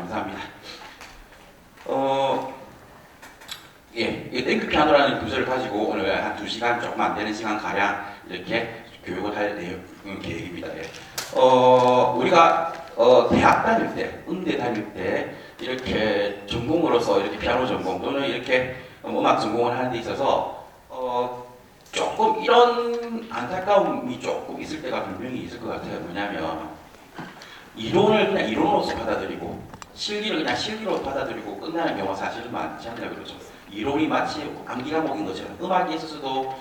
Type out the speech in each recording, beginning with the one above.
감사합니다. 예, 이 땡큐 피아노라는 교재를 가지고 오늘 한 2시간 조금 안 되는 시간 가량 이렇게 교육을 할 계획입니다. 예. 우리가 대학 다닐 때, 음대 다닐 때 이렇게 전공으로서 이렇게 피아노 전공 또는 이렇게 음악 전공을 하는 데 있어서 조금 이런 안타까움이 조금 있을 때가 분명히 있을 것 같아요. 뭐냐면 이론을 그냥 이론으로서 받아들이고 실기를 그냥 실기로 받아들이고 끝나는 경우가 사실은 많지 않나요? 그렇죠. 이론이 마치 암기 과목인 것처럼 음악에 있어서도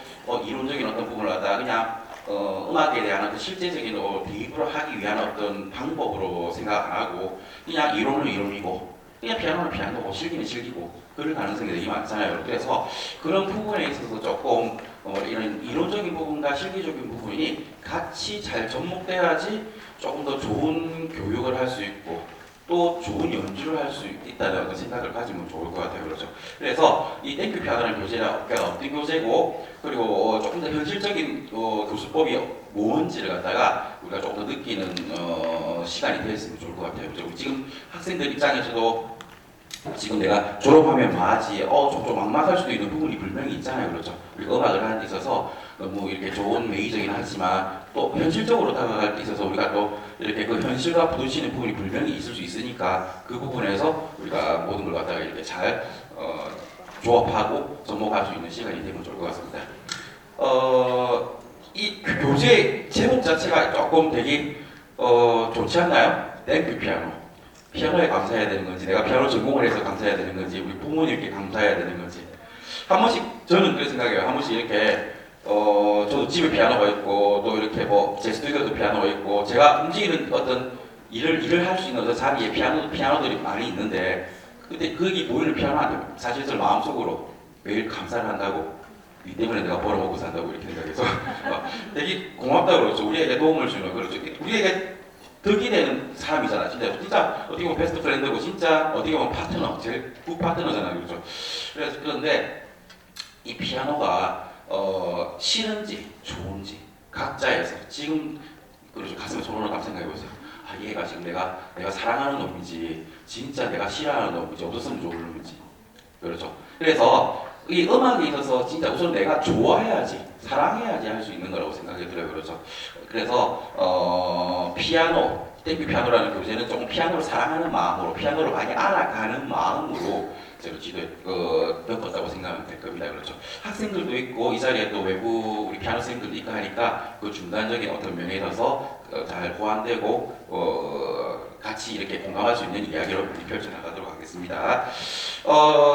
이론적인 어떤 부분을 갖다가 그냥 음악에 대한 어떤 실제적인 대입을 하기 위한 어떤 방법으로 생각 안 하고 그냥 이론은 이론이고 그냥 피아노는 피아노고 실기는 실기고 그럴 가능성이 되게 많잖아요. 그래서 그런 부분에 있어서 조금 이런 이론적인 부분과 실기적인 부분이 같이 잘 접목돼야지 조금 더 좋은 교육을 할 수 있고 또 좋은 연주를 할 수 있다는 어떤 생각을 가지면 좋을 것 같아요. 그렇죠. 그래서 이 땡큐 피아노라는 교재가 어떤 교재고 그리고 조금 더 현실적인 교수법이 뭔지를 갖다가 우리가 조금 더 느끼는 시간이 되었으면 좋을 것 같아요. 그렇죠. 지금 학생들 입장에서도 지금 내가 졸업하면 뭐 하지? 좀 막막할 수도 있는 부분이 분명히 있잖아요. 그렇죠. 우리가 음악을 하는 데 있어서 너무 이렇게 좋은 메이저긴 하지만 또 현실적으로 다가갈 때 있어서 우리가 또 이렇게 그 현실과 부딪히는 부분이 분명히 있을 수 있으니까 그 부분에서 우리가 모든 걸 갖다가 이렇게 잘 조합하고 접목할 수 있는 시간이 되면 좋을 것 같습니다. 이 교재 제목 자체가 조금 되게 좋지 않나요? 땡큐 피아노. 피아노에 감사해야 되는 건지, 내가 피아노 전공을 해서 감사해야 되는 건지, 우리 부모님께 감사해야 되는 건지. 한 번씩, 저는 그렇게 생각해요. 한 번씩 이렇게, 저도 집에 피아노가 있고, 또 이렇게 제 스튜디오도 피아노가 있고, 제가 움직이는 어떤 일을 할 수 있는 어떤 자리에 피아노들이 많이 있는데, 그때 거기 보이는 피아노한테 사실 저 마음속으로 매일 감사를 한다고, 이 때문에 내가 벌어먹고 산다고 이렇게 생각해서, 되게 고맙다고 그러죠. 우리에게 도움을 주는, 그렇죠. 우리에게 덕이 되는 사람이잖아. 진짜 어떻게 보면 베스트 프렌드고 진짜 어떻게 보면 파트너, 제일 굿 파트너잖아요. 그렇죠. 그런데 이 피아노가 싫은지 좋은지 각자에서 지금 그렇죠. 가슴에 손을 얹고 생각해 보세요. 아, 얘가 지금 내가 사랑하는 놈인지 진짜 내가 싫어하는 놈인지 없었으면 좋을 놈인지. 그렇죠. 그래서 이 음악에 있어서 진짜 우선 내가 좋아해야지 사랑해야지 할 수 있는 거라고 생각이 들어요. 그렇죠. 그래서 피아노, 땡큐 피아노라는 교재는 조금 피아노를 사랑하는 마음으로 피아노를 많이 알아가는 마음으로 제가 겪었다고 생각하면 될 겁니다. 그렇죠. 학생들도 있고 이 자리에 또 외부 우리 피아노 선생님들도 있고 하니까 그 중간적인 어떤 면에 있어서 잘 호환되고 같이 이렇게 공감할 수 있는 이야기로 펼쳐나가도록 하겠습니다.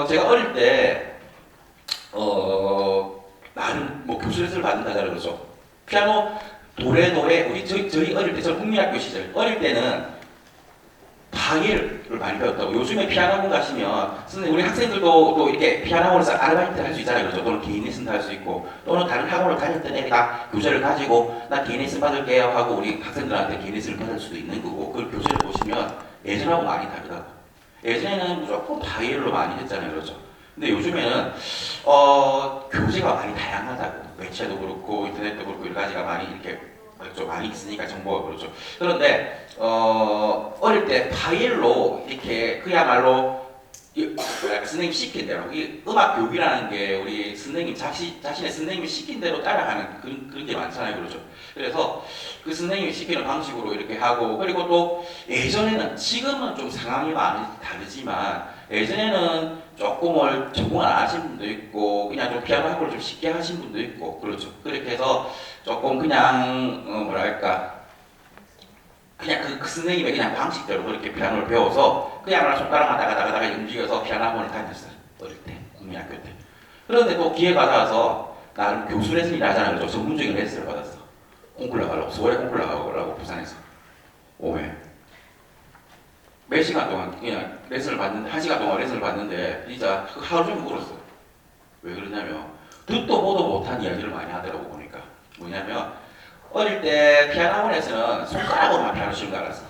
제가 어릴 때 나는 교수 레슨을 받는다잖아요. 그렇죠. 피아노, 노래, 저희 어릴 때, 저 국민학교 시절, 어릴 때는 파이를 많이 배웠다고. 요즘에 피아노학원 가시면, 우리 학생들도 또 이렇게 피아노학원에서 아르바이트 할 수 있잖아요. 그렇죠. 또는 개인 레슨도 할 수 있고, 또는 다른 학원을 다녔던 애가 교재를 가지고, 나 개인 레슨 받을게요 하고 우리 학생들한테 개인 레슨을 받을 수도 있는 거고, 그 교재를 보시면 예전하고 많이 다르다고. 예전에는 무조건 파이로 많이 했잖아요. 그렇죠. 근데 요즘에는 교재가 많이 다양하다고. 웹체도 그렇고 인터넷도 그렇고 여러 가지가 많이 이렇게 좀 많이 있으니까 정보가 그렇죠. 그런데 어릴 때 파일로 이렇게 그야말로 선생님 시킨 대로 이 음악 교육이라는 게 우리 선생님 자신의 선생님이 시킨 대로 따라가는 그런 게 많잖아요. 그렇죠. 그래서 그 선생님이 시키는 방식으로 이렇게 하고 그리고 또 예전에는 지금은 좀 상황이 많이 다르지만 예전에는 조금을 전공을 안 하신 분도 있고 그냥 좀 피아노 학원을 좀 쉽게 하신 분도 있고 그렇죠. 그렇게 해서 조금 그냥 뭐랄까 그냥 그 선생님의 그냥 방식대로 그렇게 피아노를 배워서 그냥 손가락만 다가다가 움직여서 피아노 학원을 다녔어요. 어릴 때 국민학교 때. 그런데 또 기회가 닿아서 나는 교수 레슨이라 하잖아요. 그렇죠. 전문적인 레슨을 받았어. 콩쿨 나가려고 서울에 콩쿨 나가려고 부산에서 오면 몇 시간 동안 그냥 레슨을 받는데 1시간 동안 레슨을 받는데 진짜 하루 종일 울었어요. 왜 그러냐면 듣도 보도 못한 이야기를 많이 하더라고 보니까 뭐냐면 어릴 때 피아노 학원에서는 손가락으로만 피아노 치는 줄 알았어.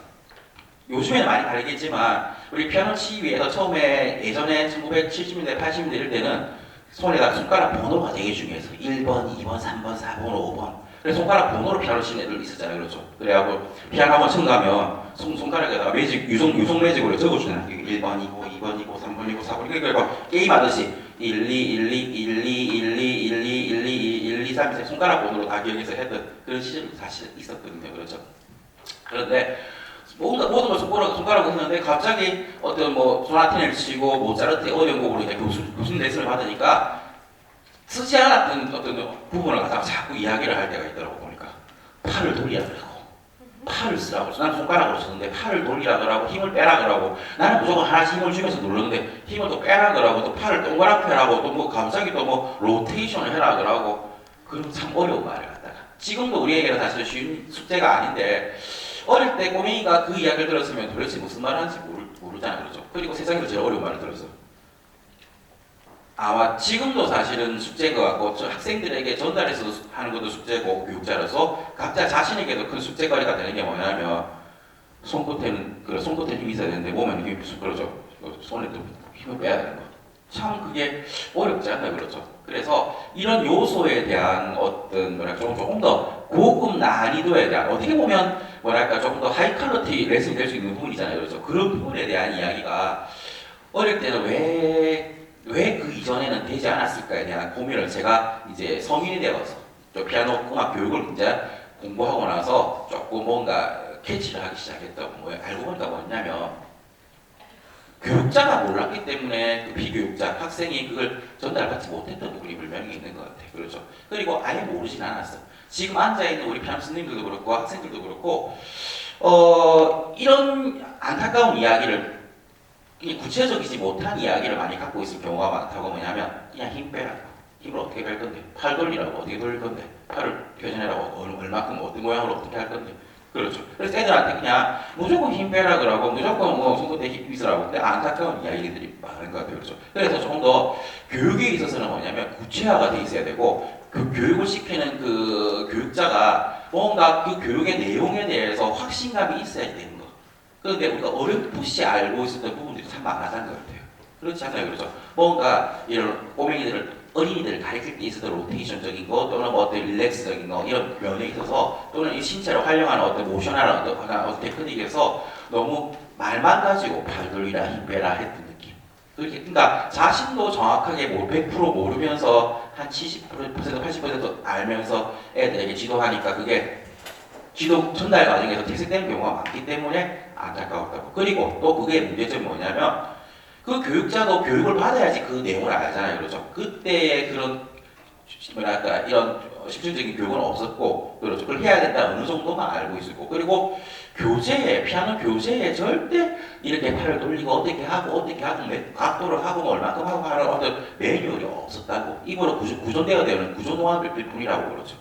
요즘에는 많이 다르겠지만 우리 피아노 치기 위해서 처음에 예전에 1970년대 80년대 이럴 때는 손에다 손가락 번호가 되게 중요해서 1번, 2번, 3번, 4번, 5번 그래서 손가락 번호로 피아노 치는 애들 있었잖아요. 그렇죠. 그래갖고 피아노 한번 청가면 손가락에다가 매직, 유성 매직으로 적어주잖아요. 1번이고 2번이고 3번이고 4번이고 그러니까 게임하듯이 1, 2, 1, 2, 1, 2, 1, 2, 1, 2, 1, 2, 1, 2, 3, 4 손가락 번호로 다 기억해서 했던 그런 시절이 사실 있었거든요. 그렇죠. 그런데 모든 걸 손가락으로 했는데 갑자기 어떤 뭐 소나티네를 치고 모차르트의 어려운 곡으로 이제 교수 레슨을 받으니까 쓰지 않았던 어떤 부분을 갖다가 자꾸 이야기를 할 때가 있더라고 보니까 팔을 돌리라 그러고 팔을 쓰라고 나는 손가락으로 쓰는데 팔을 돌리라 그러고 힘을 빼라 그러고 나는 무조건 하나씩 힘을 주면서 누르는데 힘을 또 빼라 그러고 또 팔을 동그랗게 하라고 또 뭐 갑자기 또 뭐 로테이션을 해라 그러고 그런 참 어려운 말을 갖다가 지금도 우리에게는 사실 쉬운 숙제가 아닌데 어릴 때 꼬맹이가 그 이야기를 들었으면 도대체 무슨 말을 하는지 모르잖아요. 그렇죠? 그리고 세상에서 제일 어려운 말을 들었어. 아마 지금도 사실은 숙제인 것 같고 학생들에게 전달해서 하는 것도 숙제고 교육자로서 각자 자신에게도 큰 숙제거리가 되는 게 뭐냐면 손끝에는 힘이 있어야 되는데 몸에는 힘이 그러죠. 손에 또 힘을 빼야 되는 거. 참 그게 어렵지 않나요? 그렇죠. 그래서 이런 요소에 대한 어떤 뭐랄까 조금 더 고급 난이도에 대한 어떻게 보면 뭐랄까 조금 더 하이 퀄리티 레슨이 될 수 있는 부분이잖아요. 그렇죠. 그런 부분에 대한 이야기가 어릴 때는 왜 그 이전에는 되지 않았을까에 대한 고민을 제가 이제 성인이 되어서 또 피아노 음악 교육을 이제 공부하고 나서 조금 뭔가 캐치를 하기 시작했던 거예요. 알고 보니까 뭐냐면 교육자가 몰랐기 때문에 그 비교육자, 학생이 그걸 전달받지 못했던 부분이 분명히 있는 것 같아요. 그렇죠. 그리고 아예 모르진 않았어. 지금 앉아있는 우리 피아노 스님들도 그렇고 학생들도 그렇고 이런 안타까운 이야기를 구체적이지 못한 이야기를 많이 갖고 있을 경우가 많다고 뭐냐면 그냥 힘 빼라고 힘을 어떻게 뺄 건데 팔 돌리라고 어떻게 돌릴 건데 팔을 교전해라고 얼마큼 어떤 모양으로 어떻게 할 건데 그렇죠. 그래서 애들한테 그냥 무조건 힘 빼라 그러고 무조건 뭐 손끝에 힘 있으라고 근데 안타까운 이야기들이 많은 것 같아요. 그렇죠. 그래서 조금 더 교육에 있어서는 뭐냐면 구체화가 돼 있어야 되고 그 교육을 시키는 그 교육자가 뭔가 그 교육의 내용에 대해서 확신감이 있어야 되는 거. 그런데 우리가 어렴풋이 알고 있었던 부분들이 참 많았던 것 같아요. 그렇지 않나요? 그렇죠. 뭔가 이런 꼬맹이들을 어린이들을 가르칠 때 있어서 로테이션적인 거 또는 뭐 어떤 릴렉스적인 거 이런 면에 있어서 또는 이 신체를 활용하는 어떤 모션하는 어떤 테크닉에서 너무 말만 가지고 팔 돌리라 힘 빼라 했던 느낌. 그러니까 자신도 정확하게 뭐 100% 모르면서 한 70% 80% 알면서 애들에게 지도하니까 그게 지도 전달 과정에서 퇴색되는 경우가 많기 때문에 안타까웠다고. 그리고 또 그게 문제점이 뭐냐면 그 교육자도 교육을 받아야지 그 내용을 알잖아요. 그렇죠. 그때의 그런 뭐랄까 이런 실질적인 교육은 없었고 그렇죠. 그걸 해야 된다 어느 정도만 알고 있었고 그리고 교재에 피아노 교재에 절대 이렇게 팔을 돌리고 어떻게 하고 각도를 하고 뭐 얼마큼 하고 하는 어떤 매뉴얼이 없었다고. 이거는 구존되어야 되는 구조노하일 뿐이라고 그러죠.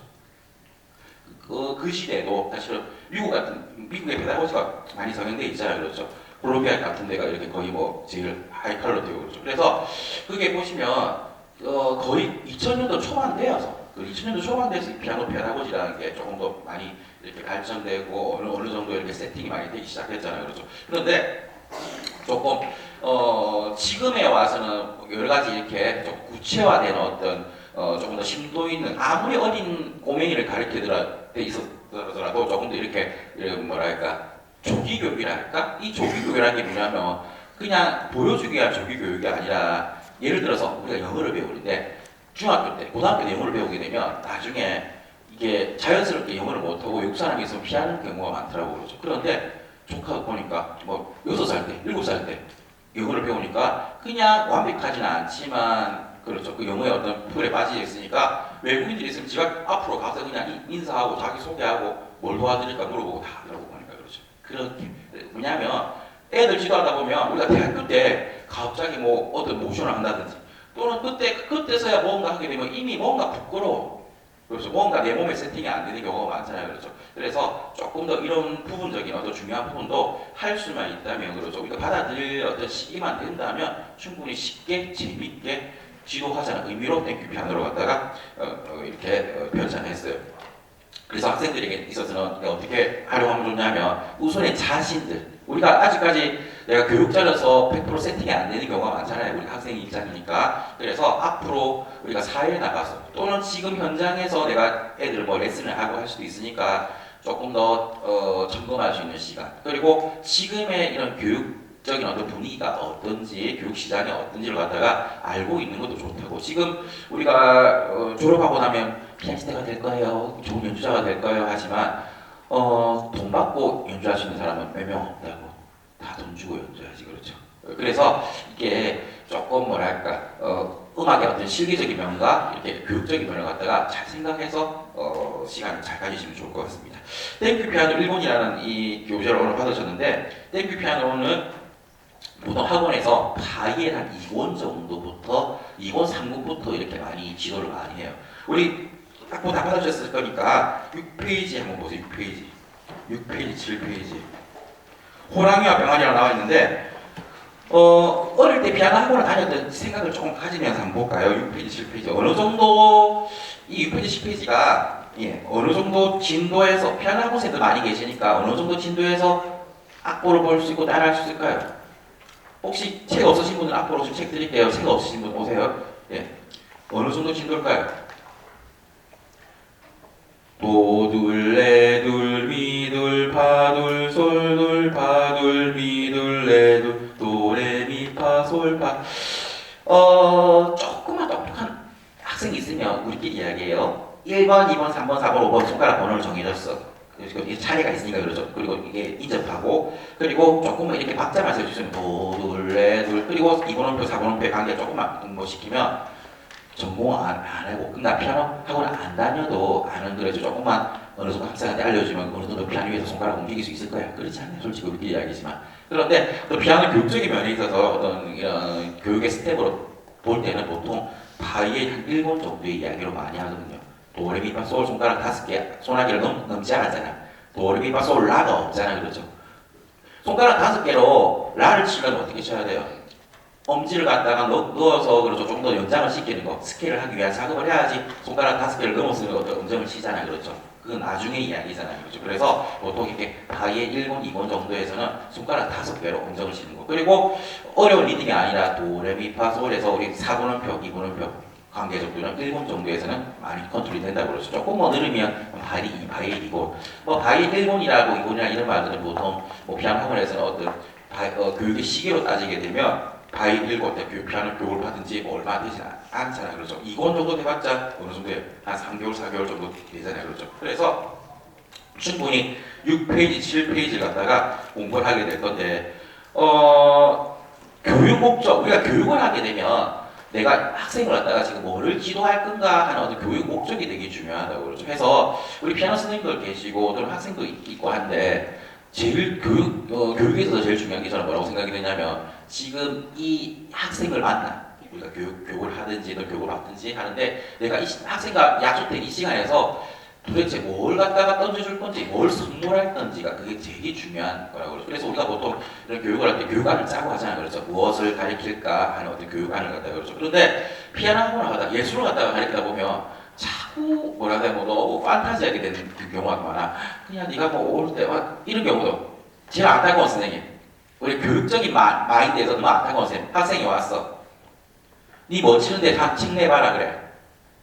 그 시대에도 사실은 미국의 페다고지가 많이 적용돼 있잖아요. 그렇죠. 콜롬비아 같은 데가 이렇게 거의 뭐 제일 하이 퀄리티고 그렇죠. 그래서 그게 보시면 거의 2000년도 초반 되어서 그 2000년도 초반 돼서 피아노 페다고지라는 게 조금 더 많이 이렇게 발전되고 어느 정도 이렇게 세팅이 많이 되기 시작했잖아요. 그렇죠. 그런데 조금 지금에 와서는 여러 가지 이렇게 좀 구체화된 어떤 조금 더 심도 있는 아무리 어린 꼬맹이를 가르치더라 때 있었더라도 조금 더 이렇게 뭐랄까 조기 교육이랄까? 이 조기 교육이라는 게 뭐냐면 그냥 보여주기 위한 조기 교육이 아니라 예를 들어서 우리가 영어를 배우는데 중학교 때, 고등학교 때 영어를 배우게 되면 나중에 이게 자연스럽게 영어를 못하고 외국 사람이 있으면 피하는 경우가 많더라고 그러죠. 그런데 조카가 보니까 뭐 6살 때, 7살 때 영어를 배우니까 그냥 완벽하지는 않지만 그렇죠. 그 영어의 어떤 풀에 빠져 있으니까 외국인들이 있으면 지가 앞으로 가서 그냥 인사하고 자기 소개하고 뭘 도와드릴까 물어보고 다 하더라고 보니까 그렇죠. 그렇게 뭐냐면 애들 지도하다 보면 우리가 대학교 때 갑자기 뭐 어떤 모션을 한다든지 또는 그때서야 뭔가 하게 되면 이미 뭔가 부끄러워. 그래서 뭔가 내 몸에 세팅이 안 되는 경우가 많잖아요. 그렇죠. 그래서 조금 더 이런 부분적인 어떤 중요한 부분도 할 수만 있다면 그렇죠. 우리가 받아들일 어떤 시기만 된다면 충분히 쉽게 재밌게 지도하자는 의미로 땡큐 피아노로 갖다가 이렇게 변찬했어요. 그래서 학생들에게 있어서는 어떻게 활용하면 좋냐면 우선의 자신들 우리가 아직까지 내가 교육자로서 100% 세팅이 안 되는 경우가 많잖아요. 우리 학생 입장이니까. 그래서 앞으로 우리가 사회에 나가서 또는 지금 현장에서 내가 애들 뭐 레슨을 하고 할 수도 있으니까 조금 더 점검할 수 있는 시간. 그리고 지금의 이런 교육적인 어떤 분위기가 어떤지, 교육 시장이 어떤지를 갖다가 알고 있는 것도 좋다고. 지금 우리가 졸업하고 나면 피아니스트가 될 거예요, 좋은 연주자가 될 거예요 하지만 돈 받고 연주할 수 있는 사람은 몇 명 없다고. 다 돈 주고 연주하지, 그렇죠. 그래서 이게 조금 뭐랄까 음악의 어떤 실기적인 면과 이렇게 교육적인 면을 갖다가 잘 생각해서 시간을 잘 가지시면 좋을 것 같습니다. 땡큐 피아노 일본이라는 이 교재를 오늘 받으셨는데, 땡큐 피아노는 보통 학원에서 바이엘 한 2권 정도부터 2권 3권부터 이렇게 많이 지도를 많이 해요. 우리 학부 다 받으셨을 거니까 6페이지 한번 보세요. 6페이지, 6페이지, 7페이지. 호랑이와 병아리가 나와 있는데 어릴 때 피아노 학원을 다녔던 생각을 조금 가지면서 한번 볼까요? 6페이지, 7페이지. 어느 정도 이 6페이지, 10페이지가 어느 정도 진도에서 피아노 학원생도 많이 계시니까 어느 정도 진도에서 악보를 볼 수 있고 따라할 수 있을까요? 혹시 책 없으신 분은 앞으로 좀 책 드릴게요. 책 없으신 분 오세요. 예. 어느 정도 진도일까요? 도둘, 레둘, 미둘, 파둘, 솔둘, 파둘, 미둘, 레둘, 도레미파솔파. 조금만 똑똑한 학생이 있으면 우리끼리 이야기해요. 1번, 2번, 3번, 4번, 5번 손가락 번호를 정해줬어. 그리고 이게 차례가 있으니까 그러죠. 그리고 이게 인접하고, 그리고 조금만 이렇게 박자만 써주시면 도둘, 레둘, 그리고 2번음표, 4번음표의 관계 조금만 공부시키면 전공 안 하고 끝나. 피아노 학원 안 다녀도 아는 그래도 조금만 어느 정도 학생한테 알려주면 어느 정도 피아노 위에서 손가락 움직일 수 있을 거야. 그렇지 않나요? 솔직히 우리끼리 이야기지만. 그런데 또 피아노 교육적인 면에 있어서 어떤 이런 교육의 스텝으로 볼 때는 보통 바이엘 한 1권 정도의 이야기로 많이 하거든요. 도레미파 솔 손가락 5개 소나기를 넘지 않았잖아. 도레미파 솔 라가 없잖아, 그렇죠? 손가락 5개로 라를 치려면 어떻게 쳐야 돼요? 엄지를 갖다가 넣어서 그렇죠. 좀 더 연장을 시키는 거, 스케일을 하기 위한 작업을 해야지 손가락 5개를 넘어서는 것도 음정을 치잖아요, 그렇죠. 그건 나중에 이야기잖아요, 그렇죠. 그래서 보통 이렇게 바이엘 1권, 2권 정도에서는 손가락 5개로 음정을 치는 거. 그리고 어려운 리듬이 아니라 도레미파솔에서 우리 4분음표, 2분음표 관계 정도는 1권 정도에서는 많이 컨트롤이 된다고 그러죠. 조금 뭐 늘으면 바이엘 2권, 뭐 바이엘 1권이라고 2권이라 이런 말들은 보통 뭐 피아노 학원에서는 어떤 교육의 시기로 따지게 되면 바이엘 1권 때 피아노 교육을 받든지 뭐 얼마 되지 않잖아요, 그렇죠. 2권 정도 돼봤자 어느 정도에 한 3개월, 4개월 정도 되잖아요, 그렇죠. 그래서 충분히 6페이지, 7페이지를 갖다가 공부를 하게 될 건데 교육 목적, 우리가 교육을 하게 되면 내가 학생을 갖다가 지금 뭐를 지도할 건가 하는 어떤 교육 목적이 되게 중요하다고 그러죠. 해서 우리 피아노 선생님들 계시고 또는 학생도 있고 한데 제일 교육에서 제일 중요한 게 저는 뭐라고 생각이 되냐면 지금 이 학생을 만나 우리가 교육을 하든지 또 교육을 받든지 하는데 내가 이 학생과 약속된 이 시간에서 도대체 뭘 갖다가 던져줄 건지 뭘 선물할 건지가 그게 제일 중요한 거라고 그러죠. 그래서 우리가 보통 이런 교육을 할 때 교육안을 짜고 하잖아요, 그렇죠. 무엇을 가르칠까 하는 어떤 교육안을 갖다가 그러죠. 그런데 피아노 학원을 가다가 예술을 갖다가 가르치다 보면 자꾸 뭐라 해야 뭐 너무 판타지하게 되는 경우가 많아. 그냥 네가 뭐 올 때 이런 경우도 제일 안타까운 선생님, 우리 교육적인 마인드에서 너무 안타까운 선생님, 학생이 왔어. 네 뭐 치는데 한 책 내봐라 그래.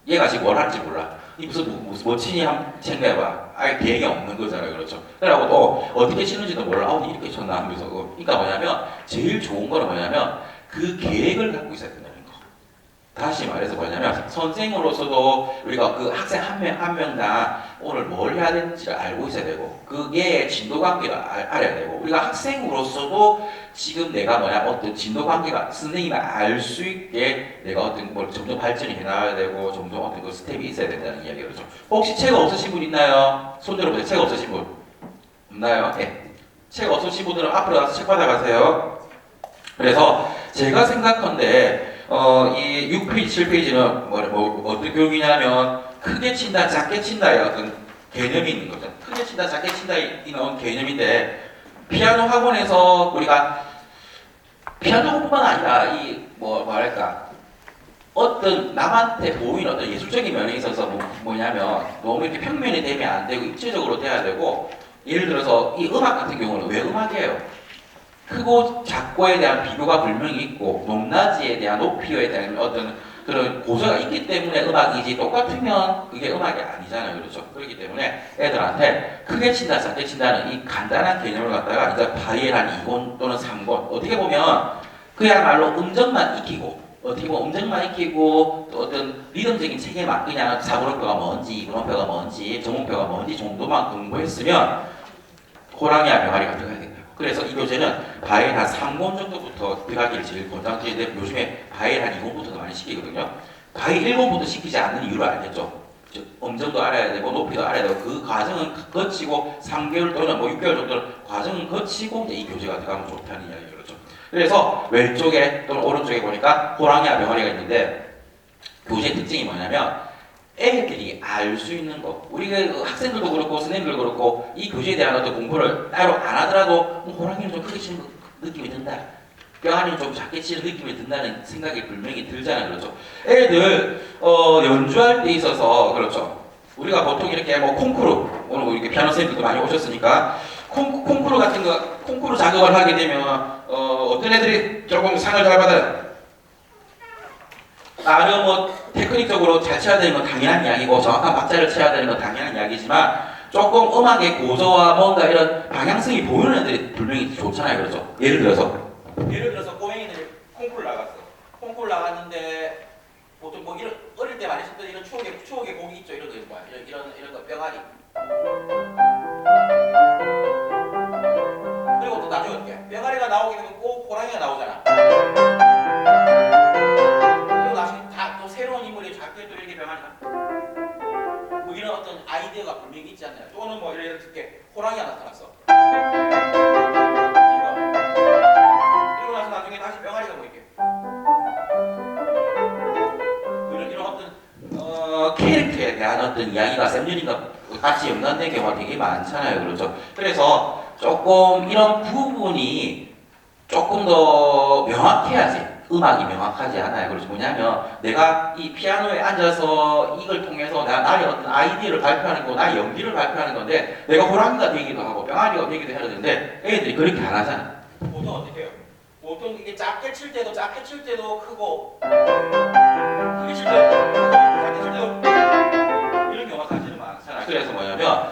얘가 지금 뭘 할지 몰라. 이 무슨 뭐 치니 한 책 내봐. 아예 계획이 없는 거잖아요, 그렇죠. 그래갖고 또 어떻게 치는지도 몰라. 이렇게 쳤나 하면서. 그러니까 뭐냐면 제일 좋은 거는 뭐냐면 그 계획을 갖고 있어야 된다는 거. 다시 말해서 뭐냐면 선생으로서도 우리가 그 학생 한 명 한 명당 오늘 뭘 해야 되는지를 알고 있어야 되고 그게 진도 관계를 알아야 되고 우리가 학생으로서도 지금 내가 어떤 진도 관계가 선생님이 알 수 있게 내가 어떤 뭘 점점 발전이 해나가야 되고 점점 어떤 그 스텝이 있어야 된다는 이야기가 그렇죠. 혹시 책 없으신 분 있나요? 손 들어보세요. 책 없으신 분 없나요? 네. 책 없으신 분들은 앞으로 나서 책 받아가세요. 그래서 제가 생각한데 이 6페이지, 7페이지는 어떤 교육이냐면 크게 친다, 작게 친다의 어떤 개념이 있는 거죠. 크게 친다, 작게 친다 이런 개념인데 피아노 학원에서 우리가 피아노 학원뿐만 아니라 이 뭐랄까 어떤 남한테 보이는 어떤 예술적인 면에 있어서 뭐냐면 너무 이렇게 평면이 되면 안 되고 입체적으로 돼야 되고 예를 들어서 이 음악 같은 경우는 왜 음악이에요? 크고 작고에 대한 비교가 분명히 있고 높낮이에 대한 높이에 대한 어떤 그런 고서가 있기 때문에 음악이지 똑같으면 그게 음악이 아니잖아요. 그렇죠? 그렇기 때문에 애들한테 크게 친다, 작게 친다는 이 간단한 개념을 갖다가 이제 바이에란 2권 또는 3권 어떻게 보면 그야말로 음정만 익히고 어떻게 보면 음정만 익히고 또 어떤 리듬적인 체계만 그냥 4분음표가 뭔지 2분음표가 뭔지 정음표가 뭔지 정도만 공부했으면 호랑이와 병아리가 들어가야 된다. 그래서 이 교재는 바이엘 한 3권 정도부터 들어가기를 제일 권장드리는데 요즘에 바이엘 한 2권부터도 많이 시키거든요. 바이엘 1권부터 시키지 않는 이유를 알겠죠? 음정도 알아야 되고 높이도 알아야 되고 그 과정은 거치고 3개월 또는 뭐 6개월 정도는 과정은 거치고 이제 이 교재가 들어가면 좋다는 이야기 그렇죠. 그래서 왼쪽에 또는 오른쪽에 보니까 호랑이와 병아리가 있는데 교재 특징이 뭐냐면 애들이 알 수 있는 거 우리가 학생들도 그렇고 선생님들도 그렇고 이 교재에 대한 어떤 공부를 따로 안 하더라도 호랑이는 좀 크게 치는 느낌이 든다 병아리는 좀 작게 치는 느낌이 든다는 생각이 분명히 들잖아요. 그렇죠. 애들 연주할 때 있어서 그렇죠. 우리가 보통 이렇게 뭐 콩쿠르 오늘 이렇게 피아노 선생님들도 많이 오셨으니까 콩쿠르 같은 거 콩쿠르 작업을 하게 되면 어떤 애들이 조금 상을 잘 받아요. 나름 뭐 테크닉적으로 잘 쳐야 되는 건 당연한 이야기고 정확한 박자를 쳐야 되는 건 당연한 이야기지만 조금 음악의 고저와 뭔가 이런 방향성이 보이는 애들이 분명히 좋잖아요. 그렇죠. 예를 들어서 꼬맹이들이 콩쿠르 나갔어. 콩쿠르 나갔는데 보통 뭐 이런 어릴 때 많이 썼던 이런 추억의 곡이 있죠. 이런 거 뭐야? 이런 거 병아리. 그리고 또 나중에 어떻게? 병아리가 나오게 되면 꼭 호랑이가 나오잖아. 그리고 나중에 다 또 새로운 인물이 작게 또 이렇게 병아리가. 뭐 이런 어떤 아이디어가 분명히 있지 않나요? 또는 뭐 이렇게 호랑이가 나타났어. 나중에 다시 병아리가 뭐 이렇게 이런 어떤 캐릭터에 대한 어떤 이야기가 샘유린과 같이 연관된 경우가 되게 많잖아요. 그렇죠. 그래서 조금 이런 부분이 조금 더 명확해야지 음악이 명확하지 않아요. 그래서 뭐냐면 내가 이 피아노에 앉아서 이걸 통해서 나의 어떤 아이디어를 발표하는 거고 나의 연기를 발표하는 건데 내가 호랑이가 되기도 하고 병아리가 되기도 해야 되는데 애들이 그렇게 안 하잖아. 보통 어떻게 해요? 보통 이게 작게 칠 때도 크고 크게 칠 때도 크고 작게 칠 때도 이런 경우가 사실은 많잖아요. 그래서 뭐냐면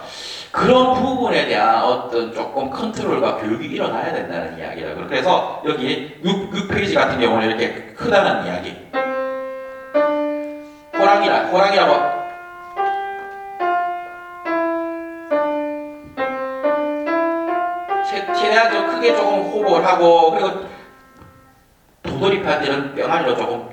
그런 부분에 대한 어떤 조금 컨트롤과 교육이 일어나야 된다는 이야기라고. 그래서 여기 6페이지 같은 경우는 이렇게 크다는 이야기. 호랑이라고 최대한 좀 크게 조금 호흡을 하고 그리고 도돌이판 때는 병아리로 조금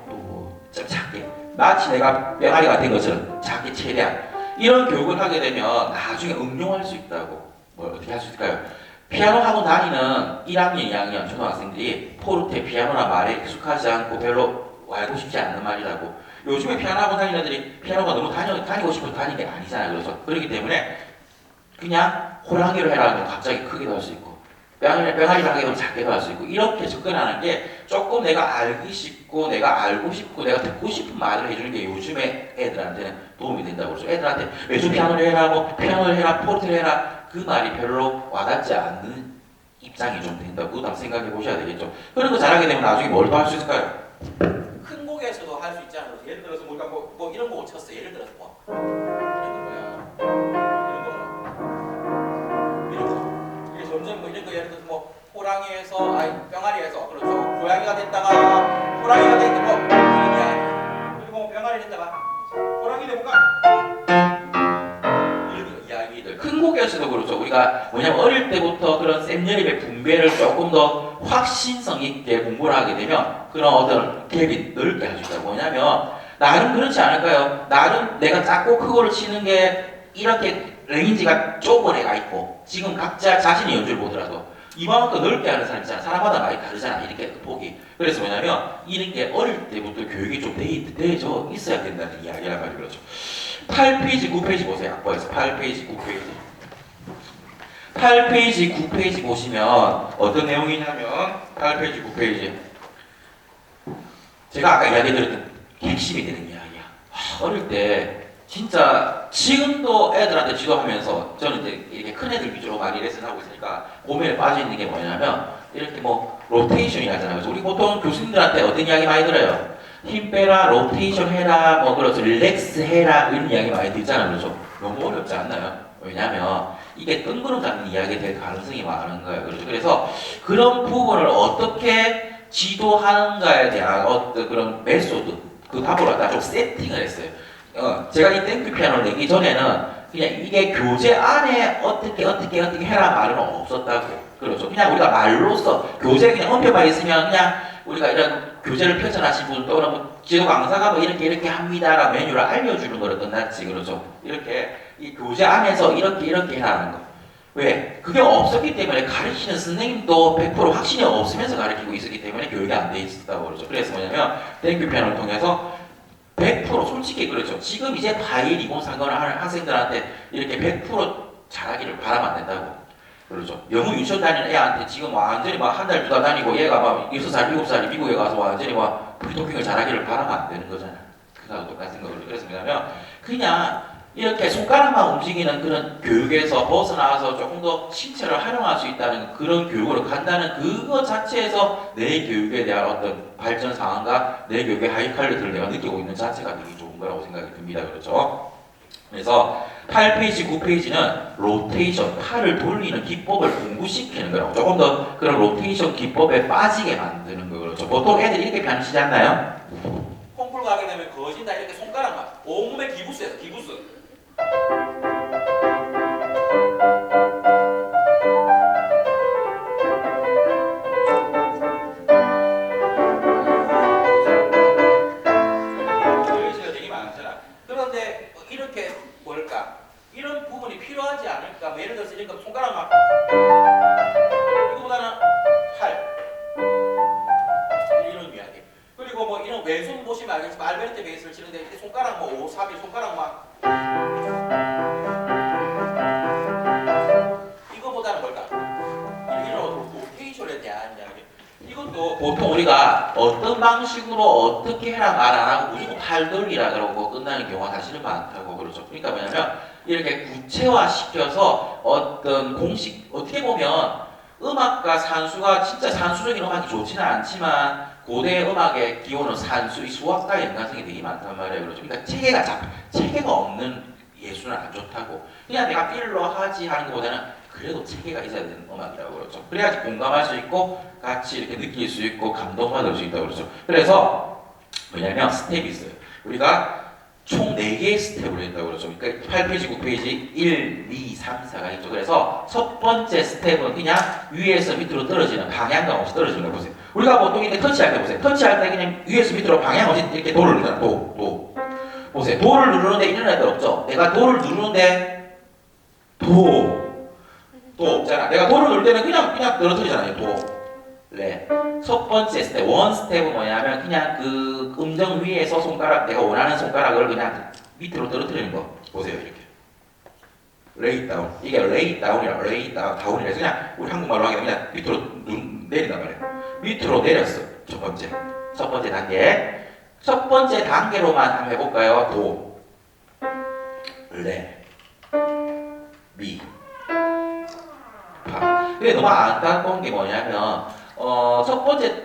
좀 작게 마치 내가 병아리가 된 것처럼 작게 최대한 이런 교육을 하게 되면 나중에 응용할 수 있다고. 뭘 어떻게 할 수 있을까요? 피아노 학원 다니는 1학년, 2학년 초등학생들이 포르테, 피아노나 말에 익숙하지 않고 별로 알고 싶지 않는 말이라고. 요즘에 피아노 학원 다니는 애들이 피아노가 너무 다니고 싶어서 다니는 게 아니잖아요. 그래서 그렇기 때문에 그냥 호랑이를 해라 하면 갑자기 크게도 할 수 있고 병아리를 하게 되면 작게도 할 수 있고 이렇게 접근하는 게 조금 내가 알기 쉽고 내가 알고 싶고 내가 듣고 싶은 말을 해주는 게 요즘에 애들한테는 도움이 된다고 그러죠. 애들한테 외주 피아노를 해라, 뭐 피아노를 해라, 포르테를 해라 그 말이 별로 와닿지 않는 입장이 좀 된다고 그것도 생각해 보셔야 되겠죠. 그런 거 잘하게 되면 나중에 뭘 더 할 수 있을까요? 큰 곡에서도 할 수 있잖아요. 예를 들어서 뭐 이런 곡을 쳤어. 예를 들어서 뭐 이런 거 뭐야 이런 거 이게 점점 뭐 이런 거 예를 들어서 뭐 호랑이에서 병아리에서 그렇죠. 고양이가 됐다가 호랑이가 됐다 뭐 이런 이야기 그리고 병아리 됐다가 호랑이 돼볼까? 이런 이야기들 큰 곡에서도 그렇죠. 우리가 뭐냐면 어릴 때부터 그런 샘여립의 분배를 조금 더 확신성 있게 공부를 하게 되면 그런 어떤 갭이 넓게 할 수 있다고. 뭐냐면 나름 그렇지 않을까요? 나름 내가 작고 크고를 치는 게 이렇게 레인지가 좁은 애가 있고 지금 각자 자신의 연주를 보더라도 이만큼 넓게 하는 사람 있잖아. 사람마다 많이 다르잖아. 이렇게 보기. 그래서 뭐냐면 이런 게 어릴 때부터 교육이 좀 되져 있어야 된다는 이야기란 말이죠. 그렇죠. 8페이지, 9페이지 보세요. 악보에서 8페이지, 9페이지. 8페이지, 9페이지 보시면 어떤 내용이냐면 8페이지, 9페이지. 제가 아까 이야기드렸던 핵심이 되는 이야기야. 어릴 때 진짜 지금도 애들한테 지도하면서 저는 이제 이렇게 큰 애들 위주로 많이 레슨하고 있으니까 고민에 빠져 있는 게 뭐냐면 이렇게 뭐 로테이션이 하잖아요. 그래서 우리 보통 교수님들한테 어떤 이야기 많이 들어요? 힘 빼라, 로테이션 해라, 뭐 그래서 릴렉스 해라 이런 이야기 많이 듣잖아요. 그렇죠? 너무 어렵지 않나요? 왜냐하면 이게 뜬구름 잡는 이야기가 될 가능성이 많은 거예요. 그렇죠? 그래서 그런 부분을 어떻게 지도하는가에 대한 어떤 그런 메소드, 그 답으로 갖다 좀 세팅을 했어요. 제가 이 땡큐 피아노를 내기 전에는 그냥 이게 교재 안에 어떻게 해라 말은 없었다고. 그렇죠. 그냥 우리가 말로써 교재 그냥 언표만 있으면 그냥 우리가 이런 교재를 펼쳐나신 분 또는 뭐 지도 강사가 뭐 이렇게 합니다라고 메뉴를 알려주는 거로 끝났지. 그렇죠. 이렇게 이 교재 안에서 이렇게 해라는 거. 왜? 그게 없었기 때문에 가르치는 선생님도 100% 확신이 없으면서 가르치고 있었기 때문에 교육이 안 돼 있었다고 그러죠. 그래서 뭐냐면 땡큐 피아노를 통해서 100% 솔직히 그렇죠. 지금 이제 파일 2030을 하는 학생들한테 이렇게 100% 잘하기를 바라면 안 된다고. 그렇죠. 영어 유치원 다니는 애한테 지금 완전히 막 한 달, 두 달 다니고 얘가 막 6살, 7살이 미국에 가서 완전히 막 프리토킹을 잘하기를 바라면 안 되는 거잖아. 그거하고 똑같은 거거든요. 그래서 뭐냐면 그냥 이렇게 손가락만 움직이는 그런 교육에서 벗어나서 조금 더 신체를 활용할 수 있다는 그런 교육으로 간다는 그거 자체에서 내 교육에 대한 어떤 발전 상황과 내 교육의 하이 퀄리티를 내가 느끼고 있는 자체가 되게 좋은 거라고 생각이 듭니다. 그렇죠? 그래서 8페이지, 9페이지는 로테이션, 팔을 돌리는 기법을 공부시키는 거라고. 조금 더 그런 로테이션 기법에 빠지게 만드는 거. 그렇죠? 보통 애들이 이렇게 변시지 않나요? 콩쿨 가게 되면 거진 다 이렇게 손가락만 온몸에 기부스예요. 기부스. 되게 많잖아. 그런데 이렇게 뭘까? 이런 부분이 필요하지 않을까? 뭐 예를 들어서 이렇게 손가락만 이거보다는 팔 이런 이야기. 그리고 뭐 이런 왼손 보시면 알겠지만 알베르트 베이스를 치는데 이렇게 손가락 뭐 5, 4비 손가락 막 이거보다는 뭘까? 이런 로테이션에 대한 이야기. 이것도 보통 우리가 어떤 방식으로 어떻게 해라 말 안 하고 무조건 팔 돌리라 그러고 끝나는 경우가 사실은 많다고 그러죠. 그러니까 뭐냐면 이렇게 구체화 시켜서 어떤 공식, 어떻게 보면 음악과 산수가 진짜 산수적인 음악이 좋지는 않지만 고대 음악의 기호는 산수, 이 수학과 연관성이 되게 많단 말이에요. 그렇죠. 그러니까 체계가 없는 예술은 안 좋다고. 그냥 내가 필러 하지 하는 것보다는 그래도 체계가 있어야 되는 음악이라고 그러죠. 그래야지 공감할 수 있고 같이 이렇게 느낄 수 있고 감동받을 수 있다고 그러죠. 그래서 뭐냐면 스텝이 있어요. 우리가 총 4개의 스텝을 했다고 그러죠. 그러니까 8페이지, 9페이지 1, 2, 3, 4가 있죠. 그래서 첫 번째 스텝은 그냥 위에서 밑으로 떨어지는 방향감 없이 떨어지는 거 보세요. 우리가 보통 이렇게 터치할 때 보세요. 터치할 때 그냥 위에서 밑으로 방향 없이 이렇게 도를 누르잖아. 도. 보세요. 도를 누르는데 이런 애들 없죠? 내가 도를 누르는데 도 없잖아. 내가 도를 누를 때는 그냥 떨어뜨리잖아요. 도. 레. 첫 번째 스텝, 원 스텝은 뭐냐면 그냥 그 음정 위에서 손가락, 내가 원하는 손가락을 그냥 밑으로 떨어뜨리는 거. 보세요, 이렇게. 레이 다운. 이게 레이 다운이라고, 레이 다운이라서 그냥 우리 한국말로 하게 되면 그냥 밑으로 내린단 말이에요. 밑으로 내렸어. 첫 번째 단계. 첫 번째 단계로만 한번 해볼까요? 도, 레, 미, 파. 근데 너무 안타까운 게 뭐냐면 첫 번째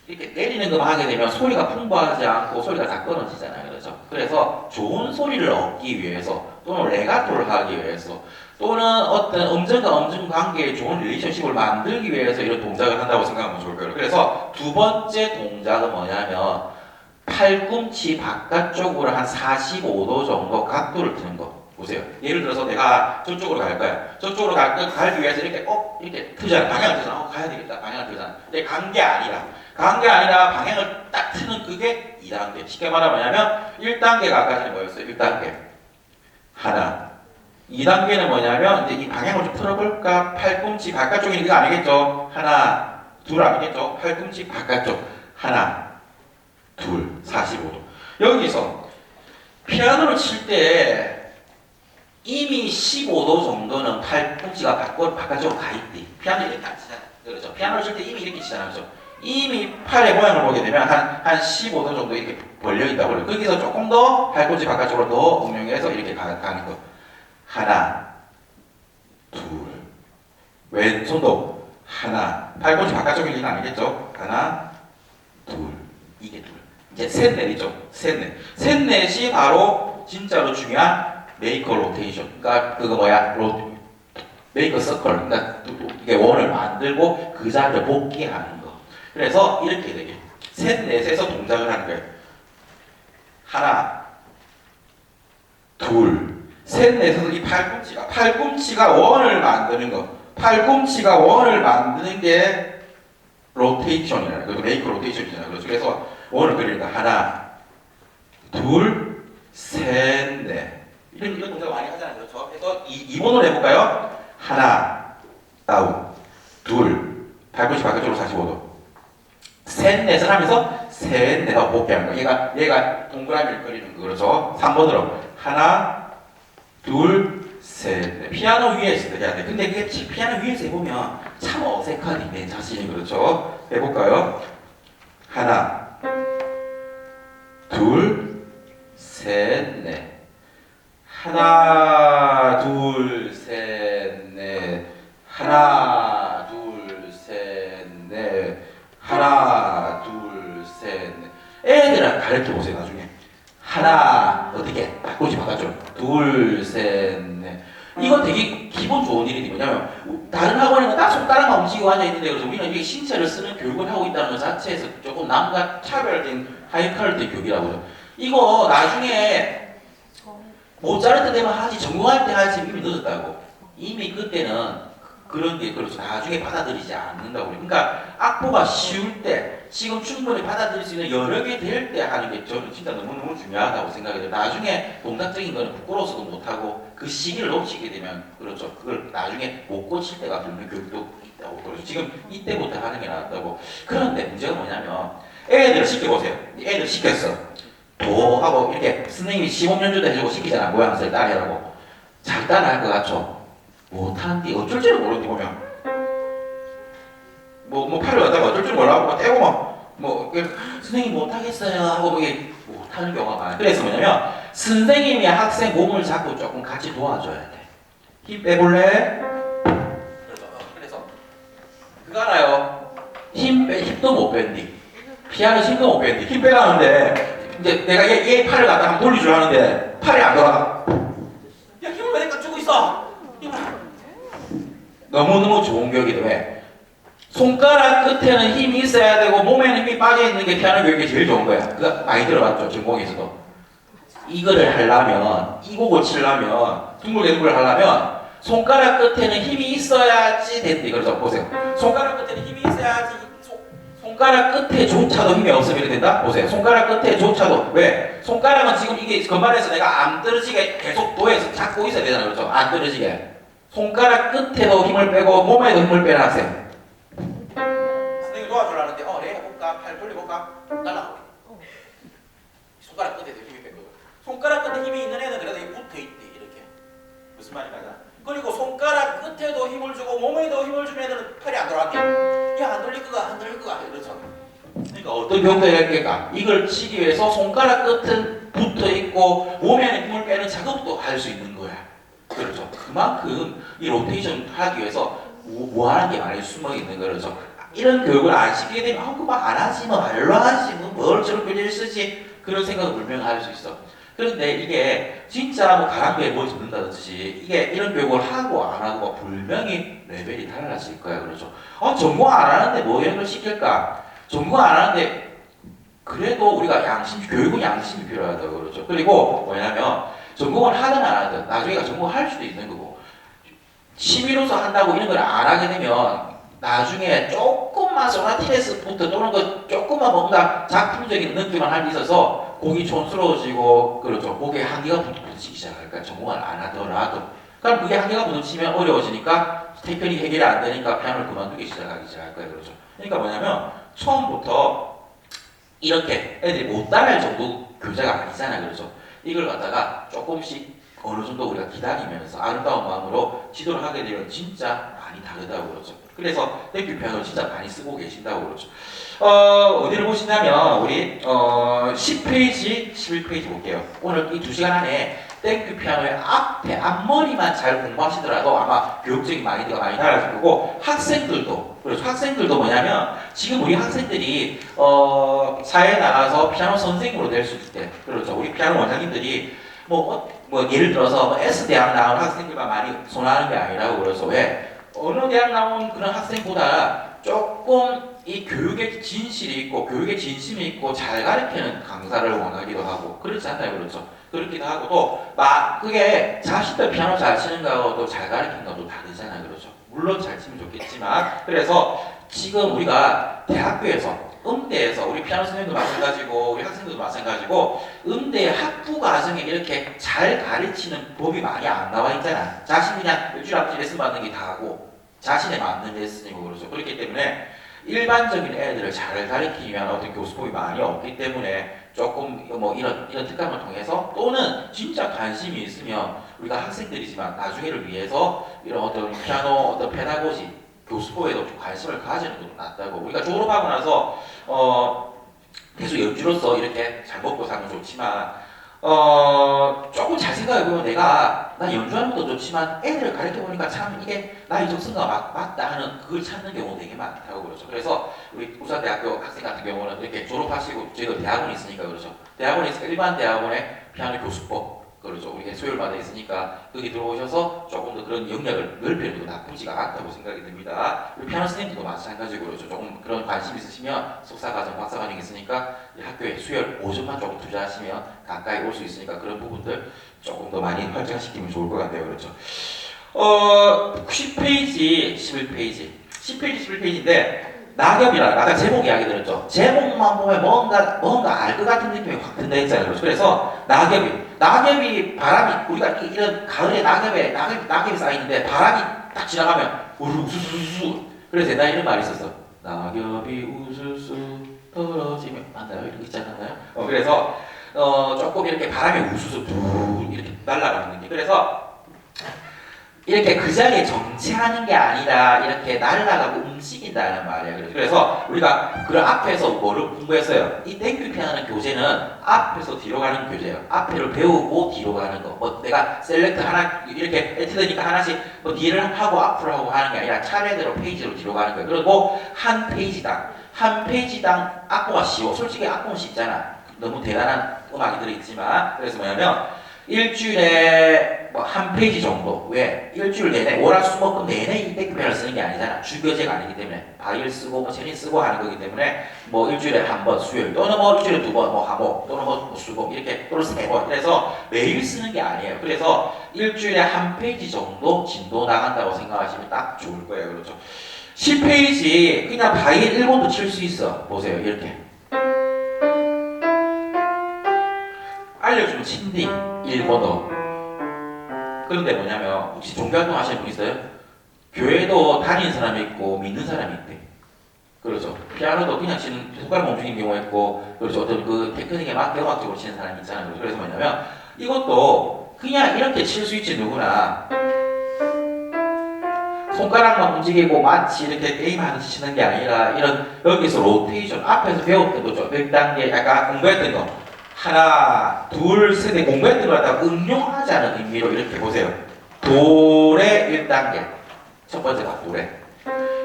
이렇게 내리는 것만 하게 되면 소리가 풍부하지 않고 소리가 다 끊어지잖아요. 그렇죠? 그래서 좋은 소리를 얻기 위해서 또는 레가토를 하기 위해서 또는 어떤 음정과 음정 관계의 좋은 릴레이션십을 만들기 위해서 이런 동작을 한다고 생각하면 좋을 거예요. 그래서 두 번째 동작은 뭐냐면 팔꿈치 바깥쪽으로 한 45도 정도 각도를 트는 거. 보세요. 예를 들어서 내가 저쪽으로 갈 거야. 저쪽으로 가기 위해서 이렇게 이렇게 트잖아. 방향을 트잖아. 가야 되겠다. 방향을 트잖아. 근데 간 게 아니라 방향을 딱 트는 그게 2단계. 쉽게 말하면 뭐냐면 1단계가 아까 전에 뭐였어요? 1단계. 하나. 2단계는 뭐냐면 이제 이 방향을 좀 틀어볼까? 팔꿈치 바깥쪽이 이거 아니겠죠? 하나, 둘 아니겠죠? 팔꿈치 바깥쪽. 하나, 둘, 45도. 여기서 피아노를 칠 때 이미 15도 정도는 팔꿈치가 바깥쪽으로 가 있대. 피아노 이렇게 안 치잖아. 그렇죠. 피아노를 칠 때 이미 이렇게 치잖아요. 그렇죠. 이미 팔의 모양을 보게 되면 한 15도 정도 이렇게 벌려 있다고 그래요. 거기서 조금 더 팔꿈치 바깥쪽으로 더 응용해서 이렇게 가는 거. 하나, 둘, 왼손도 하나, 팔꿈치 바깥쪽 일리는 아니겠죠? 하나, 둘, 이게 둘. 이제 셋, 넷이죠. 셋, 넷. 셋, 넷이 바로 진짜로 중요한 메이커 로테이션. 그러니까 그거 뭐야? 메이커 서클. 그러니까 이게 원을 만들고 그 자리를 복귀하는 거. 그래서 이렇게 되게 셋, 넷에서 동작을 하는 거예요. 하나, 둘, 셋, 넷에서 이 팔꿈치가 원을 만드는 거. 팔꿈치가 원을 만드는 게 로테이션이라는 거. 메이커 로테이션이잖아요. 그렇죠. 그래서 원을 그리니까 하나, 둘, 셋, 넷. 이런 동작 많이 하잖아요. 그렇죠. 그래서 이 번호로 해볼까요? 하나, 다운, 둘, 팔꿈치 바깥쪽으로 45도. 셋, 넷을 하면서 셋, 넷하고 복귀하는 거. 얘가 동그라미를 그리는 거. 그렇죠. 3번으로 하나, 둘, 셋, 넷. 피아노 위에서 해야 돼. 근데 그게 피아노 위에서 해보면 참 어색하니 내 자신이. 그렇죠. 해볼까요? 하나, 둘, 셋, 넷. 하나, 둘, 셋, 넷. 하나, 둘, 셋, 넷. 하나, 둘, 셋, 넷. 애들은 가르쳐 보세요. 나중에 하나 어떻게 바꾸지 바꿔줘. 둘, 셋, 넷. 이건 되게 기본 좋은 일이 뭐냐면 다른 학원에는 딱 손가락만 움직이고 앉아 있는데 그래서 우리는 이게 신체를 쓰는 교육을 하고 있다는 것 자체에서 조금 남과 차별된 하이퀄리티 교육이라고 그러죠. 이거 나중에 모차르트 되면 하지, 전공할 때 하지 이미 늦었다고. 이미 그때는 그런 게 그렇죠. 나중에 받아들이지 않는다고. 그러니까 악보가 쉬울 때 지금 충분히 받아들일 수 있는 여러 개 될 때 하는 게 저는 진짜 너무너무 중요하다고 생각이 돼요. 나중에 동작적인 거는 부끄러워서도 못하고 그 시기를 놓치게 되면 그렇죠. 그걸 나중에 못 고칠 때가 분명 교육도 있다고. 그렇죠. 지금 이때부터 하는 게 낫다고. 그런데 문제가 뭐냐면 애들을 시켜보세요. 애들 시켰어. 도 하고 이렇게 선생님이 시범연주도 해주고 시키잖아. 모양새를 따라하라고. 잘 따라할 것 같죠? 못하는데 어쩔 줄 모르는데 보면 뭐 팔을 갖다가 어쩔 줄 몰라고 떼고 뭐 선생님 못하겠어요 하고 못하는 경우가 많아요. 그래서 뭐냐면 선생님이 학생 몸을 잡고 조금 같이 도와줘야 돼. 힘 빼볼래? 그래서 그거 알아요? 힘도 못 뺀디. 피아노 힘도 못 뺀디. 힘 빼라는데 이제 내가 얘 팔을 갖다 한번 돌리줄 하는데 팔이 안 돌아가. 야 힘을 왜 내가 주고 있어? 너무너무 좋은 교육이다. 왜? 손가락 끝에는 힘이 있어야 되고 몸에는 힘이 빠져있는 게 피아노 교육이 제일 좋은 거야. 그거 많이 들어봤죠. 전공에서도. 이거를 하려면 이 곡을 치려면 둥글둥글 하려면 손가락 끝에는 힘이 있어야지 된대. 그래서 보세요. 손가락 끝에는 힘이 있어야지. 손가락 끝에조차도 힘이 없으면 이렇게 된다? 보세요. 손가락 끝에조차도. 왜? 손가락은 지금 이게 건반에서 내가 안 떨어지게 계속 도에서 잡고 있어야 되잖아. 그렇죠? 안 떨어지게. 손가락 끝에도 힘을 빼고 몸에도 힘을 빼는 학생. 선생님 도와주려는데 내가 해볼까? 팔 돌려볼까? 날라가. 손가락 끝에도 힘이 빼고. 손가락 끝에 힘이 있는 애는 그래도 붙어있대. 이렇게. 무슨 말인지 알아? 그리고 손가락 끝에도 힘을 주고 몸에도 힘을 주는 애들은 팔이 안 돌아가게. 야, 안 돌릴 거가, 안 돌릴 거가. 이러죠. 그러니까 어떤 경우가 될까? 이걸 치기 위해서 손가락 끝은 붙어있고 몸에는 힘을 빼는 작업도 할 수 있는 거야. 그렇죠. 그만큼 이 로테이션 하기 위해서 무한한 게 많이 숨어 있는 거죠. 이런 교육을 안 시키게 되면 그거 안 하지 뭐 말로 하지 뭘 저런 교재를 쓰지 그런 생각을 분명히 할 수 있어. 그런데 이게 진짜 뭐 가랑비에 뭘 접는다든지 이게 이런 교육을 하고 안 하고 분명히 레벨이 달라질 거야. 그렇죠. 전공 안 하는데 뭐 이런 걸 시킬까? 전공 안 하는데 그래도 우리가 교육은 양심이 필요하다고 그러죠. 그리고 뭐냐면 전공을 하든 안 하든 나중에 전공을 할 수도 있는 거고 취미로서 한다고 이런 걸 안 하게 되면 나중에 조금만 소나티네스부터 또는 그 조금만 뭔가 작품적인 느낌을 할 게 있어서 곡이 촌스러워지고 그렇죠. 곡에 한계가 부딪히기 시작할까. 전공을 안 하더라도 그럼 그게 한계가 부딪히면 어려워지니까 태편이 해결이 안 되니까 피아노를 그만두기 시작하기 시작할 거예요. 그렇죠. 그러니까 뭐냐면 처음부터 이렇게 애들이 못 따라할 정도 교재가 아니잖아요. 그렇죠. 이걸 갖다가 조금씩 어느 정도 우리가 기다리면서 아름다운 마음으로 지도를 하게 되면 진짜 많이 다르다고 그러죠. 그래서 땡큐 피아노를 진짜 많이 쓰고 계신다고 그러죠. 어디를 보시냐면 우리 10페이지, 11페이지 볼게요. 오늘 이 2시간 안에 땡큐 피아노의 앞에 앞머리만 잘 공부하시더라도 아마 교육적인 마인드가 많이 달라질 거고 학생들도 그렇죠. 학생들도 뭐냐면 지금 우리 학생들이 사회에 나가서 피아노 선생님으로 될 수 있대. 그렇죠. 우리 피아노 원장님들이 뭐 예를 들어서 S대학 나온 학생들만 많이 선호하는 게 아니라고 그래서 왜 어느 대학 나온 그런 학생보다 조금 이 교육에 진실이 있고 교육에 진심이 있고 잘 가르치는 강사를 원하기도 하고 그렇지 않나요? 그렇죠. 그렇기도 하고 또 그게 자신들 피아노 잘 치는 거하고 잘 가르치는 것도 다르잖아요. 그렇죠. 물론 잘 치면 좋겠지만 그래서 지금 우리가 대학교에서 음대에서 우리 피아노 선생님도 마찬가지고 우리 학생들도 마찬가지고 음대 학부 과정에 이렇게 잘 가르치는 법이 많이 안 나와 있잖아. 자신 그냥 일주일 앞에 레슨 받는 게 다고 자신에 맞는 레슨이고 그렇죠. 그렇기 때문에 일반적인 애들을 잘 가르치기 위한 어떤 교수법이 많이 없기 때문에 조금 뭐 이런 특강을 통해서 또는 진짜 관심이 있으면 우리가 학생들이지만 나중에를 위해서 이런 어떤 피아노 어떤 페다고지 교수법에도 좀 관심을 가지는 것도 낫다고. 우리가 졸업하고 나서 계속 연주로서 이렇게 잘 먹고 사는 좋지만 조금 잘 생각해보면 나 연주하는 것도 좋지만 애들을 가르쳐보니까 참 이게 나의 적성과 맞다 하는 그걸 찾는 경우가 되게 많다고 그러죠. 그래서 우리 울산대학교 학생 같은 경우는 이렇게 졸업하시고 저희가 대학원이 있으니까 그러죠. 대학원에 있으니까 일반 대학원의 피아노 교수법 그렇죠. 우리가 수요일마다 있으니까 거기 들어오셔서 조금 더 그런 영역을 넓히는 것도 나쁘지가 않다고 생각이 듭니다. 우리 피아노 선생님도 마찬가지고 그렇죠. 조금 그런 관심 있으시면 석사과정, 박사과정 있으니까 학교에 수요일 오전만 조금 투자하시면 가까이 올 수 있으니까 그런 부분들 조금 더 많이 활성화시키면 좋을 것 같네요. 그렇죠. 10페이지, 11페이지. 10페이지, 11페이지인데 낙엽이라 아까 제목 이야기 들었죠. 제목만 보면 뭔가 알 것 같은 느낌이 확 든다 했잖아요. 그래서 낙엽이 바람이 우리가 이런 가을에 낙엽이 쌓이는데 바람이 딱 지나가면 우수수수 그래서 옛날에 이런 말이 있었어. 낙엽이 우수수 떨어지면 맞나요? 이렇게 있지 않나요? 그래서 조금 이렇게 바람이 우수수 이렇게 날아가는 느낌. 그래서 이렇게 그 자리에 정체하는 게 아니라 이렇게 날아가고 움직인다는 말이에요. 그래서 우리가 그 앞에서 뭐를 공부했어요? 이 땡큐 피아노는 교재는 앞에서 뒤로 가는 교재예요. 앞에를 배우고 뒤로 가는 거. 뭐 내가 셀렉트 하나 이렇게 에티드니까 하나씩 뭐 뒤를 하고 앞으로 하고 하는 게 아니라 차례대로 페이지로 뒤로 가는 거예요. 그리고 한 페이지당 악보가 쉬워. 솔직히 악보는 쉽잖아. 너무 대단한 음악이 들어있지만 그래서 뭐냐면 일주일에 뭐 한 페이지 정도. 왜? 일주일 내내 월화수목금 내내 이 땡큐 피아노를 쓰는 게 아니잖아. 주교재가 아니기 때문에 바이올 쓰고 뭐 체린 쓰고 하는 거기 때문에 뭐 일주일에 한 번 수요일 또는 뭐 일주일에 두 번 뭐 화목 또는 뭐 수목 이렇게 또는 세 번. 그래서 매일 쓰는 게 아니에요. 그래서 일주일에 한 페이지 정도 진도 나간다고 생각하시면 딱 좋을 거예요. 그렇죠? 10페이지 그냥 바이올 1번도 칠 수 있어. 보세요. 이렇게 알려주면 친디 1번도. 그런데 뭐냐면 혹시 종교활동 하시는 분 있어요? 교회도 다니는 사람이 있고 믿는 사람이 있대. 그렇죠. 피아노도 그냥 치는 손가락 멈추는 경우가 있고 그렇죠. 어떤 그 테크닉에 맞게 음악적으로 치는 사람이 있잖아요. 그래서 뭐냐면 이것도 그냥 이렇게 칠 수 있지 누구나. 손가락만 움직이고 마치 이렇게 게임하듯이 치는 게 아니라 이런 여기서 로테이션 앞에서 배웠던 거죠. 1단계 약간 공부했던 거. 하나, 둘, 셋, 공부했던 걸 갖다가 응용하자는 의미로 이렇게 보세요. 도레 1단계. 첫 번째가 도레.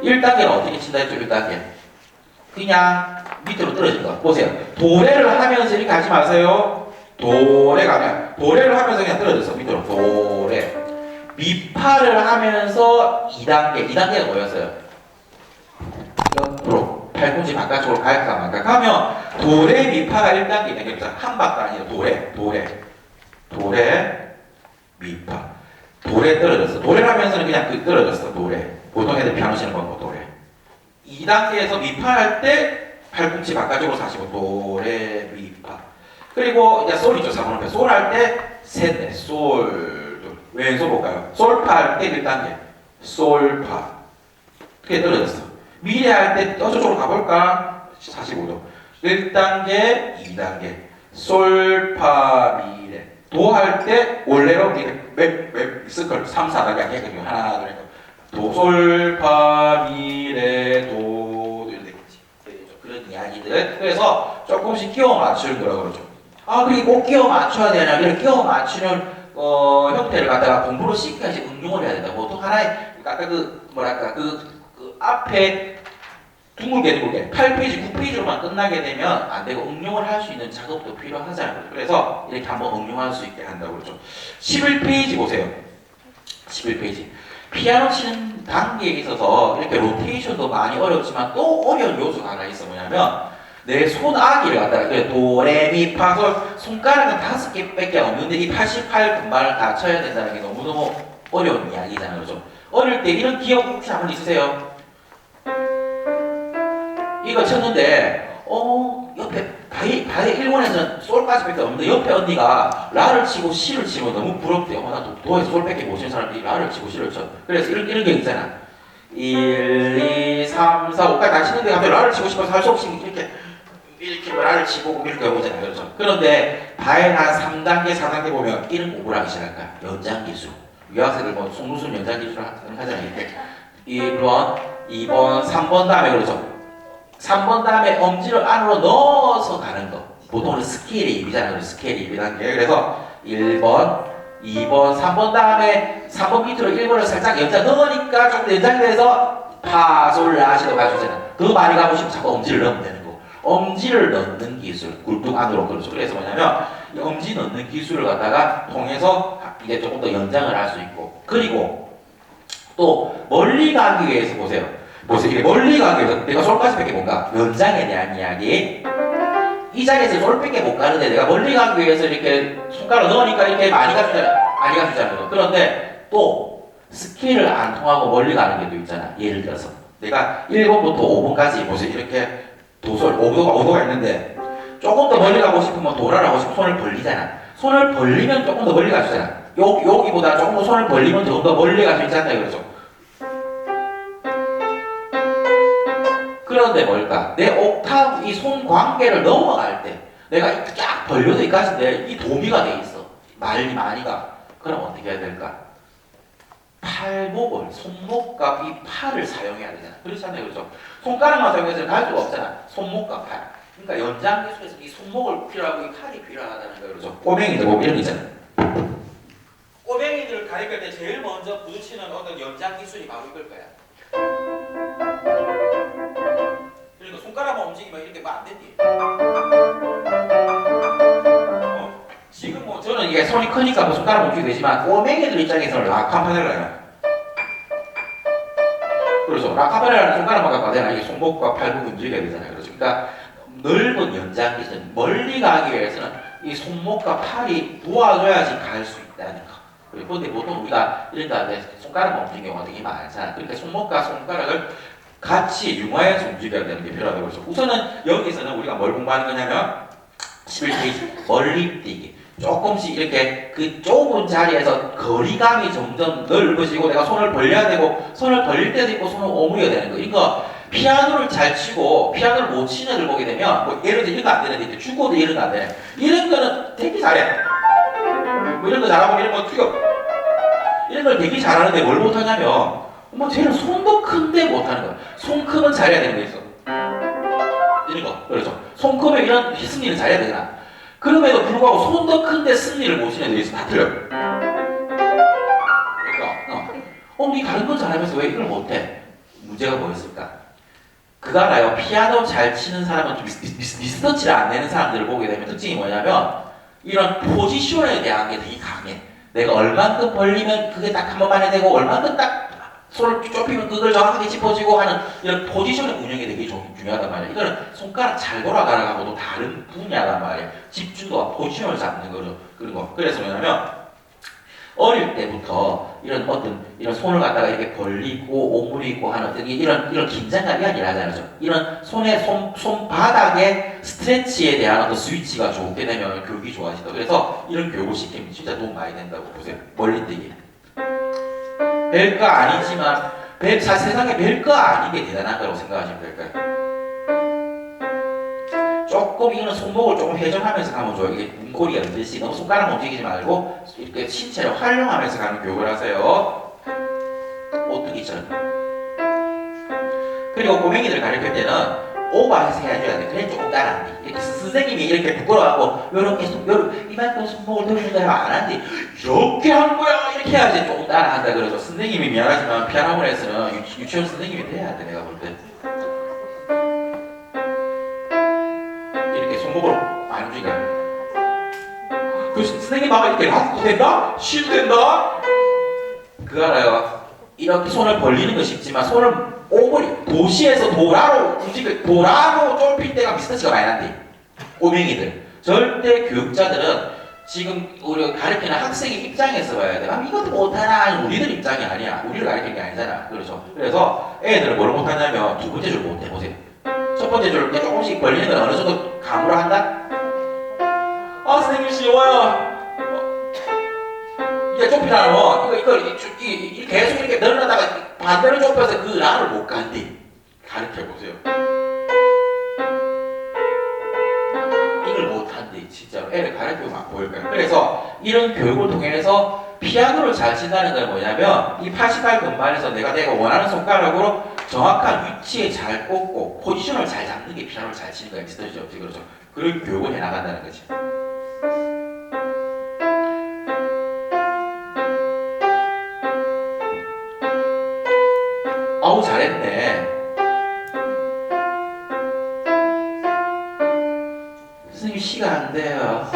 1단계는 어떻게 친다 했죠? 1단계. 그냥 밑으로 떨어진 거. 보세요. 도레를 하면서 이렇게 하지 마세요. 도레 가면 도레를 하면서 그냥 떨어졌어. 밑으로. 도레. 미파를 하면서 2단계. 2단계가 뭐였어요? 옆으로. 팔꿈치 바깥쪽으로 갈까 말까 하면 도레 미파가 1단계 있는 게 한 박도 아니에요. 도레 미파 도레 떨어졌어. 도레를 하면서는 그냥 떨어졌어. 도레 보통 애들 피아노 치는 건 도레 2단계에서 미파 할 때 팔꿈치 바깥쪽으로 사시고 도레 미파 그리고 이제 솔 있죠. 3번은 솔 할 때 셋, 솔 왼손 볼까요? 솔파 할 때 1단계 솔파 그게 떨어졌어. 미래 할 때 저쪽으로 가볼까? 45도. 1단계, 2단계. 솔파 미래. 도 할 때 원래로 웹 스컬 3, 4단계 안 했거든요. 하나, 둘, 도, 솔파 미래, 도 이렇게 그런 이야기들. 그래서 조금씩 끼워 맞추는 거라고 그러죠. 그리고 꼭 끼워 맞춰야 되나? 이렇게 끼워 맞추는 형태를 갖다가 공부를 시켜야지 응용을 해야 된다. 보통 하나의 아까 그 뭐랄까 그 앞에 둥글게 8페이지, 9페이지로만 끝나게 되면 안 되고 응용을 할 수 있는 작업도 필요하잖아요. 그래서 이렇게 한번 응용할 수 있게 한다고 그러죠. 11페이지 보세요. 11페이지. 피아노 치는 단계에 있어서 이렇게 로테이션도 많이 어렵지만 또 어려운 요소가 하나 있어. 뭐냐면 내 손아귀를 갖다가 도레미파솔 손가락은 5개밖에 없는데 이 88분만을 다 쳐야 된다는 게 너무너무 어려운 이야기잖아요. 그렇죠? 어릴 때 이런 기억 혹시 한번 있으세요? 이거 쳤는데 옆에 바에 일본에서는 솔까지밖에 없는데 옆에 언니가 라를 치고 시를 치면 너무 부럽대요. 나 도에서 솔밖에 못 치는 사람들이 라를 치고 시를 쳐. 그래서 이런 게 있잖아. 1, 2, 3, 4, 5까지 다 치는데 갑자기 라를 치고 싶어서 할 수 없이 이렇게 라를 치고 이렇게 해보잖아요. 그렇죠? 그런데 바에 한 3단계, 4단계 보면 이런 공부를 하기 시작할까? 연장기술. 유학생들 뭐 송루순 연장기술 하잖아요. 이렇게 1번, 2번, 3번 다음에 그렇죠? 3번 다음에 엄지를 안으로 넣어서 가는 거. 보통은 스케일의 입이잖아요. 스케일의 입이라는 게. 그래서 1번, 2번, 3번 다음에 3번 밑으로 1번을 살짝 연장 넣으니까 조금 연장돼서 파, 솔, 라, 시도 갈 수 있잖아. 더 많이 가고 싶으면 자꾸 엄지를 넣으면 되는 거. 엄지를 넣는 기술. 굴뚝 안으로 그렇죠. 그래서 뭐냐면 이 엄지 넣는 기술을 갖다가 통해서 이게 조금 더 연장을 할 수 있고. 그리고 또 멀리 가기 위해서 보세요. 이게 멀리 가기 위해서 내가 솔까지밖에 못 가. 연장에 대한 이야기. 이 자리에서 솔밖에 못 가는데 내가 멀리 가기 위해서 이렇게 손가락 넣으니까 이렇게 많이 가주잖아요. 그런데 또 스케일을 안 통하고 멀리 가는 게 또 있잖아. 예를 들어서 내가 1번부터 5번까지 보세요. 이렇게 도솔 5도가 있는데 조금 더 멀리 가고 싶으면 도라를 하고 싶으면 손을 벌리잖아. 손을 벌리면 조금 더 멀리 갈 수 있잖아. 여기보다 조금 더 손을 벌리면 조금 더 멀리 갈 수 있잖아요. 그렇죠? 그런데 뭘까? 내 옥타브 이 손 관계를 넘어갈 때 내가 쫙 벌려도 이까지인데 이 도미가 돼 있어. 말이 많이 가. 그럼 어떻게 해야 될까? 팔목을, 손목과 이 팔을 사용해야 되잖아. 그렇잖아요. 그렇죠? 손가락만 사용해서 갈 수가 없잖아. 손목과 팔. 그러니까 연장 기술에서 이 손목을 필요하고 이 팔이 필요하다는 거예요. 그렇죠? 꼬맹이들 보면 이런 거 있잖아. 꼬맹이들을 가리킬 때 제일 먼저 부딪히는 어떤 연장 기술이 바로 이걸 거야. 그러니까 손가락만 움직이면 이렇게 뭐 안 되지. 지금 뭐 저는 이게 손이 크니까 뭐 손가락 움직이게 되지만 꼬맹이들 입장에서는 라카파넬라야. 그렇죠. 라카파넬라는 손가락만 갖고 되나 이게 손목과 팔목 움직여야 되잖아요. 그렇죠. 그러니까 넓은 연장 기술, 멀리 가기 위해서는 이 손목과 팔이 도와줘야지 갈 수 있다는 거. 그런데 보통 우리가 이런 데 손가락만 움직이는 경우가 되게 많잖아. 그러니까 손목과 손가락을 같이 융화해서 움직여야 되는 게 필요하다고 그러죠. 우선은 여기서는 우리가 뭘 공부하는 거냐면 11페이지 멀리 뛰기. 조금씩 이렇게 그 좁은 자리에서 거리감이 점점 넓어지고 내가 손을 벌려야 되고 손을 벌릴 때도 있고 손을 오므려야 되는 거. 이거 피아노를 잘 치고 피아노를 못 치는 애들 보게 되면 뭐 예를 들어 이런 거 안 되는데 죽어도 이런 거 안 되네. 이런 거는 되게 잘해. 뭐 이런 거 잘하고 이런 거 튀겨. 이런 걸 되게 잘하는데 뭘 못하냐면 뭐 쟤는 손도 큰데 못하는 거야. 손 크면 잘해야 되는 게 있어. 이런 거. 그렇죠. 손 크면 이런 승리는 잘해야 되잖아. 그럼에도 불구하고 손도 큰데 승리를 못 치는 애들이 있어. 다 틀려. 그러니까 니 다른 건 잘하면서 왜 이걸 못해? 문제가 뭐였을까? 그거 알아요. 피아노 잘 치는 사람은 좀 리서치를 안 내는 사람들을 보게 되면 특징이 뭐냐면 이런 포지션에 대한 게 되게 강해. 내가 얼만큼 벌리면 그게 딱 한 번만에 되고 얼만큼 딱 손을 좁히면 그걸 정확하게 짚어지고 하는 이런 포지션의 운영이 되게 중요하단 말이야. 이거는 손가락 잘 돌아가는 거하고도 다른 분야란 말이야. 집중도와 포지션을 잡는 거죠. 그런 거. 그래서 뭐냐면 어릴 때부터 이런 어떤 이런 손을 갖다가 이렇게 벌리고 오므리고 하는 어떤 이런 긴장감이 아니라잖아요. 이런 손바닥의 스트레치에 대한 어떤 스위치가 좋게 되면 교육이 좋아진다. 그래서 이런 교육을 시키면 진짜 도움 많이 된다고 보세요. 멀리뛰기. 별거 아니지만 세상에 별거 아닌 게 대단한 거라고 생각하시면 될까요? 조금 이거는 손목을 조금 회전하면서 가면 좋아요. 이게 문고리가 흔들지 너무 손가락 움직이지 말고 이렇게 신체를 활용하면서 가는 교육을 하세요. 오뚜기처럼. 그리고 꼬맹이들 가르칠 때는 오버해서 해줘야 돼. 그래 조금 따라하기. 이렇게 선생님이 이렇게 부끄러워하고 요렇게 이만큼 손목을 들어준다 하면 안 한대. 이렇게 하는 거야. 이렇게 해야지 조금 따라한다. 그래서 선생님이 미안하지만 피아노 학원에서는 유치원 선생님이 돼야 돼. 내가 볼 때. 이렇게 손목으로 많이 움직이니까. 그 선생님 봐봐. 이렇게 놔도 된다? 쉬도 된다? 그거 알아요? 이렇게 손을 벌리는 거 쉽지만 손을 오므리 도시에서 도라로 도라로 좁힐 때가 미스터치가 많이 난대. 꼬맹이들. 절대 교육자들은 지금 우리가 가르치는 학생의 입장에서 봐야 돼. 아, 이것도 못하나? 우리들 입장이 아니야. 우리를 가르치는 게 아니잖아. 그렇죠. 그래서 애들은 뭘 못하냐면 두 번째 줄 못해. 보세요. 첫 번째 줄을 조금씩 벌리는 건 어느 정도 감으로 한다? 아, 선생님 쉬워요. 이게 좁히라면 이거 계속 이렇게 늘어나다가 반대로 좁혀서 그 라를 못 간대. 가르쳐 보세요. 이걸 못 한대. 진짜로 애를 가르치면 보일 거야. 그래서 이런 교육을 통해서 피아노를 잘 친다는 건 뭐냐면 이 88 건반에서 내가 원하는 손가락으로 정확한 위치에 잘 꽂고 포지션을 잘 잡는 게 피아노를 잘 치는 거야. 미스터지 없지. 그렇죠. 그런 교육을 해 나간다는 거지. 아우 잘했네. 선생님 시가 안 돼요.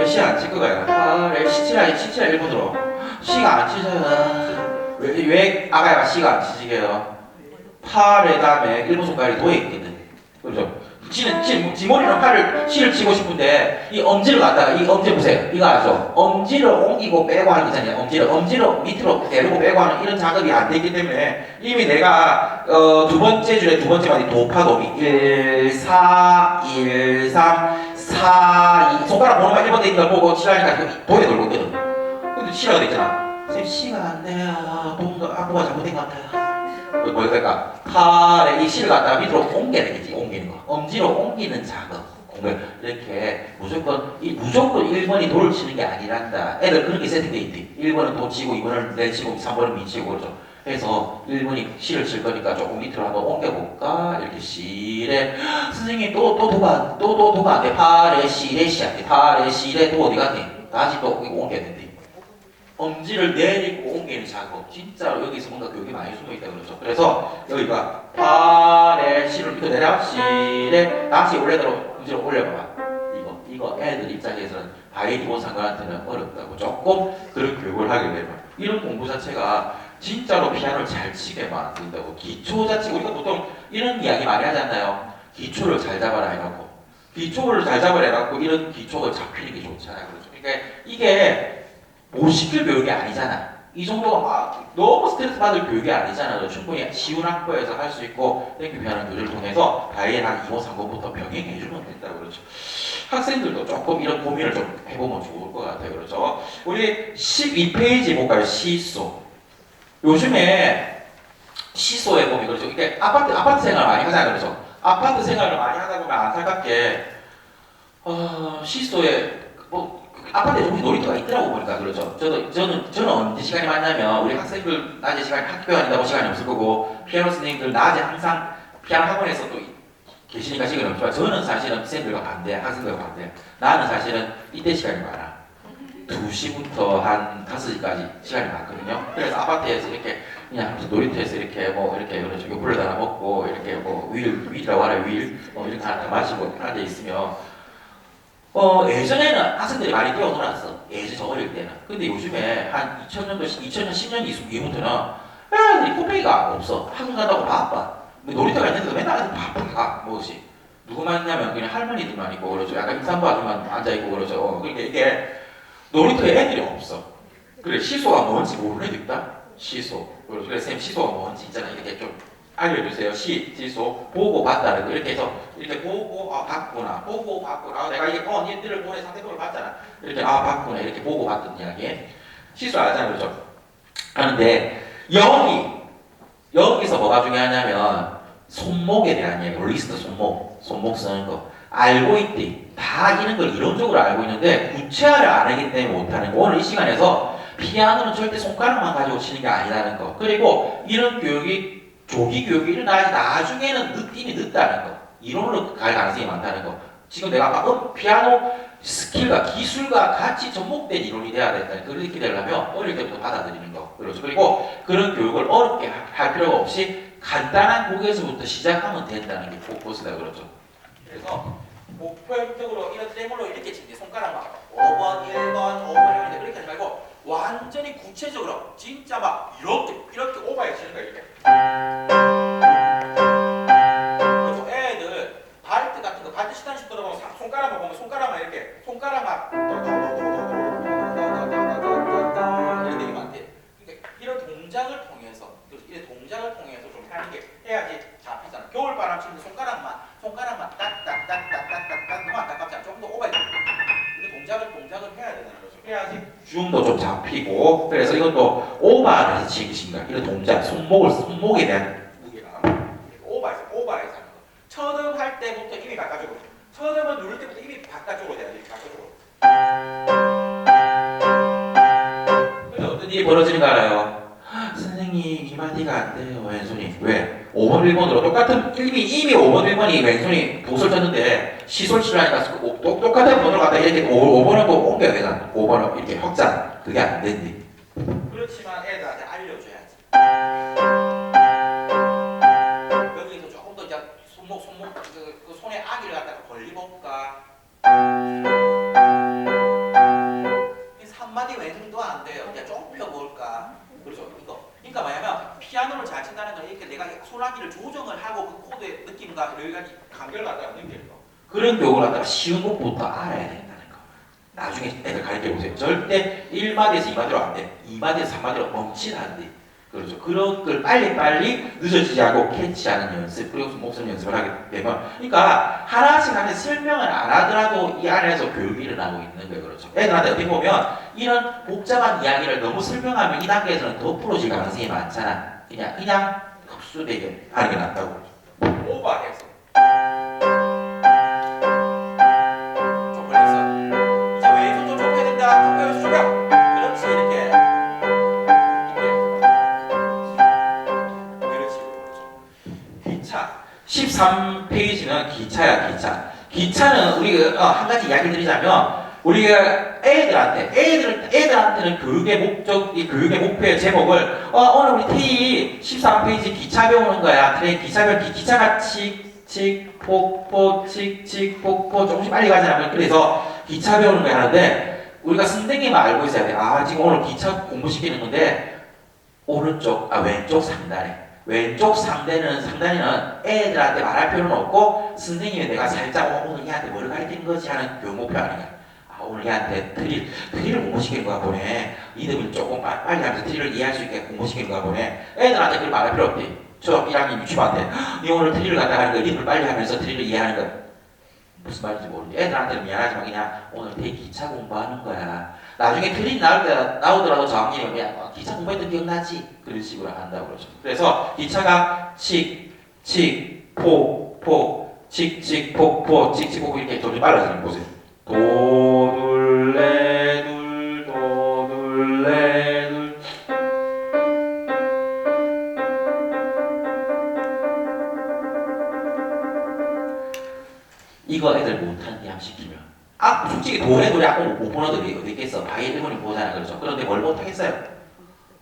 시 안 칠 거가요. 아, 시치라 1분으로. 시가 안 치잖아. 왜 아가야 시가 안 치지게요? 팔에 다음에 1분 손가락이 도에 있거든. 그렇죠? 지머리는 팔을 시를 치고 싶은데 이 엄지를 갖다가 이 엄지 보세요. 이거 아죠? 엄지를 옮기고 빼고 하는 거잖아요. 엄지를 밑으로 내리고 빼고 하는 이런 작업이 안 되기 때문에 이미 내가 두 번째 줄에 두 번째 마디 도파도미 1, 4, 1, 3, 4, 2 손가락 번호가 1번 되는 걸 보고 치라니까 도에 돌고 있거든. 근데 치라가 돼 있잖아. 선생님 시가 안 돼요. 동도 악보가 잘못된 것 같아요. 뭐랄까 팔에 이 실을 갖다가 밑으로 옮겨야 되겠지. 옮기는 거 엄지로 옮기는 작업 공부 이렇게 무조건 1번이 돌을 치는 게 아니란다. 애들 그런 게 세팅돼 있대. 1번은 도 치고 2번은 내 치고 3번은 미 치고 그러죠. 그래서 1번이 실을 칠 거니까 조금 밑으로 한번 옮겨볼까. 이렇게 실에 선생님 또 도가 안 돼. 팔에 실에 시 안 돼. 팔에 실에 도 어디 갔니? 다시 또 옮겨야 된대. 엄지를 내리고 옮기는 작업. 진짜로 여기서 뭔가 교육이 많이 숨어있다 그러죠. 그래서 여기가 팔에 실을 이거 내려 실에 다시 원래대로 엄지를 올려봐봐. 이거 애들 입장에서는 바이디 원상관한테는 어렵다고 조금 그런 교육을 하게 되면 이런 공부 자체가 진짜로 피아노를 잘 치게 만든다고. 기초 자체 우리가 보통 이런 이야기 많이 하지 않나요? 기초를 잘 잡아라 해갖고 기초를 잘 잡아라 해갖고 이런 기초가 잡히는 게 좋잖아요. 그렇죠? 그러니까 이게 못 시킬 교육이 아니잖아. 이 정도가 막 너무 스트레스 받을 교육이 아니잖아. 충분히 쉬운 학교에서 할 수 있고 땡큐 피아노 교육을 통해서 바이엘 한 2호, 3호부터 병행해주면 된다고 그렇죠. 학생들도 조금 이런 고민을 좀 해보면 좋을 것 같아요. 그렇죠. 우리 12페이지 볼까요? 시소. 요즘에 시소에 보면 그렇죠. 이게 아파트 생활 많이 하잖아요. 그렇죠. 아파트 생활을 많이 하다 보면 안타깝게 시소에 아파트에 조금씩 놀이터가 있더라고 보니까. 그렇죠. 저는 언제 시간이 많냐면 우리 학생들 낮에 시간이 학교 다닌다고 시간이 없을 거고 피아노 선생님들 낮에 항상 피아노 학원에서 또 계시니까 시간이 없지만 저는 사실은 학생들과 반대, 학생들과 반대. 나는 사실은 이때 시간이 많아. 2시부터 한 5시까지 시간이 많거든요. 그래서 아파트에서 이렇게 그냥 놀이터에서 이렇게 이렇게 그렇죠. 요플레 하나 먹고 이렇게 윌이라고 하나요? 윌 이렇게 하나 마시고 앉아 있으면 예전에는 학생들이 많이 뛰어놀았어. 예전 저 어릴 때는. 근데 요즘에 한 2010년 이후부터는 애들이 코페이가 없어. 학원 간다고 바빠. 놀이터가 있는데도 맨날 바쁘게 가. 뭐지? 누구만 있냐면 그냥 할머니들만 있고 그러죠. 약간 임산부 아줌만 앉아있고 그러죠. 그러니까 이게 놀이터에 애들이 없어. 그래, 시소가 뭔지 모르는 애들 있다? 시소. 그래서 쌤 시소가 뭔지 있잖아. 이렇게 좀 알려주세요. 시소 보고 봤다는 거. 이렇게 해서 이렇게 보고 봤구나. 보고 봤구나. 내가 이게 니들을 보내 상대방을 봤잖아. 이렇게 봤구나. 이렇게 보고 봤던 이야기. 시소 알잖아요. 그렇죠? 하는데 여기서 뭐가 중요하냐면 손목에 대한 얘기. 리스트 손목 쓰는 거. 알고 있대. 다 이런 걸 이론적으로 알고 있는데 구체화를 안 하기 때문에 못하는 거. 오늘 이 시간에서 피아노는 절대 손가락만 가지고 치는 게 아니라는 거. 그리고 이런 교육이 조기 교육이 일어나야지 나중에는 이미 늦다는 거. 이론으로 갈 가능성이 많다는 거. 지금 내가 아까 피아노 스킬과 기술과 같이 접목된 이론이 돼야 된다. 그렇게 되려면 어릴 때부터 받아들이는 거. 그렇죠. 그리고 그런 교육을 어렵게 할 필요가 없이 간단한 곡에서부터 시작하면 된다는 게 포커스다. 그렇죠. 그래서 목표적으로 이런 떼물로 이렇게 치는데 손가락 막 5번, 1번, 5번 이렇게 그렇게 하지 말고 완전히 구체적으로 진짜 막 이렇게 오버해 치는 거야 이렇게. 그래서 애들 발트 같은 거 발트 시단식 들어보면 손가락만 보면 손가락만 이렇게 손가락만 이런 되게 많대. 그러니까 이런 동작을 통해서 이런 동작을 통해서 좀 하는 게 해야지 잡히잖아. 겨울바람 치는데 손가락만 딱딱딱딱딱딱딱 너무 안타깝잖아. 조금 더 오버해. 동작을 해야 되는 거죠. 해야지 줌도 좀 잡히고. 그래서 이것도 오버해서 치기신가. 이런 동작, 손목에 대한 무게감. 오버해서 하는 거. 첫음할 때부터 힘이 바깥쪽으로. 첫음을 누를 때부터 힘이 바깥쪽으로 돼야 돼. 바깥쪽으로. 그래서 어떤 일이 벌어지는 거 알아요? 선생님 이 마디가 안 돼요. 왼손이. 왜? 5번 1번으로 똑같은 이미 5번 1번이 왼손이 도설 쳤는데 시솔치를 하니까 똑같은 번호로 갖다 이렇게 5번을 또 옮겨야 되잖아. 5번을 이렇게 확장. 그게 안 된대. 그렇지만 애들한테 알려줘야지. 여기서 조금 더 이제 손목 그 손에 아기를 갖다가 벌리볼까. 3마디 왼손도 안 돼요. 이제 좁혀볼까. 그렇죠. 이거. 그러니까 뭐냐면 피아노를 잘 친다는 건 이렇게 내가 소나기를 조정을 하고 그 코드의 느낌과 여기까지 간결을 갖다가 느끼는 거. 그런 교육을 갖다가 쉬운 것부터 알아야 된다는 거. 나중에 애들 가르쳐 보세요. 절대 1마디에서 2마디로 안 돼. 2마디에서 3마디로 멈칫 안 돼. 그렇죠. 그런 걸 빨리빨리 늦어지지 않고 캐치하는 연습, 그리고 목소리 연습을 하게 되면, 그러니까 하나씩 설명을 안 하더라도 이 안에서 교육이 일어나고 있는 거예요. 그렇죠. 애들한테 어떻게 보면 이런 복잡한 이야기를 너무 설명하면 이 단계에서는 더 풀어질 가능성이 많잖아. 그냥 흡수되게 하는 게 낫다고. 오버해서. 좀 걸렸어. 이제 왼손 좀 좁혀야 된다. 좁혀, 좁혀. 그렇지, 이렇게. 기차. 13페이지는 기차야, 기차. 기차는 우리가 한 가지 이야기 드리자면, 우리가 애들한테는 교육의 목적, 이 교육의 목표의 제목을, 오늘 우리 T 13페이지 기차 배우는 거야. 그래, 기차가 칙, 폭포, 칙, 폭포, 조금씩 빨리 가잖아. 그래서 기차 배우는 거야 하는데, 우리가 선생님은 알고 있어야 돼. 지금 오늘 기차 공부시키는 건데, 왼쪽 상단에. 왼쪽 상단에는 애들한테 말할 필요는 없고 선생님이 내가 살짝 오늘 얘한테 뭘 가르치는 거지 하는 교육 목표 아니야. 오늘 얘한테 트리를 공부시키는 거야 보네. 이름을 조금 빨리 하면서 트리를 이해할 수 있게 공부시키는 거야 보네. 애들한테 그걸 말할 필요 없대. 저 1학년 유치부한테 니 오늘 트리를 갖다 하는 거 이름을 빨리 하면서 트리를 이해하는 거 무슨 말인지 모르지. 애들한테는 미안하지만 그냥 오늘 되게 기차 공부하는 거야. 나중에 트리 나오더라도 저학년이 그냥 기차 공부했던 기억나지? 그런 식으로 한다고 그러죠. 그래서 기차가 칙, 폭, 칙, 폭 이렇게 돌이 빨라지는 거 보세요. 도, 둘, 레, 둘, 도, 둘, 레, 둘. 이거 애들 못하는 양 시키면 솔직히 도레 아까 못 보는 애들이 어디 있겠어. 바이 1번이 보잖아. 그렇죠. 그런데 뭘 못하겠어요?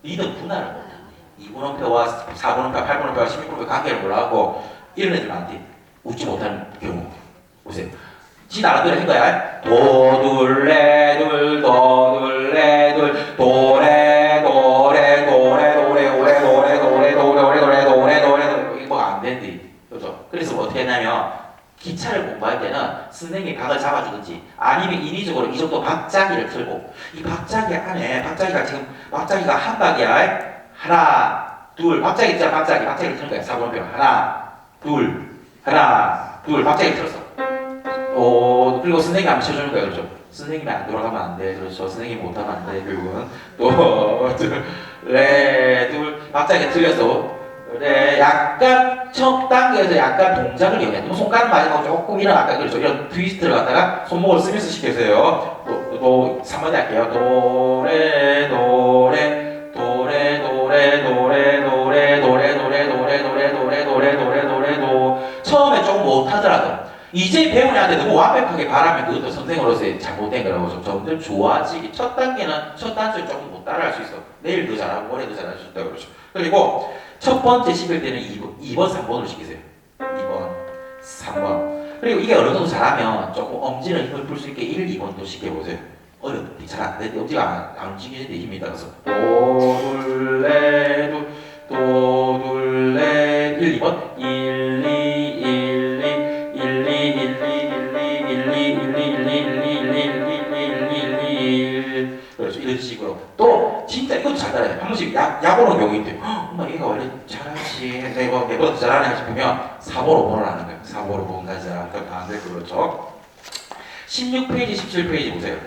니들 분할을 못하는데 2분음표와 4분음표, 8분음표와 16분음표 관계를 몰라갖고 이런 애들한테 웃지 못하는 경우 보세요. 지 나름대로 한 거야. 도, 둘, 레, 둘, 도, 둘, 레, 둘, 도레, 이거 안 된대. 그렇죠. 그래서 뭐 어떻게 했냐면 기차를 공부할 때는 선생님이 박을 잡아주든지 아니면 인위적으로 이 정도 박자기를 틀고 이 박자기 안에 박자기가 한 박이야. 하나, 둘, 박자기 있잖아. 박자기를 트는 거야. 4분음표. 하나, 둘, 박자기 틀었어. 그리고 선생님이 한번 쳐주는 거예요. 그렇죠. 선생님이 안 돌아가면 안 돼. 그렇죠. 선생님이 못하면 안 돼. 결국은 도, 둘, 레, 둘, 박자기 틀렸어. 네, 약간 첫 단계에서 약간 동작을 이용해. 손가락 마지막으로 조금 일어날까 그렇죠. 이런 트위스트를 갖다가 손목을 쓰면서 시켜주세요. 또 3마디 할게요. 도레 도레 도레 도레 도레 도레 도레 도레 도레 도레 도레 도레 도레 도레 도 처음에 조금 못하더라도 이제 배운 애한테 너무 완벽하게 바라면 그것도 선생으로서의 잘못된 거라고. 점점 좋아지기. 첫 단계는 첫 단추를 조금 못 따라할 수 있어. 내일 더 잘하고 모레 더 잘할 수 있다 그러죠. 그리고 첫 번째 시킬 때는 2번, 3번으로 시키세요. 2번, 3번. 그리고 이게 어느 정도 잘하면 조금 엄지는 힘을 풀 수 있게 1, 2번도 시켜보세요. 어렵게 잘 안 되는데 엄지가 안 움직이는데 힘이 따라서 도, 둘, 레, 도, 둘, 레, 1, 2번 1, 2, 1, 2, 1, 2, 1, 2, 1, 2, 1, 2, 1, 2, 1, 2, 1, 2, 1, 2, 1, 2, 1, 2, 그렇죠. 이런 식으로 또 진짜 이것도 잘 따라해요. 한 번씩 약 오는 경우 있대요. 엄마 얘가 원래 잘하지 내가 내보다 잘하네 싶으면 4번, 5번을 하는 거예요. 4번, 5번까지 잘하니까 안 되고 그렇죠. 16페이지, 17페이지 보세요.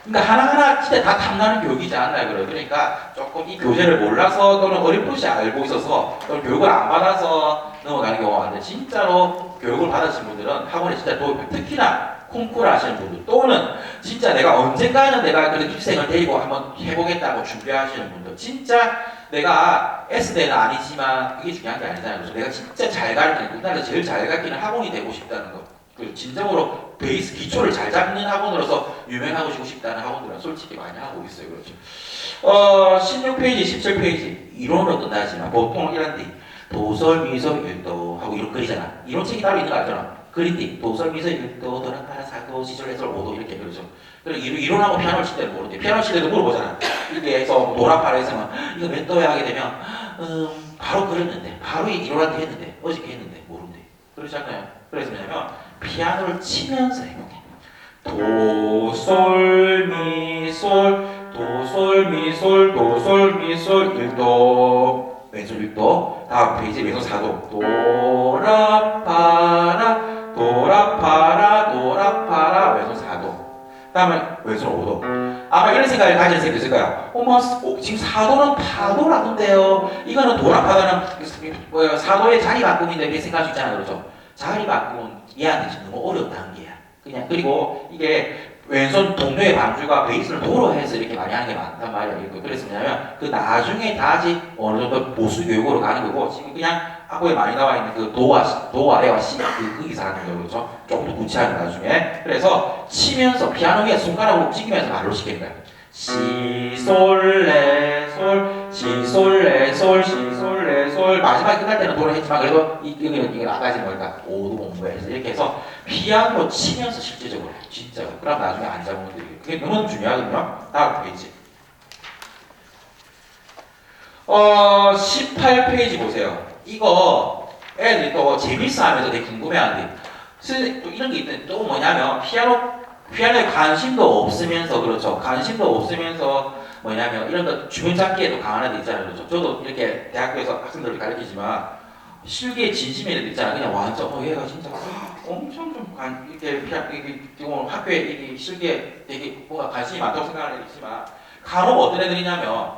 그러니까 하나하나 진짜 다 탐나는 교육이지 않나요? 그러니까 조금 이 교재를 몰라서 또는 어렴풋이 알고 있어서 또는 교육을 안 받아서 넘어가는 경우가 많은데 진짜로 교육을 받으신 분들은 학원에 진짜 도움이 특히나 콩쿠르 하시는 분들 또는 진짜 내가 언젠가는 내가 그래도 입생을 데리고 한번 해보겠다고 준비하시는 분들 진짜 내가 S대는 아니지만 그게 중요한 게 아니잖아요. 그래서 내가 진짜 잘 가르치는 우리나라에서 제일 잘 가르치는 학원이 되고 싶다는 거. 그 진정으로 베이스 기초를 잘 잡는 학원으로서 유명하고 싶다는 학원들은 솔직히 많이 하고 있어요. 그렇죠. 16페이지, 17페이지 이론으로 끝나지만 보통 이런 데 도설, 미설, 일도 하고 이런 글이잖아. 이런 책이 따로 있는 거 알잖아. 글인데 도설, 미설, 일도, 도락파라, 사도, 시설, 해설, 오도 이렇게 그러죠. 그리고 이론하고 피아노 칠 때는 모르는데 피아노 칠 때도 물어보잖아. 이렇게 해서 도락파라 해서만 이거 몇 도에 하게 되면 바로 그렸는데 바로 이론한테 했는데 어저께 했는데 모른대. 그렇지 않나요? 그래서 뭐냐면 피아노를 치면서 해보게. 도, 솔, 미, 솔, 도, 솔, 미, 솔, 도, 솔, 미, 솔, 1도, 왼손 1도, 다음 페이지 왼손 4도, 도라, 파라, 도라, 파라, 도라, 파라, 왼손 4도. 다음에 왼손 5도. 아마 이런 생각을 가지는 생각이 있을 거야. 어머, 지금 4도는 파도라던데요. 이거는 도라, 파다는 4도의 자리 바꿈인데 이렇게 생각할 수 있잖아요. 그렇죠? 자리 바꾸면 얘한테 지금 너무 어렵다는 게야. 그냥 그리고 이게 왼손 동료의 반주가 베이스를 도로 해서 이렇게 많이 하는 게 많단 말이야. 그래서 뭐냐면 그 나중에 다시 어느 정도 보수 교육으로 가는 거고 지금 그냥 학부에 많이 나와 있는 그 도와 레와 시 거기서 하는 거죠. 그렇죠? 조금 더 구체하게 나중에. 그래서 치면서 피아노 위에 손가락으로 움직이면서 말로 시키는 거야. 시, 솔, 레, 솔, 시, 솔, 레, 솔, 시, 솔, 레, 솔. 마지막에 끝날 때는 도를 했지만 그래도 이건 아까지 뭘까? 오도 공부해서 이렇게 해서 피아노로 치면서 실제적으로 진짜 그럼 나중에 안 잡으면 돼. 그게 너무 중요하거든요. 다음 페이지. 18페이지 보세요. 이거 애들이 또 재밌어 하면서 되게 궁금해하는데 또 이런 게 있는데 또 뭐냐면 피아노에 관심도 없으면서 그렇죠. 관심도 없으면서 뭐냐면 이런 거 주변 잡기에도 강한 애들 있잖아요. 그렇죠. 저도 이렇게 대학교에서 학생들을 가르치지만 실기에 진심인 애들 있잖아요. 그냥 완전 얘가 진짜 엄청 좀 이렇게 학교에 이게 실기에 되게 뭔가 관심이 많다고 생각하는 애들 있지만 간혹 어떤 애들이냐면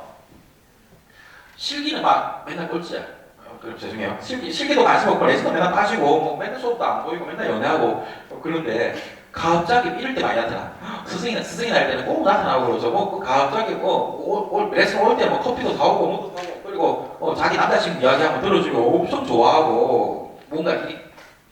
실기는 막 맨날 꼴찌야. 그럼 죄송해요. 실기도 관심 없고 레슨도 맨날 빠지고 뭐 맨날 수업도 안 보이고 맨날 연애하고 그런데 갑자기 이럴 때 많이 나타나. 스승이 날 때는 꼭 나타나고 그러죠. 뭐 갑자기 레슨 올 때 뭐 커피도 사오고 뭐도 사오고 그리고 자기 남자친구 이야기하면 들어주고 엄청 좋아하고 뭔가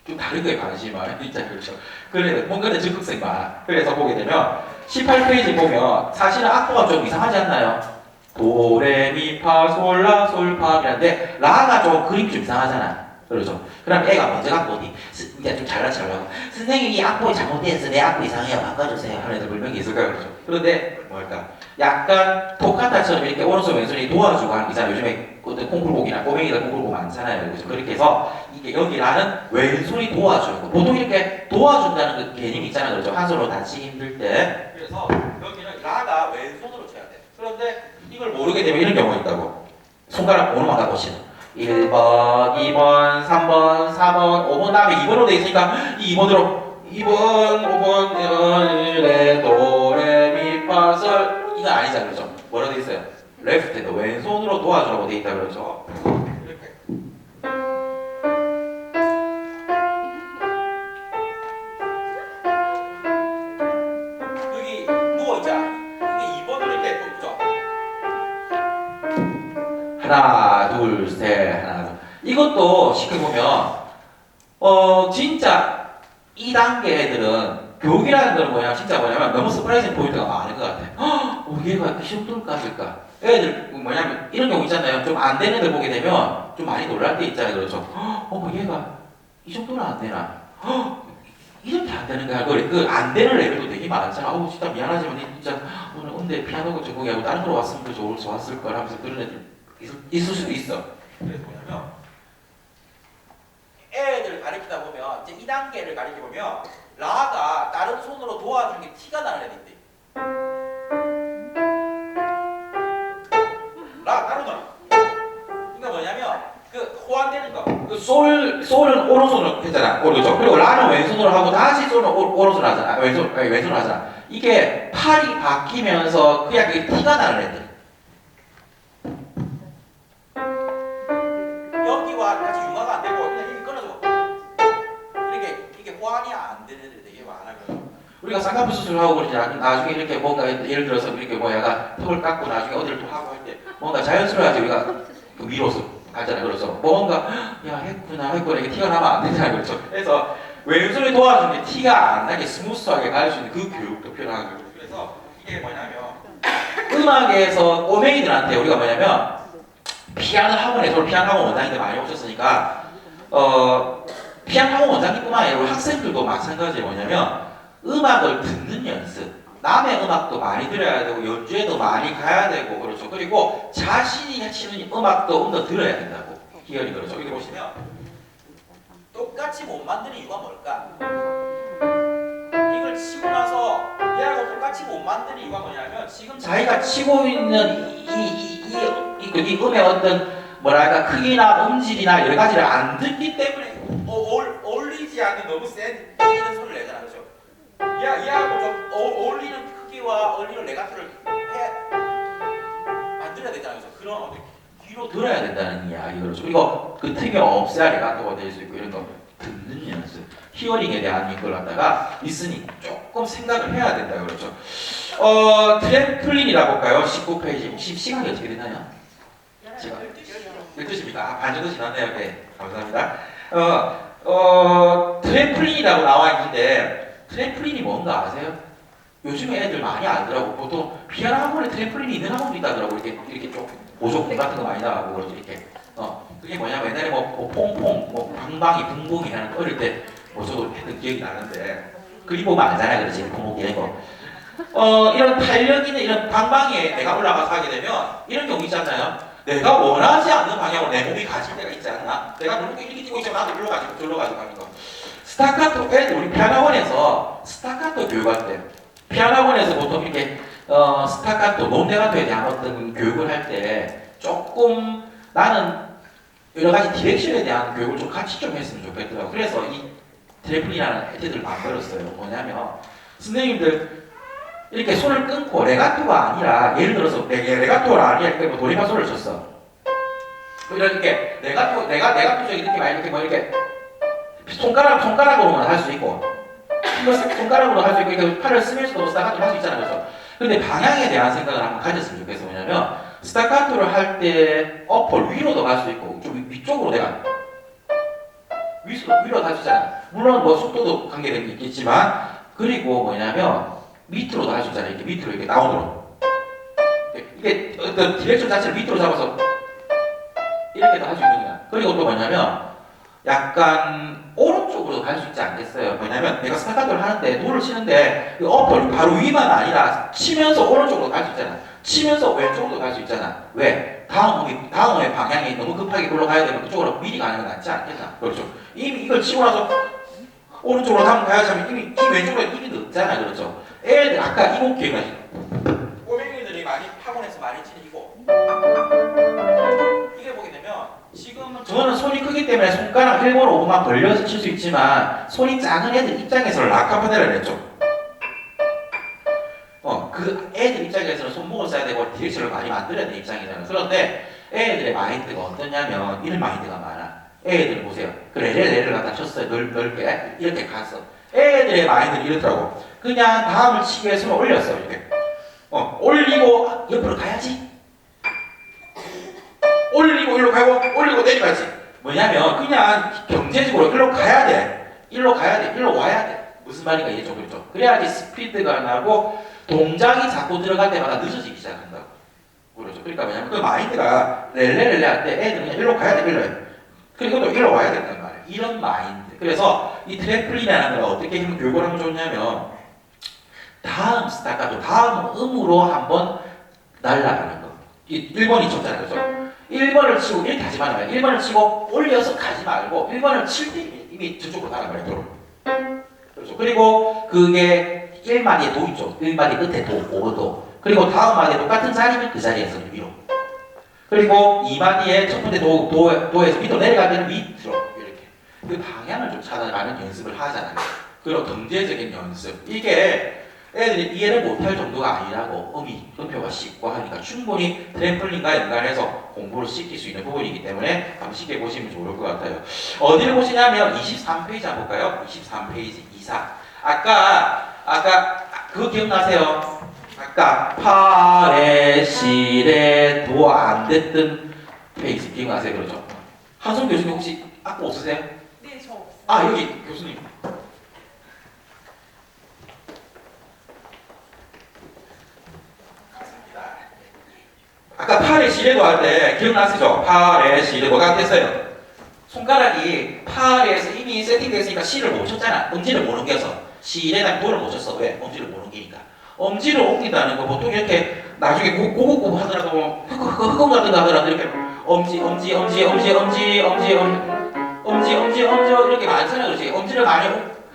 좀 다른 거에 관심이 진짜 그렇죠. 그래 뭔가는 적극성이 많아. 그래서 보게 되면 18페이지 보면 사실은 악보가 좀 이상하지 않나요? 도레미파솔라솔파인데 라가 좀 그림이 좀 이상하잖아. 그렇죠. 그럼 애가 먼저 갖고 어디 이제 좀 잘라고 선생님이 이 악보가 잘못돼서 내 악보 이상해요 바꿔주세요 하는 애들 분명히 있을까요? 그렇죠. 그런데 뭘까? 약간 토카타처럼 이렇게 오른손 왼손이 도와주고 하는 게 있잖아요. 요즘에 콩쿨곡이나 꼬맹이들 콩쿨곡 많잖아요. 그렇죠. 그렇게 해서 이게 여기 라는 왼손이 도와주는 거. 보통 이렇게 도와준다는 그 개념이 있잖아요. 그렇죠. 한 손으로 다치기 힘들 때. 그래서 여기는 라가 왼손으로 쳐야 돼. 그런데 이걸 모르게 되면 이런 경우가 있다고. 손가락 번호만 갖고 치는. 1번, 2번, 3번, 4번, 5번 다음에 2번으로 돼 있으니까 이 2번으로 2번, 5번, 1번, 레, 도, 레, 미, 파, 솔 이거 아니잖아. 그렇죠? 뭐라고 돼 있어요? 레프트 핸드 왼손으로 도와주라고 돼 있다 그러죠. 이렇게. 여기 누워있자. 이게 2번으로 이렇게 눕죠. 하나, 둘, 셋, 하나, 둘. 이것도 시켜보면, 진짜 2단계 애들은 교육이라는 건 뭐냐 진짜 뭐냐면 너무 서프라이징 포인트가 많은 것 같아. 얘가 이 정도까지일까? 애들 뭐냐면 이런 경우 있잖아요. 좀 안 되는 애들 보게 되면 좀 많이 놀랄 때 있잖아요. 그렇죠? 얘가 이 정도는 안 되나? 이렇게 안 되는 거야. 안 되는 레벨도 되게 많잖아. 진짜 미안하지만 진짜 오늘 음대 피아노 전공하고 다른 거로 왔으면 더 좋았을 걸 하면서 그런 애들 있을 수도 있어. 그래서 뭐냐면 애들 가르치다 보면 이제 2단계를 가르쳐 보면 라가 다른 손으로 도와준 게 티가 나는 애들 있대. 라 다르잖아. 그러니까 뭐냐면 그 호환되는 거. 그 솔은 오른손으로 했잖아. 그렇죠. 그리고 라는 왼손으로 하고 다시 솔은 오른손으로 하잖아. 왼손으로 하잖아. 이게 팔이 바뀌면서 그냥 그게 티가 나는 애들. 여기와 같이 융화가 안 되고 그냥 힘이 끊어져. 이게 호환이 안 되는 애들 되게 많아요. 우리가 쌍꺼풀 수술하고 그러지 나중에 이렇게 뭔가 예를 들어서 이렇게 뭐야가 턱을 깎고 나중에 어디를 또 하고 할 때 뭔가 자연스러워야지 우리가 그 위로서 가잖아요. 그래서 뭔가 했구나 이게 티가 나면 안 되잖아요. 그렇죠. 그래서 왼손이 도와주는 게 티가 안 나게 스무스하게 가르칠 수 있는 그 교육도 필요한 거예요. 그래서 이게 뭐냐면 음악에서 꼬맹이들한테 우리가 뭐냐면 피아노 학원에 서울 피아노 학원 원장님들 많이 오셨으니까 피아노 학원 원장님뿐만 아니라 학생들도 마찬가지예요. 뭐냐면 음악을 듣는 연습. 남의 음악도 많이 들어야 되고 연주회도 많이 가야 되고 그렇죠. 그리고 자신이 치는 음악도 들어야 된다고. 희열이 그렇죠. 여기 보시면 똑같이 못 만드는 이유가 뭘까? 이걸 치고 나서 얘하고 똑같이 못 만드는 이유가 뭐냐면 지금 자기가 치고 있는 이 음의 어떤 뭐랄까 크기나 음질이나 여러 가지를 안 듣기 때문에 어울리지 않는 너무 센 이런 소리를 내잖아. 그렇죠? 얘하고 좀 어울리는 크기와 어울리는 레가토를 만들어야 되잖아요. 그래서 그런 어떤 귀로 들어야 된다는 이야기. 그렇죠. 그리고 그 틈이 없어야 레가토가 될 수 있고 이런 거 듣는 연습. 히어링에 대한 이걸 갖다가 리스닝 조금 생각을 해야 된다. 그렇죠. 트램플린이라고 볼까요? 19페이지. 시간이 어떻게 되나요? 제가 12시입니까? 반 정도 지났네요. 네. 감사합니다. 트램플린이라고 나와 있는데 트램플린이 뭔가 아세요? 요즘에 애들 많이 알더라고. 보통 피아노 학원에 트램플린이 있는 학원도 있다더라고. 이렇게 좀 보조공 같은 거 많이 나가고 그러죠. 이렇게. 그게 뭐냐면 옛날에 퐁퐁, 방방이, 붕붕이 하는 거 어릴 때 저도 했던 기억이 나는데 그림 보면 알잖아요. 그렇지. 붕붕이 이런 거. 이런 탄력 있는 이런 방방이에 내가 올라가서 하게 되면 이런 경우 있잖아요. 내가 원하지 않는 방향으로 내 몸이 가질 때가 있지 않나? 내가 몸이 이렇게 뛰고 있지만 나도 저로 가지고 하는 거. 스타카토 애들 우리 피아노학원에서 스타카토 교육할 때 피아노학원에서 보통 이렇게 스타카토, 논레가토에 대한 어떤 교육을 할 때 조금 나는 여러 가지 디렉션에 대한 교육을 좀 같이 좀 했으면 좋겠더라고요. 그래서 이 트래플이라는 애들을 만들었어요. 뭐냐면 선생님들 이렇게 손을 끊고 레가토가 아니라 예를 들어서 레가토가 아니라 이렇게 뭐 도레미파솔을 쳤어. 이렇게 레가토적인 느낌 아니 이렇게 손가락으로만 할 수 있고 손가락으로 할 수 있고 이렇게 팔을 쓰면서도 스타카토를 할 수 있잖아요. 그래서 근데 방향에 대한 생각을 한번 가졌으면 좋겠어. 뭐냐면 스타카토를 할 때 어퍼 위로도 갈 수 있고 좀 위쪽으로 내가 위로도 할 수 있잖아. 물론 뭐 속도도 관계된 게 있겠지만 그리고 뭐냐면 밑으로도 할 수 있잖아. 이렇게 밑으로 이렇게 다운으로 이게 어떤 디렉션 자체를 밑으로 잡아서 이렇게도 할 수 있는 거야. 그리고 또 뭐냐면 약간 오른쪽으로 갈 수 있지 않겠어요? 뭐냐면 내가 스타카토를 하는데 노를 치는데 그 어퍼를 바로 위만 아니라 치면서 오른쪽으로 갈 수 있잖아. 치면서 왼쪽으로 갈 수 있잖아. 왜? 다음의 방향이 너무 급하게 올라가야 되면 그쪽으로 미리 가는 건 낫지 않겠나? 그렇죠. 이미 이걸 치고 나서 오른쪽으로 다음 가야지 하면 이미 왼쪽으로 이미 늦잖아. 그렇죠. 애들 아까 이곡 기억나시죠? 꼬맹이들이 많이 학원에서 많이 치는 이곡. 이게 보게 되면 지금은 저는 손이 크기 때문에 손가락 1번, 5번만 벌려서 칠 수 있지만 손이 작은 애들 입장에서는 라카파네라를 했죠. 그 애들 입장에서는 손목을 써야 되고 디렉션을 많이 만들어야 되는 입장이잖아요. 그런데 애들의 마인드가 어떠냐면 이런 마인드가 많아. 애들 보세요. 그 레를 갖다 쳤어요. 넓게 이렇게 갔어. 애들의 마인드는 이렇더라고. 그냥 다음을 치기 위해 손을 올렸어. 이렇게. 올리고 옆으로 가야지. 올리고 일로 가고 올리고 내려가지. 뭐냐면 그냥 경제적으로 일로 가야 돼. 일로 가야 돼. 일로 와야 돼. 무슨 말인가 이해죠, 그렇죠? 그래야지 스피드가 나고 동작이 자꾸 들어갈 때마다 늦어지기 시작한다고. 그렇죠. 그러니까 뭐냐면 그 마인드가 렐레렐레 할 때 애들은 그냥 일로 가야 돼, 일로 해. 그리고 또 일로 와야 된단 말이에요. 이런 마인드. 그래서 이 트램플린이라는 걸 어떻게 하면 교육을 하면 좋냐면 다음 스타카토, 다음 음으로 한번 날아가는 거. 1번이 쳤잖아요. 그죠? 1번을 치고 이렇게 하지 말아요. 1번을 치고 올려서 가지 말고 1번을 칠 때 이미 저쪽으로 가는 거예요. 그렇죠. 그리고 그게 1마디의 도 있죠. 1마디 끝에 도, 5도. 그리고 다음 마디에 똑같은 자리면 그 자리에서 위로. 그리고 2마디에 첫 번째 도에서 밑으로 내려갈 때는 밑으로 이렇게. 그 방향을 좀 찾아가는 연습을 하잖아요. 그리고 경제적인 연습. 이게 애들이 이해를 못할 정도가 아니라고 음표가 쉽고 하니까 충분히 트램플린과 연관해서 공부를 시킬 수 있는 부분이기 때문에 한번 쉽게 보시면 좋을 것 같아요. 어디를 보시냐면 23페이지 한번 볼까요? 23페이지 24. 아까 그거 기억나세요? 아까 파레 시레 도 안 됐던 페이지 기억나세요? 그렇죠? 한성 교수님 혹시 악보 없으세요? 네, 저 없어요. 아 여기 교수님. 아까 파레 시레도 할 때 기억나시죠? 파레 시레 뭐가 됐어요? 손가락이 파에서 이미 세팅되어 있으니까 시를 못 쳤잖아. 엄지를 못 옮겨서 시에다 도를 못 쳤어. 왜? 엄지를 못 옮기니까. 엄지를 옮긴다는 거 보통 이렇게 나중에 고고고 하더라도 흑흑 같은가 하더라도 이렇게 엄지 이렇게 많잖아. 그렇지? 엄지를 많이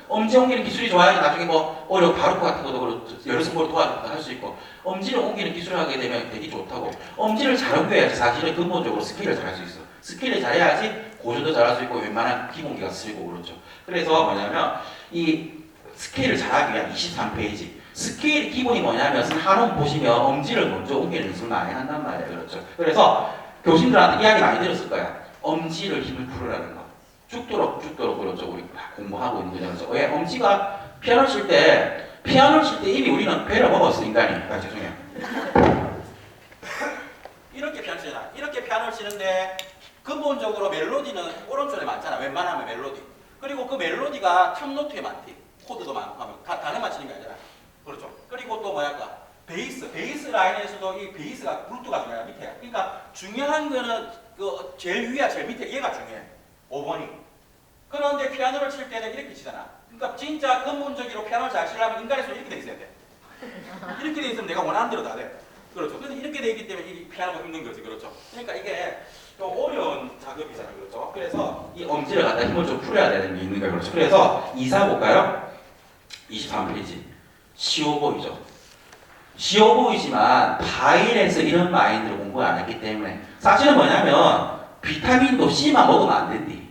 엄지 옮기는 기술이 좋아야지 나중에 뭐 어려운 바루크 같은 것도 그렇고 여러 손으로 도와준다 할 수 있고 엄지를 옮기는 기술을 하게 되면 되게 좋다고. 엄지를 잘 옮겨야지 사실은 근본적으로 스킬을 잘할 수 있어. 스킬을 잘해야지 고전도 잘할 수 있고 웬만한 기본기가 쓰이고 그렇죠. 그래서 뭐냐면 이 스킬을 잘하기 위한 23페이지 스킬 기본이 뭐냐면 한원 보시면 엄지를 먼저 옮기는 연습을 많이 한단 말이에요. 그렇죠. 그래서 교수님들한테 이야기 많이 들었을 거야. 엄지를 힘을 풀으라는 거. 죽도록 그렇죠. 우리 공부하고 있는 거죠. 왜? 엄지가 피아노 칠 때 이미 우리는 배를 먹었어 인간이. 아 죄송해요. 이렇게 피아노 치잖아. 이렇게 피아노를 치는데 근본적으로 멜로디는 오른쪽에 많잖아. 웬만하면 멜로디. 그리고 그 멜로디가 탑노트에 많지. 코드도 많고 하면 단어만 치는 게 아니라. 그렇죠. 그리고 또 뭐랄까 베이스 라인에서도 이 베이스가 블루투가 중요해. 밑에야. 그러니까 중요한 거는 그 제일 위야 제일 밑에 얘가 중요해. 5번이. 그런데 피아노를 칠 때는 이렇게 치잖아. 그러니까 진짜 근본적으로 피아노를 잘 치려면 인간의 손이 이렇게 돼 있어야 돼. 이렇게 돼 있으면 내가 원하는 대로 다 돼. 그렇죠. 근데 이렇게 돼 있기 때문에 이 피아노가 힘든 거지. 그렇죠. 그러니까 이게 좀 어려운 작업이잖아요. 그렇죠. 그래서 이 엄지를 갖다 힘을 좀 풀어야 되는 게 있는 거예요. 그렇죠. 그래서 2사 볼까요? 23페이지. 쉬워 보이죠? 쉬워 보이지만 바일에서 이런 마인드를 공부 안 했기 때문에 사실은 뭐냐면 비타민도 C만 먹으면 안 된대.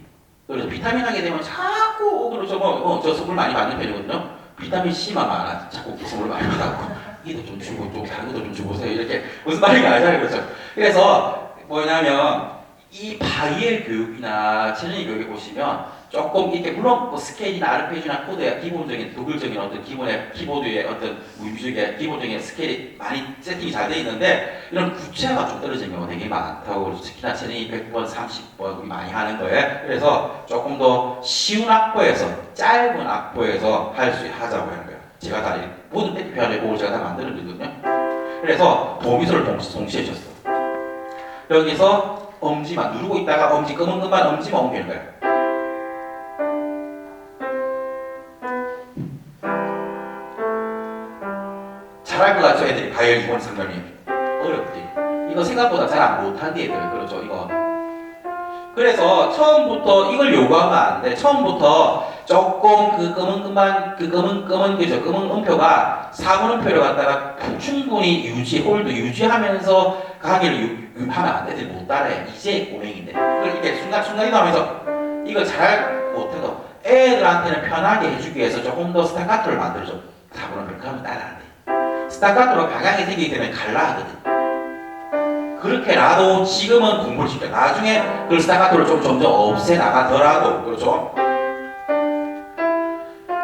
그래서 비타민 하게 되면 자꾸 그렇죠. 저 선물 많이 받는 편이거든요. 비타민 C만 많아. 자꾸 선물 많이 받았고 이도 좀 주고 또 다른 것도 좀 주고세요. 이렇게 무슨 말인지 알잖아요. 그렇죠. 그래서 뭐냐면 이 바이엘 교육이나 체르니 교육에 보시면 조금 이렇게 물론 뭐 스케일이나 아르페지오나 코드의 기본적인 도굴적인 어떤 기본의 키보드의 어떤 무의식의 기본적인 스케일이 많이 세팅이 잘 돼 있는데 이런 구체화가 좀 떨어지는 경우가 되게 많다고. 특히나 체르니 100번, 30번 많이 하는 거예요. 그래서 조금 더 쉬운 악보에서 짧은 악보에서 하자고 하는 거예요. 제가 다 모든 백피아노의 곡을 제가 다 만들어드리거든요. 그래서 도미소를 동시에 쳤어. 여기서 엄지만 누르고 있다가 엄지 끄멍끄만 엄지만 옮기는 거예요. 잘할 것 같죠? 애들이 바이올 2번 상담이 어렵지. 이거 생각보다 잘 못한디 애들. 그렇죠 이거. 그래서 처음부터 이걸 요구하면 안 돼. 처음부터 조금 그 검은 음표가 4번 음표를 갖다가 충분히 홀도 유지하면서 강의를 하면 안 돼. 애들이 못 따라해. 이제 고맹인데. 그걸 이렇게 순간 이동하면서 이걸 잘 못해도 애들한테는 편하게 해주기 위해서 조금 더 스타카토를 만들어줘. 4번 음표 그러면 따라 안 돼. 스타카토로 방향이 생기기 때문에 갈라 하거든. 그렇게라도 지금은 공부를 시켜. 나중에 그 스타카토를 좀 점점 없애 나가더라도 그렇죠.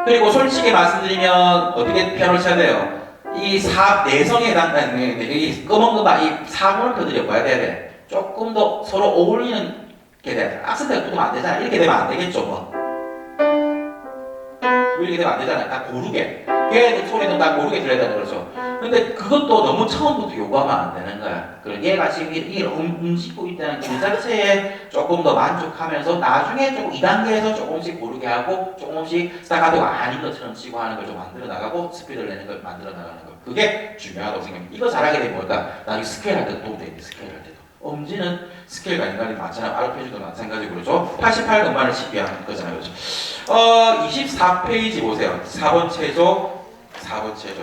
그리고 솔직히 말씀드리면 어떻게 피아노를 쳐야 돼요? 이 내성에 해당하는 이 끄멍끄멍 이 사물표들이 뭐야 돼야 돼? 조금 더 서로 어울리는 게 돼야 돼. 악센트가 붙으면 안 되잖아. 이렇게 되면 안 되겠죠 뭐. 이렇게 되면 안 되잖아요. 다 고르게. 걔 소리는 다 고르게 들려야 되는 거죠. 근데 그것도 너무 처음부터 요구하면 안 되는 거야. 그리고 얘가 지금 이렇게 움직이고 있다는 그 자체에 조금 더 만족하면서 나중에 조금 2단계에서 조금씩 고르게 하고 조금씩 스타카토가 아닌 것처럼 치고 하는 걸 좀 만들어 나가고 스피드를 내는 걸 만들어 나가는 거. 그게 중요하다고 생각합니다. 이거 잘하게 되면 뭘까? 나중에 스케일 할 때도 도움이 되는데 스케일 할 때도. 엄지는 스케일과 인간이 많잖아요. 아르페지오도 마찬가지고 그렇죠. 88음반을 시비하는 거잖아요. 그렇죠. 24페이지 보세요. 4번 체조. 4번 체조.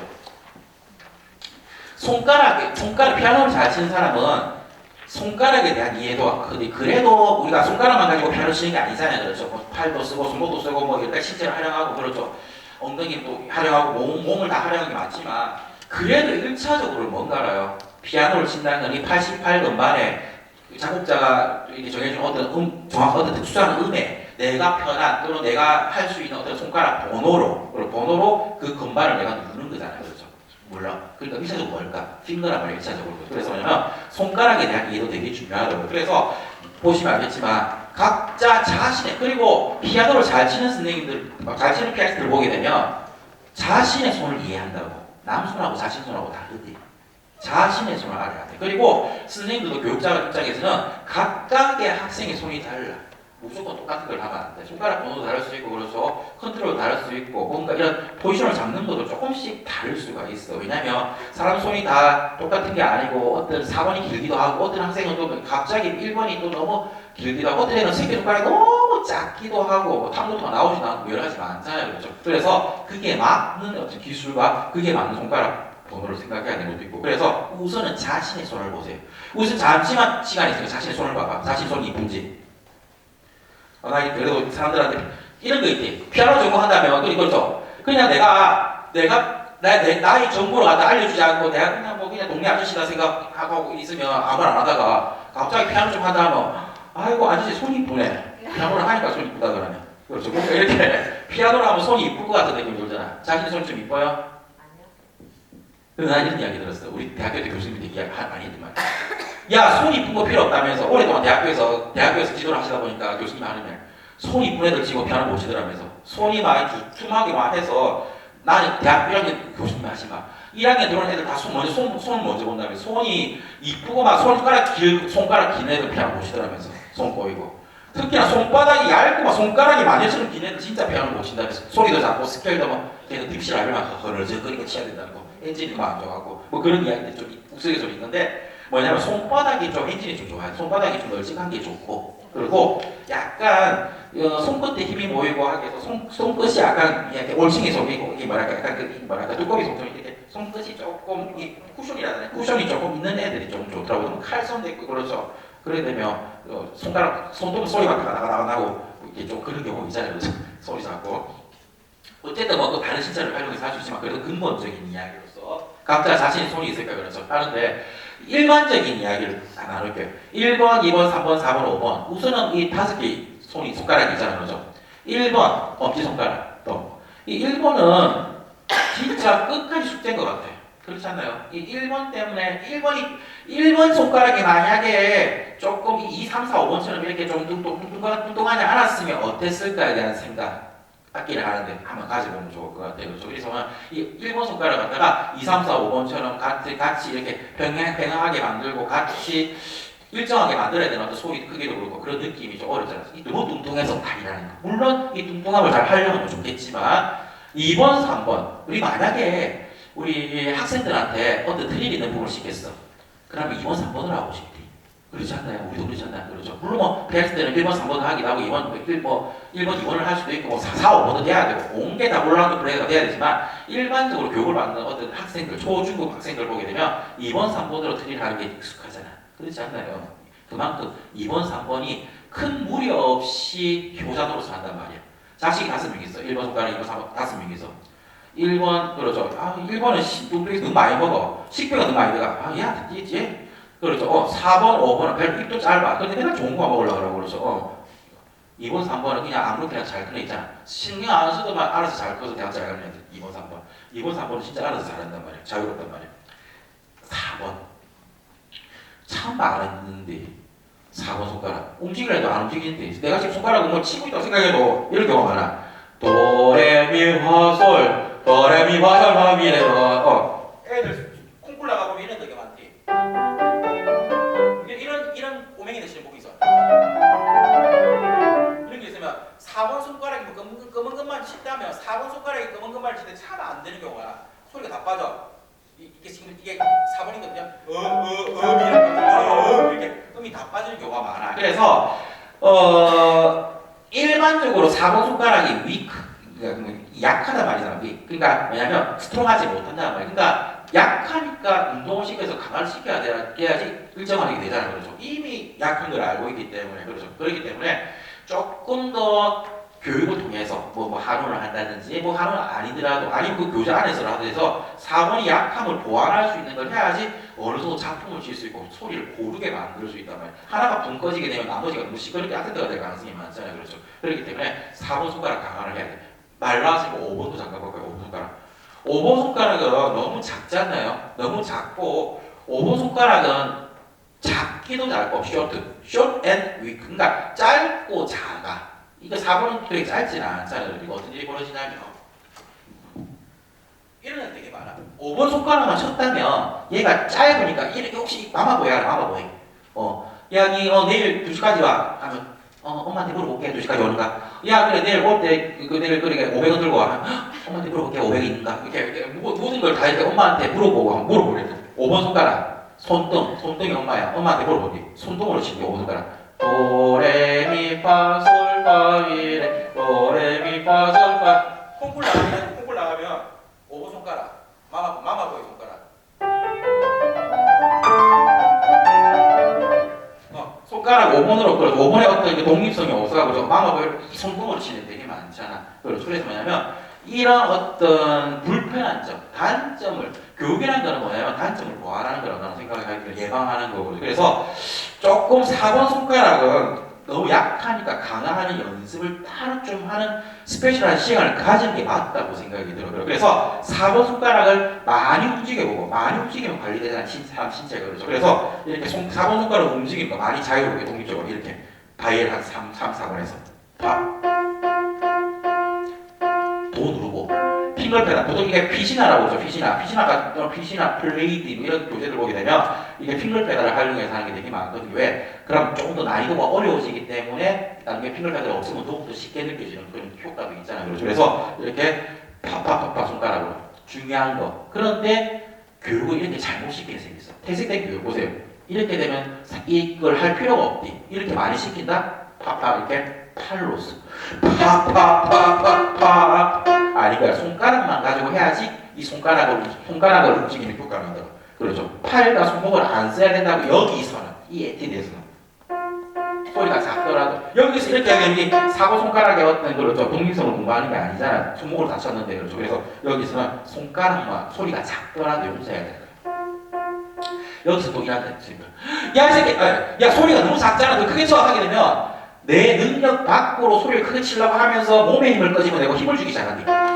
손가락 피아노를 잘 치는 사람은 손가락에 대한 이해도가 크지. 그래도 우리가 손가락만 가지고 피아노 치는 게 아니잖아요. 그렇죠. 뭐 팔도 쓰고 손목도 쓰고 뭐 이렇게 실제로 활용하고 그렇죠. 엉덩이도 활용하고 몸을 다 활용하는 게 맞지만 그래도 1차적으로 뭔가 알아요. 피아노를 친다는 건 이 88음반에 작곡자가 이렇게 정해준 어떤 정확한 어떤 특수한 음에 내가 편한 또는 내가 할 수 있는 어떤 손가락 번호로 그 건반을 내가 누르는 거잖아요. 그렇죠. 물론 그러니까 1차적으로 뭘까? 핑거란 말이에요. 1차적으로. 그래서 뭐냐면 손가락에 대한 이해도 되게 중요하다고요. 그래서 보시면 알겠지만 각자 자신의 그리고 피아노를 잘 치는 선생님들 잘 치는 피아니스트를 보게 되면 자신의 손을 이해한다고. 남 손하고 자신 손하고 다르대. 자신의 손을 알아야 돼. 그리고 선생님들도 교육자 입장에서는 각각의 학생의 손이 달라. 무조건 똑같은 걸 하면 안 돼. 손가락 번호도 다를 수 있고 그렇죠. 컨트롤도 다를 수 있고 뭔가 이런 포지션을 잡는 것도 조금씩 다를 수가 있어. 왜냐면 사람 손이 다 똑같은 게 아니고 어떤 4번이 길기도 하고 어떤 학생은 또 갑자기 1번이 또 너무 길기도 하고 어떤 애는 새끼손가락이 너무 작기도 하고 탐부터 나오지도 않고 여러 가지 많잖아요. 그렇죠. 그래서 그게 맞는 어떤 기술과 그게 맞는 손가락 번호를 생각해야 되는 것도 있고 그래서 우선은 자신의 손을 보세요. 우선 잠시만 시간이 있으니까 자신의 손을 봐봐. 자신 손이 이쁜지. 나 그래도 사람들한테 이런 거 있지. 피아노 전공한다면 그렇죠. 그냥 나의 정보를 갖다 알려주지 않고 내가 그냥 동네 아저씨다 생각하고 있으면 아무 말 안 하다가 갑자기 피아노 좀 한다 하면 아이고 아저씨 손이 이쁘네. 피아노를 하니까 손이 이쁘다 그러면. 그렇죠. 이렇게 피아노를 하면 손이 이쁠 것 같은 느낌이 들잖아. 자신의 손이 좀 이뻐요? 그래서 난 이런 이야기 들었어. 우리 대학교 때 교수님들 이야기 많이 했더만. 야, 손 이쁜 거 필요 없다면서. 오랫동안 대학교에서 지도를 하시다 보니까 교수님 하는 손 이쁜 애들 치고 피아노 못 치더라면서. 손이 많이 두툼하게만 해서 나는 대학 1학년 교수님 하신 말. 1학년 들어온 애들 다 손 먼저 본다면서. 손이 이쁘고 막 손가락 긴 애들 피아노 못 치더라면서. 손 꼬이고. 특히나 손바닥이 얇고 막 손가락이 마녀처럼 긴 애들 진짜 피아노 못 친다면서. 소리도 작고 스케일도 막 걔는 딥실 알면 허러적거리고 치야 된다는 거. 엔진이 안 좋아하고 뭐 그런 이야기들이 좀 욱석에 좀 있는데 뭐냐면 손바닥이 좀 엔진이 좀 좋아요. 손바닥이 좀 널찍한 게 좋고 그리고 약간 손끝에 힘이 모이고 하게 해서 손끝이 약간 이렇게 올챙이 속이고 이게 뭐랄까 약간 두꺼비 손톱이 이렇게 손끝이 조금 이 쿠션이 조금 있는 애들이 좀 좋더라고요. 칼손도 있고 그렇죠. 그래 되면 손톱 소리가 나고 이게 좀 그런 경우 있잖아요. 소리 작고. 어쨌든 뭐 다른 신체를 활용해서 할 수 있지만 그래도 근본적인 이야기로서 각자 자신의 손이 있을까 그래서 하는데 일반적인 이야기를 다 나눌게요. 1번, 2번, 3번, 4번, 5번 우선은 이 5개 손가락이 있잖아요. 그렇죠? 1번 엄지손가락 또 이 1번은 진짜 끝까지 숙제인 것 같아요. 그렇지 않나요? 이 1번 때문에 1번 손가락이 만약에 조금 2, 3, 4, 5번처럼 이렇게 좀 뚱뚱하지 않았으면 어땠을까에 대한 생각 악기를 하는데 한번 가져보면 좋을 것 같아요. 그렇죠? 그래서 이 1번 손가락 갖다가 2, 3, 4, 5번처럼 같이 이렇게 평행하게 만들고 같이 일정하게 만들어야 되는 어떤 소리 크기도 그렇고 그런 느낌이 좀 어렵잖아요. 너무 뚱뚱해서 다리라는 거. 물론 이 뚱뚱함을 잘 활용하면 좋겠지만 2번, 3번 우리 만약에 우리 학생들한테 어떤 트릴 있는 부분을 시켰어. 그러면 2번, 3번을 하고 싶대. 그렇지 않나요? 우리도 그렇지 않나요? 그렇죠. 물론 뭐 배웠을 때는 1번, 3번을 하기도 하고 1번, 2번을 할 수도 있고 뭐 4, 5번도 돼야 되고 온 게 다 올라운드 플레이가 돼야 되지만 일반적으로 교육을 받는 어떤 학생들, 초중급 학생들 보게 되면 2번, 3번으로 트릴 하는 게 익숙하잖아. 그렇지 않나요? 그만큼 2번, 3번이 큰 무리 없이 효자 노릇을 한단 말이야. 자식이 5명 있어. 1번 손가락, 2번, 3번 5명 있어. 1번 그렇죠. 1번은 뚱뚱해서 너무 많이 먹어. 식비가 너무 많이 들어가. 야, 얘 그렇죠. 4번, 5번은 별로 입도 짧아. 근데 맨날 좋은 거만 먹으려고 그러고 그렇죠. 2번, 3번은 그냥 아무렇게나 잘 크네 있잖아. 신경 안 써도 막 알아서 잘 커서 대학 잘 가는 애들. 2번, 3번. 2번, 3번은 진짜 알아서 잘한단 말이야. 자유롭단 말이야. 4번. 참 많았는데 4번 손가락. 움직이려도 안 움직이는데 내가 지금 손가락을 뭐 치고 있다고 생각해도 이런 경우가 많아. 도레미화솔 도레미화솔 애들 콩쿨 나가보면 이런 되게 많지. 이런 꼬맹이들 시는 곡이 있어. 이런 게 있으면 4번 손가락이 뭐 검은 것만 친다면 4번 손가락이 검은 것만 칠 때 참 안 되는 경우가 소리가 다 빠져. 이게 지금 이게 4번이거든요. 이렇게 음이 다 빠지는 경우가 많아. 그래서 일반적으로 4번 손가락이 위크, 그러니까 약하단 말이잖아. 그러니까 뭐냐면 스트롱하지 못한다는 말이야. 그러니까 약하니까 운동을 시켜서 강화를 시켜야지 일정하게 되잖아요. 그렇죠. 이미 약한 걸 알고 있기 때문에 그렇죠. 그렇기 때문에 조금 더 교육을 통해서 뭐 한원을 한다든지 뭐 한원 아니더라도 아니면 그 교재 안에서라도 해서 4번이 약함을 보완할 수 있는 걸 해야지 어느 정도 작품을 질 수 있고 소리를 고르게 만들 수 있단 말이에요. 하나가 붕 꺼지게 되면 나머지가 너무 시끄럽게 악센트가 될 가능성이 많잖아요. 그렇죠. 그렇기 때문에 4번 손가락 강화를 해야 돼. 말 나왔으니까 5번도 잠깐 볼까요? 5번 손가락. 5번 손가락은 너무 작잖아요. 너무 작고 5번 손가락은 작기도 작고 short and weak. 그러니까 짧고 작아. 이거 4번은 되게 짧진 않잖아요. 이거 어떤 일이 벌어지냐면 이런 애 되게 많아. 5번 손가락만 쳤다면 얘가 짧으니까 이렇게 혹시 마마보이 알아? 마마보이. 야, 니 내일 2시까지 와. 하면 엄마한테 물어볼게. 2시까지 오는가? 야, 그래 내일 올 때 내일 그러니까 500원 들고 와. 엄마한테 물어볼게. 500이 있는가? 이렇게 모든 걸 다 이렇게 엄마한테 물어보래. 5번 손가락. 손등이 엄마야. 엄마한테 물어볼게. 손등으로 치는 게 5번 손가락. 도레미파솔파미레 도레미파솔파. 콩쿨 나가면 5번 손가락. 마마보이 손가락. 손가락 5번으로 끌어서 5번에 어떤 독립성이 없어가지고 마마보이를 손등으로 치는 되게 많잖아. 그래서 뭐냐면 이런 어떤 불편한 점, 단점을 교육이라는 거는 뭐냐면 단점을 보완하는 거라고 생각하기 예방하는 거거든요. 그래서 조금 4번 손가락은 너무 약하니까 강화하는 연습을 따로 좀 하는 스페셜한 시간을 가지는 게 맞다고 생각이 들어요. 그래서 4번 손가락을 많이 움직여보고 많이 움직이면 관리되잖아요. 사람 신체가 그렇죠. 그래서 이렇게 4번 손가락 움직이니까 많이 자유롭게 독립적으로 이렇게 다이얼 한 3, 4번에서 도 누르고 핑거 페달, 보통 이게 피시나라고 하죠. 피시나 플레이드 이런 교재들 보게 되면 이게 핑거 페달을 활용해서 하는 게 되게 많거든요. 왜? 그럼 조금 더 난이도가 어려워지기 때문에 나중에 핑거 페달이 없으면 더욱더 쉽게 느껴지는 그런 효과도 있잖아요. 그렇죠? 그래서 이렇게 파파파파 손가락으로 중요한 거. 그런데 교육을 이렇게 잘못 시키게 생겼어. 퇴색된 교육 보세요. 이렇게 되면 이걸 할 필요가 없지. 이렇게 많이 시킨다? 파파 이렇게 팔로스 파파파파파 아니까 손가락만 가지고 해야지 이 손가락을 움직이는 효과가 난다고. 그렇죠. 팔과 손목을 안 써야 된다고. 여기서는 이 에티드에서는 소리가 작더라도 여기서 이렇게 하면 이게 사고 손가락의 어떤 그렇죠 독립성을 공부하는 게 아니잖아. 손목을 다쳤는데 그렇죠. 그래서 여기서는 손가락만 소리가 작더라도 용서해야 돼. 여기서 또 일한다. 야, 이 새끼, 야, 소리가 너무 작잖아. 너 크게 쳐 하게 되면 내 능력 밖으로 소리를 크게 치려고 하면서 몸에 힘을 끄집어내고 힘을 주기 시작한다.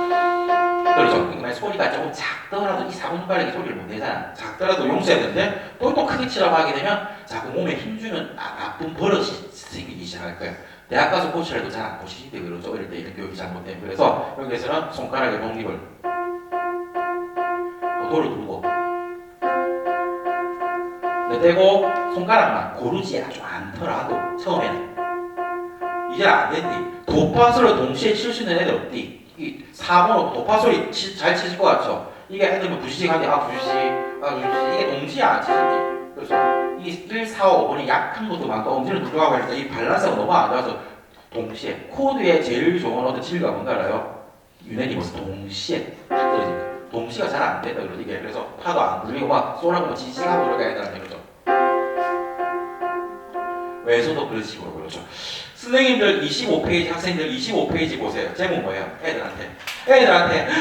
그렇죠. 그러니까 소리가 조금 작더라도 이 4번 손가락이 소리를 못 내잖아. 작더라도 용서해야 되는데 또 크게 치려고 하게 되면 자꾸 몸에 힘주는 나쁜 버릇이 생기기 시작할 거야. 대학 가서 코치라도 잘 안 보시는데 그러죠. 이럴 때 이런 교육이 잘못되면. 그래서 여기에서는 손가락의 독립을 도를 두고 떼고 손가락만 고르지 아주 않더라도 처음에는 이제 안 됐니? 도파솔을 동시에 칠 수 있는 애들 없디? 이 4번으로 도파솔이 잘 치실 것 같죠? 이게 애들 뭐 부시식한데 부시식 이게 동시에 안 치시지. 그래서 이 1, 4, 5번이 약한 것도 많고 엄지를 들어가고 하니까 이 밸런스가 너무 안 좋아서 동시에 코드에 제일 좋은 어떤 진리가 뭔가 알아요? 유네니버스 동시에 딱 떨어집니다. 동시가 잘 안 된다 그러지. 이게 그래서 파도 안 굴리고 막 쏘라고 지지하고 들어가야 된다는 거죠. 왼손도 그런 식으로 그렇죠. 선생님들 25페이지, 학생들 25페이지 보세요. 제목 뭐예요? 애들한테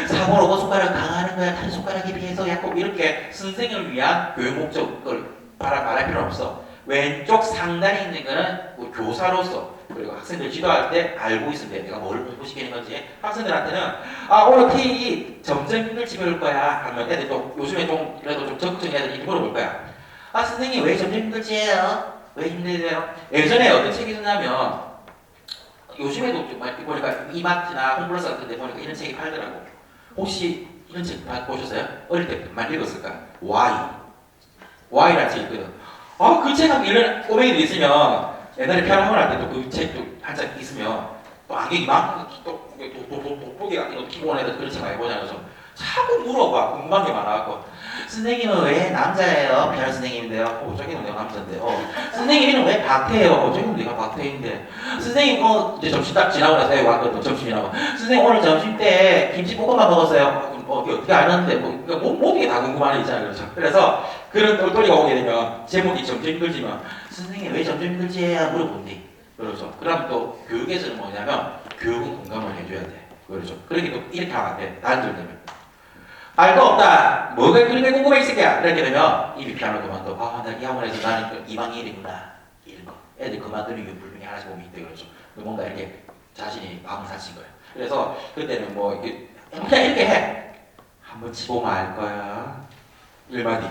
4번, 5번 손가락 강하는 거야. 다른 손가락에 비해서 약간 이렇게 선생을 위한 교육 목적을 말할 필요는 없어. 왼쪽 상단에 있는 거는 뭐 교사로서 그리고 학생들 지도할 때 알고 있으면 돼. 내가 뭘 공부시키는 건지. 학생들한테는 오늘 T 점점 힘들지 배울 거야 하면 애들 또 요즘에 좀 그래도 좀 적극적인 애들이 물어볼 거야. 선생님 왜 점점 힘들지 해요? 왜 힘들어요? 예전에 어떤 책이 있었냐면 요즘에도 좀 많이 보니까 이마트나 홈플러스 같은 데 보니까 이런 책이 팔더라고. 혹시 이런 책 보셨어요? 어릴 때 많이 읽었을까? Y라는 책이 있거든. 아, 그 책 한번 읽는 꼬맹이도 있으면 옛날에 피아노 학원 할 때도 그 책도 한 장 있으면 또 안경이 많고 또 돋보기 같은 것도 끼고 온 애들 그런 책 많이 보잖아. 그래서 자꾸 물어봐. 궁금한 게 많아갖고 선생님은 왜 남자예요? 피아노 선생님인데요. 저기는 내가 남자인데. 선생님은 왜 박태예요? 저기는 내가 박태인데. 선생님 이제 점심 딱 지나고 나서 왔거든. 점심이라고. 선생님 오늘 점심 때 김치볶음밥 먹었어요. 어떻게 알았는데 모든 게 다 궁금한 애 있잖아요. 그렇죠? 그래서 그런 똘똘이가 오게 되면 제목이 점점 힘들지만 선생님 왜 점점 힘들지? 물어본대. 그렇죠. 그럼 또 교육에서는 뭐냐면 교육은 공감을 해줘야 돼. 그렇죠. 그렇게 또 이렇게 하면 안 돼. 단절 되면. 알 거 없다. 뭐가 그렇게 궁금해 이 새끼야. 이렇게 되면 입이 피아노 그만둬. 나 이 학원에서 나는 이방이 일이구나. 이런 거. 애들 그만두는 이유 불명이 하나씩 보면 있대. 그렇죠. 뭔가 이렇게 자신이 마음을 사친 거예요. 그래서 그때는 뭐 이렇게 그냥 이렇게 해. 한번 치보면 알 거야. 1마디.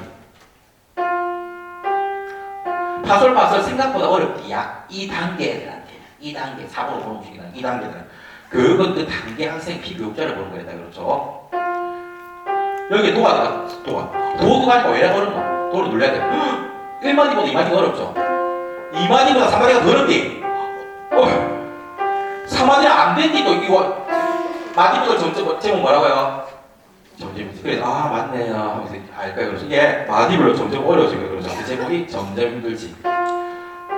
파솔파솔 생각보다 어렵지. 약 2단계 애들한테는. 2단계. 4번으로 보는 중이다. 2단계들은. 교육은 그 단계 학생 피교육자를 보는 거다. 그렇죠. 여기 도가. 도가 아니고 왜 어렵노? 도를 눌러야 돼. 1마디보다 2마디가 어렵죠. 2마디보다 3마디가 더 어렵디. 3마디는 안 된디. 또 이거 마디보다 점점 제목 뭐라고요? 점점 그래서 맞네요 하면서 알까요? 그래서 이게 마디별로 점점 어려워지고요. 그래서 그 제목이 점점 힘들지.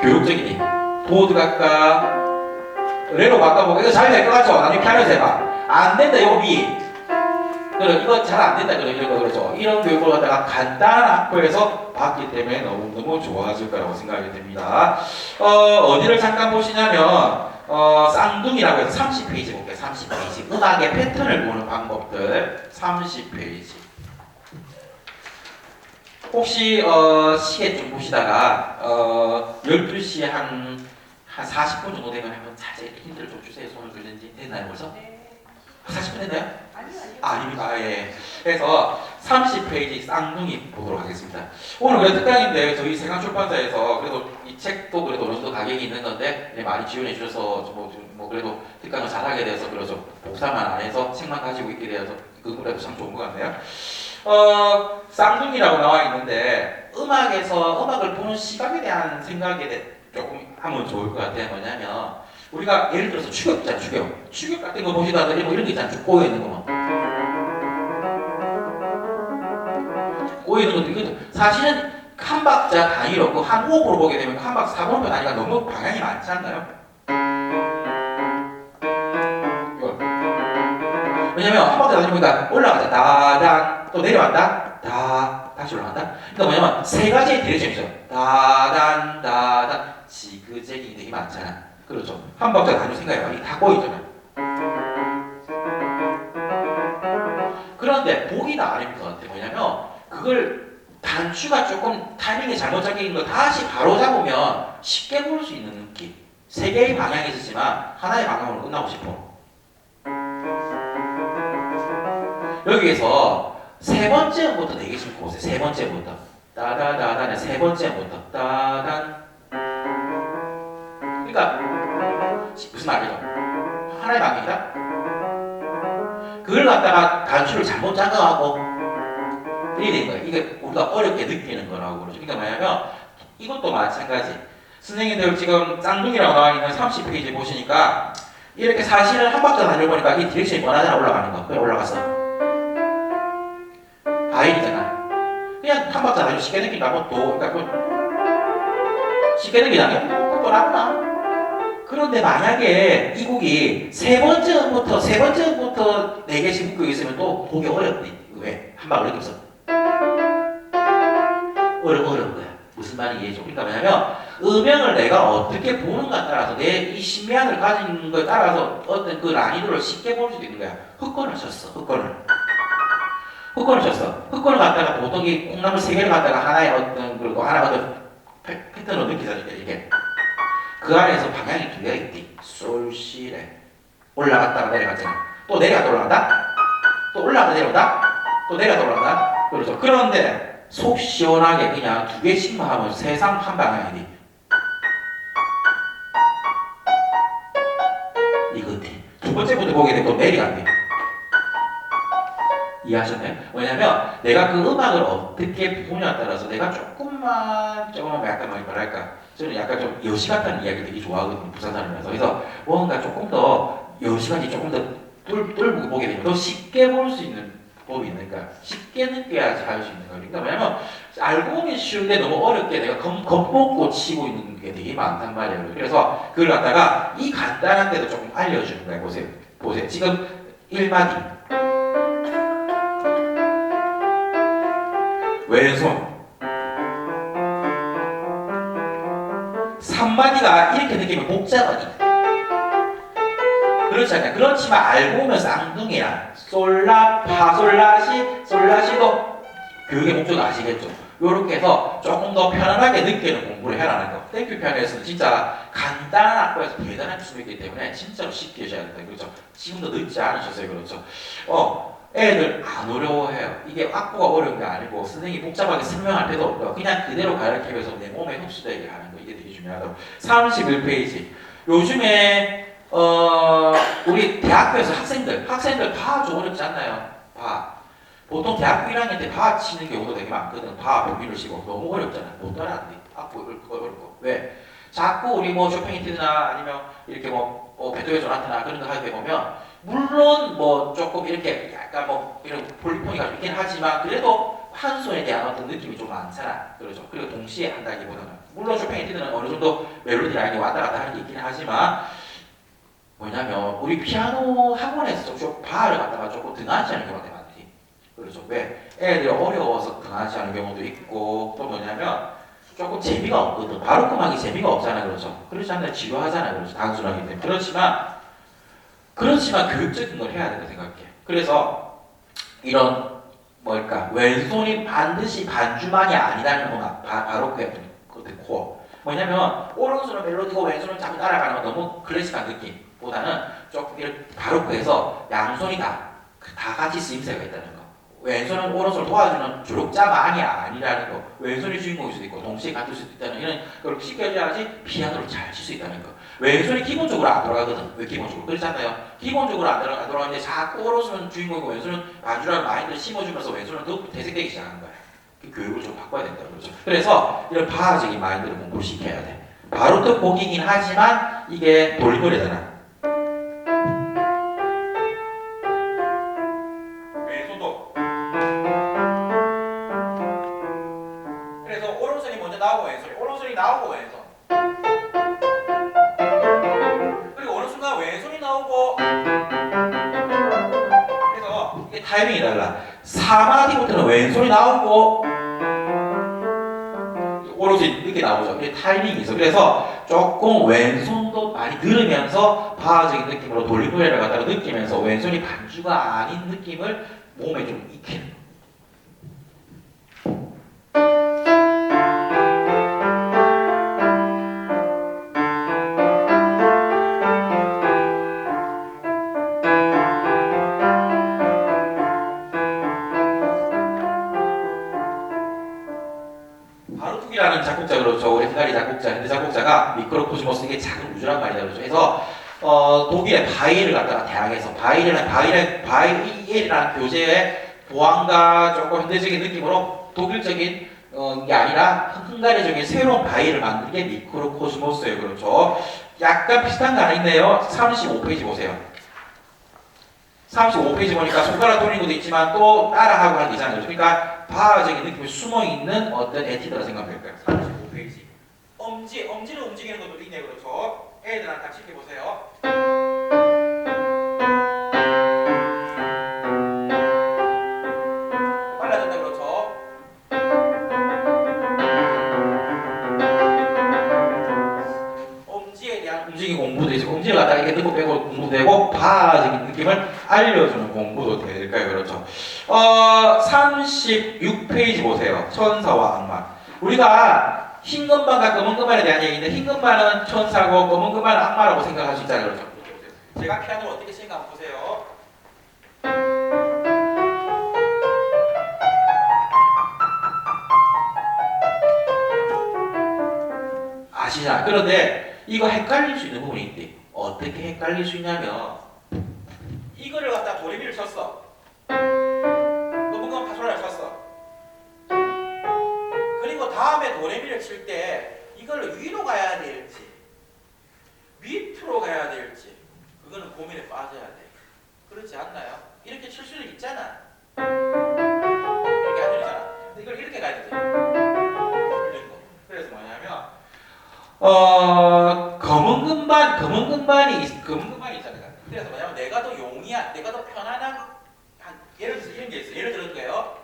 교육적이니 보드 갈까? 레로 바꿔보고 이거 잘 될 것 같죠? 나중에 피아노에서 해봐. 안 된다 이거 미. 이거 잘 안 된다 이런 거 그렇죠. 이런 교육을 갖다가 간단한 악보에서 봤기 때문에 너무너무 좋아질 거라고 생각이 됩니다. 어디를 잠깐 보시냐면 쌍둥이라고 해서 30페이지 볼게요. 30페이지. 음악의 패턴을 보는 방법들 30페이지. 혹시 시계 좀 보시다가 12시에 한 40분 정도 되면 한번 자세히 힌트를 좀 주세요. 손을 들든지. 됐나요 벌써? 네. 40분 됐나요? 아닙니다. 예. 그래서 30페이지 쌍둥이 보도록 하겠습니다. 오늘 그래 특강인데 저희 세강출판사에서 그래도 이 책도 그래도 어느 정도 가격이 있는 건데 많이 지원해 주셔서 뭐 그래도 특강을 잘하게 돼서 그래서 복사만 안 해서 책만 가지고 있게 되어서 그래도 참 좋은 것 같네요. 쌍둥이라고 나와 있는데 음악을 보는 시각에 대한 생각에 조금 하면 좋을 것 같아요. 뭐냐면 우리가 예를 들어서 추격 있잖아. 추격 같은 거 보시다가 뭐 이런 거 있잖아. 쭉 꼬여 있는 거. 꼬여 있는 것도 이것도 사실은 한 박자 단위로 없고 한 호흡으로 보게 되면 한 박자 4번표 단위가 너무 방향이 많지 않나요? 왜냐면 한 박자 단위 보니까 올라가자. 다단 또 내려왔다. 다시 올라간다. 그러니까 뭐냐면 세 가지의 디렉션이 있어요. 다단 지그재기 되게 많잖아. 그렇죠. 한 박자 단위 생각해봐. 이게 다 꼬이잖아요. 그런데 보기 다 아닌 것 같아. 뭐냐면 그걸 단추가 조금 타이밍이 잘못 잡힌 거 다시 바로 잡으면 쉽게 볼 수 있는 느낌. 세 개의 방향이 있었지만 하나의 방향으로 끝나고 싶어. 여기에서 세 번째 음부터 네 개씩 보세요. 세 번째 음부터 따다다다네. 세 번째 음부터 따단. 그러니까 무슨 말이죠? 하나의 방향이다. 그걸 갖다가 단추를 잘못 잡아가고 이게 된 거예요. 이게 우리가 어렵게 느끼는 거라고 그러죠. 그러니까 뭐냐면 이것도 마찬가지. 선생님들 지금 쌍둥이라고 나와 있는 30페이지 보시니까 이렇게 사실은 한 박자 다녀보니까 이 디렉션이 원하잖아. 올라가는 거. 그냥 올라갔어. 바일이잖아. 그냥 한 박자 다녀 쉽게 느낀다고 또 그러니까 쉽게 느끼자면 또 나구나. 그런데 만약에 이 곡이 세 번째 음부터 네 개씩 묶여 있으면 또 보기 어렵대. 왜? 한 방울 느꼈어. 어려운 거야. 무슨 말인지 이해해줘. 그러니까 뭐냐면 음영을 내가 어떻게 보는가에 따라서 내 이 심미안을 가진 거에 따라서 어떤 그 난이도를 쉽게 볼 수도 있는 거야. 흑권을 쳤어. 흑권을 갖다가 보통 이 콩나물 세 개를 갖다가 하나의 어떤 그리고 하나가 어떤 패턴으로 느끼잖아요. 이게. 그 안에서 방향이 두 개가 있지. 솔시레. 올라갔다가 내려갔잖아. 또 내려갔다 올라간다. 또 올라갔다 내려온다. 또 내려갔다 올라간다. 그렇죠. 그런데 속 시원하게 그냥 두 개씩만 하면 세상 한 방향이지. 번째부터 보게 되면 또 내리가 안 돼. 이해하셨나요? 왜냐면 내가 그 음악을 어떻게 보냐에 따라서 내가 조금만 약간 뭐랄까 저는 약간 좀 여시 같다는 이야기 되게 좋아하거든요. 부산 사람이라서. 그래서 뭔가 조금 더 여시까지 조금 더 뚫고 보게 되면 더 쉽게 볼 수 있는 법이 있으니까 쉽게 느껴야지 할 수 있는 거니까. 왜냐면 알고 보면 쉬운데 너무 어렵게 내가 겁먹고 치고 있는 게 되게 많단 말이에요. 그래서 그걸 갖다가 이 간단한데도 조금 알려주는 거예요. 보세요. 지금 1마디 왼손 3마디가 이렇게 느끼면 복잡하니 그렇지 않냐. 그렇지만 알고 보면 쌍둥이야. 솔라 파솔라시 솔라시도 교육의 목적 아시겠죠? 요렇게 해서 조금 더 편안하게 느끼는 공부를 해라는 거. 땡큐 편에서는 진짜 간단한 악보에서 대단한 기술이 있기 때문에 진짜로 쉽게 하셔야 된다. 그렇죠? 지금도 늦지 않으셨어요. 그렇죠? 애들 안 어려워해요. 이게 악보가 어려운 게 아니고 선생님이 복잡하게 설명할 필요도 없고 그냥 그대로 가르치면서 내 몸에 흡수되게 하는 거. 이게 되게 중요하다고. 31페이지. 요즘에 우리 대학교에서 학생들 파 좀 어렵지 않나요? 파. 보통 대학교 1학년 때 파 치는 경우도 되게 많거든. 파 범위를 치고 너무 어렵잖아. 못 따라하는데 악보 어렵고. 왜? 자꾸 우리 뭐 쇼팽 히트나 아니면 이렇게 베토벤 소나타나 그런 거 하게 보면 물론 뭐 조금 이렇게 약간 뭐 이런 폴리포니가 있긴 하지만 그래도 한 손에 대한 어떤 느낌이 좀 많잖아. 그렇죠. 그리고 동시에 한다기보다는 물론 쇼팽 히트는 어느 정도 멜로디 라인이 왔다 갔다 하는 게 있긴 하지만 뭐냐면 우리 피아노 학원에서 좀 바를 갖다가 조금 등한시 하는 경우가 많지. 그렇죠. 왜? 애들이 어려워서 등한시 하는 경우도 있고 또 뭐냐면 조금 재미가 없거든. 바로크 음악이 재미가 없잖아. 그렇죠. 그렇지 않나요? 지루하잖아. 그렇죠. 단순하기 때문에. 그렇지만 교육적인 걸 해야 된다고 생각해. 그래서 이런 뭘까 왼손이 반드시 반주만이 아니라는 음악 바로크의 어떤 코어. 뭐냐면 오른손은 멜로디고 왼손은 자꾸 따라가는 건 너무 클래식한 느낌보다는 조금 이렇게 바로크해서 양손이 다 같이 쓰임새가 있다는 거. 왼손은 오른손을 도와주는 조력자만이 아니라는 거. 왼손이 주인공일 수도 있고 동시에 갖출 수도 있다는 이런 걸 시켜줘야지 피아노를 잘 칠 수 있다는 거. 왼손이 기본적으로 안 돌아가거든. 왜 기본적으로? 그렇잖아요. 기본적으로 안 돌아가는데 자꾸 오른손은 주인공이고 왼손은 반주라는 마인드를 심어주면서 왼손은 더 대색되기 시작하는 거야. 그 교육을 좀 바꿔야 된다. 그렇죠. 그래서 이런 바하적인 마인드를 공부를 시켜야 돼. 바로 또 곡이긴 하지만 이게 돌림노래잖아. 왼손도. 그래서 오른손이 먼저 나오고 왼손이. 오른손이 나오고 왼손. 그리고 어느 순간 왼손이 나오고. 그래서 이게 타이밍이 달라. 4마디부터는 왼손이 나오고 오른손이 이렇게 나오죠. 이게 타이밍이 있어. 그래서 조금 왼손도 많이 들으면서 바하적인 느낌으로 돌림노래를 갖다가 느끼면서 왼손이 반주가 아닌 느낌을 몸에 좀 익히는 거. 바루tuk이라는 작곡자 그렇죠. 우리 헝가리 작곡자, 현대 작곡자가 미크로코스모스 이게 작은 우주란 말이다 그렇죠. 그래서 독일의 바이엘을 갖다가 대학에서 바이엘이라는 교재의 보안과 조금 현대적인 느낌으로 독일적인 게 아니라 헝가리적인 새로운 바이엘을 만든 게 미크로코스모스예요. 그렇죠. 약간 비슷한 거 하나 있네요. 35페이지 보세요. 35페이지 보니까 손가락 돌리는 것도 있지만 또 따라하고 하는 게 있잖아요. 그러니까 바하적인 느낌이 숨어있는 어떤 에티드라 생각하면 될까요? 35페이지. 엄지를 움직이는 것도 있네요. 그렇죠. 애들한테 같이 시켜보세요. 빨라졌다. 그렇죠. 엄지에 대한 움직임 공부도 있고 엄지를 갖다가 이렇게 넣고 빼고 공부도 되고 바하적인 느낌을 알려주는 공부도 될까요? 그렇죠. 36페이지 보세요. 천사와 악마. 우리가 흰 금반과 검은 금반에 대한 얘기인데 흰 금반은 천사고 검은 금반은 악마라고 생각할 수 있잖아요. 그렇죠. 제가 피아노를 어떻게 치는가 한번 보세요. 아시잖아요. 그런데 이거 헷갈릴 수 있는 부분이 있대. 어떻게 헷갈릴 수 있냐면 도레미를 칠 때 이걸 위로 가야 될지 밑으로 가야 될지 그거는 고민에 빠져야 돼. 그렇지 않나요? 이렇게 칠 수도 있잖아. 이렇게 하면 되잖아. 근데 이걸 이렇게 가야 되지. 이런 거. 그래서 뭐냐면 검은 금반이 있잖아요. 그래서 뭐냐면 내가 더 용이한, 내가 더 편안한 예를 들어서 이런 게 있어. 예를 들어볼게요.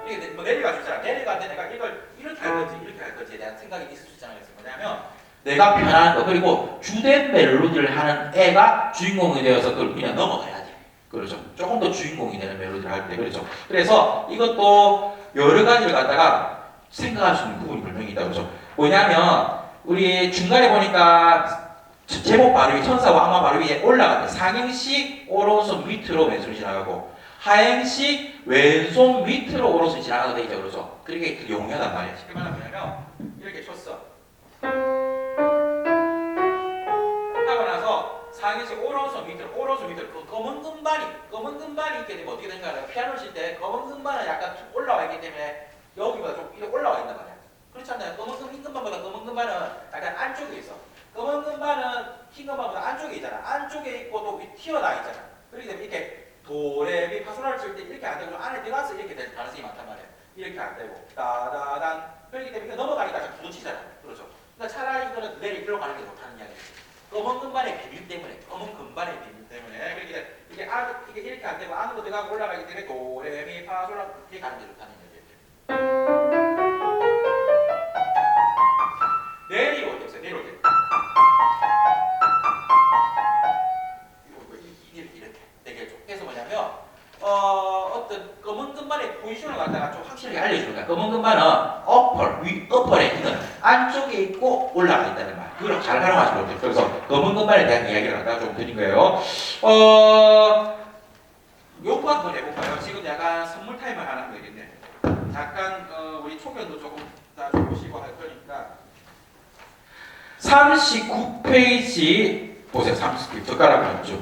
이게 뭐 내려가지고 있잖아. 내려갈 때 내가 이걸 이렇게 할 건지 이렇게 할 건지에 대한 생각이 있을 수 있잖아요. 그래서 뭐냐면 내가 편안한 거 그리고 주된 멜로디를 하는 애가 주인공이 되어서 그걸 그냥 넘어가야지. 그렇죠. 조금 더 주인공이 되는 멜로디를 할 때 그렇죠. 그래서 이것도 여러 가지를 갖다가 생각할 수 있는 부분이 분명히 있다. 그렇죠. 뭐냐면 우리 중간에 보니까 제목 발음이 천사와 악마 발음이 올라갈 때 상행식 오른손 밑으로 왼손이 지나가고 하행식 왼손 밑으로 오른손이 지나가게 돼 있죠. 그렇죠. 그게 용이하단 말이야. 쉽게 말하면 뭐냐면 이렇게 쳤어. 하고 나서 상행식 오른손 밑으로 그 검은 금반이 있게 되면 어떻게 되는가 하면 피아노를 칠 때 검은 금반은 약간 올라와 있기 때문에 여기보다 좀 이렇게 올라와 있단 말이야. 그렇지 않나요? 흰 금반보다 검은 금반은 약간 안쪽에 있어. 검은 금반은 흰 금반보다 안쪽에 있잖아. 안쪽에 있고 또 튀어나와 있잖아. 그렇기 때문에 이렇게 도레미 파솔라를 칠 때 이렇게 안 되고 안에 들어가서 이렇게 될 가능성이 많단 말이야. 이렇게 안 되고 따다단 그렇기 때문에 넘어가니까 자꾸 부딪히잖아. 그렇죠. 그러니까 차라리 이거는 내리로 가는 게 좋다는 이야기지. 검은 금반의 비밀 때문에 그렇기 때문에 이게 이렇게 안 되고 안으로 들어가고 올라가기 때문에 도레미 파솔라 이렇게 가는 게 좋다는 얘기지. 내려올 때 있어요. 내려올 때. 이렇게 되겠죠. 그래서 뭐냐면 어떤 검은 금반의 포지션을 갖다가 좀 확실하게 알려주는 거야. 검은 금반은 어퍼의 힘은 안쪽에 있고 올라가 있다는 말. 그걸 잘 활용하시면 돼요. 그래서 검은 금반에 대한 이야기를 갖다가 좀 드린 거예요. 요거 한번 해볼까요? 지금 약간 선물 타임을 하는 거겠네. 잠깐 우리 초면도 조금 다 보시고 할 거니까 39페이지 보세요. 39페이지 젓가락을 죠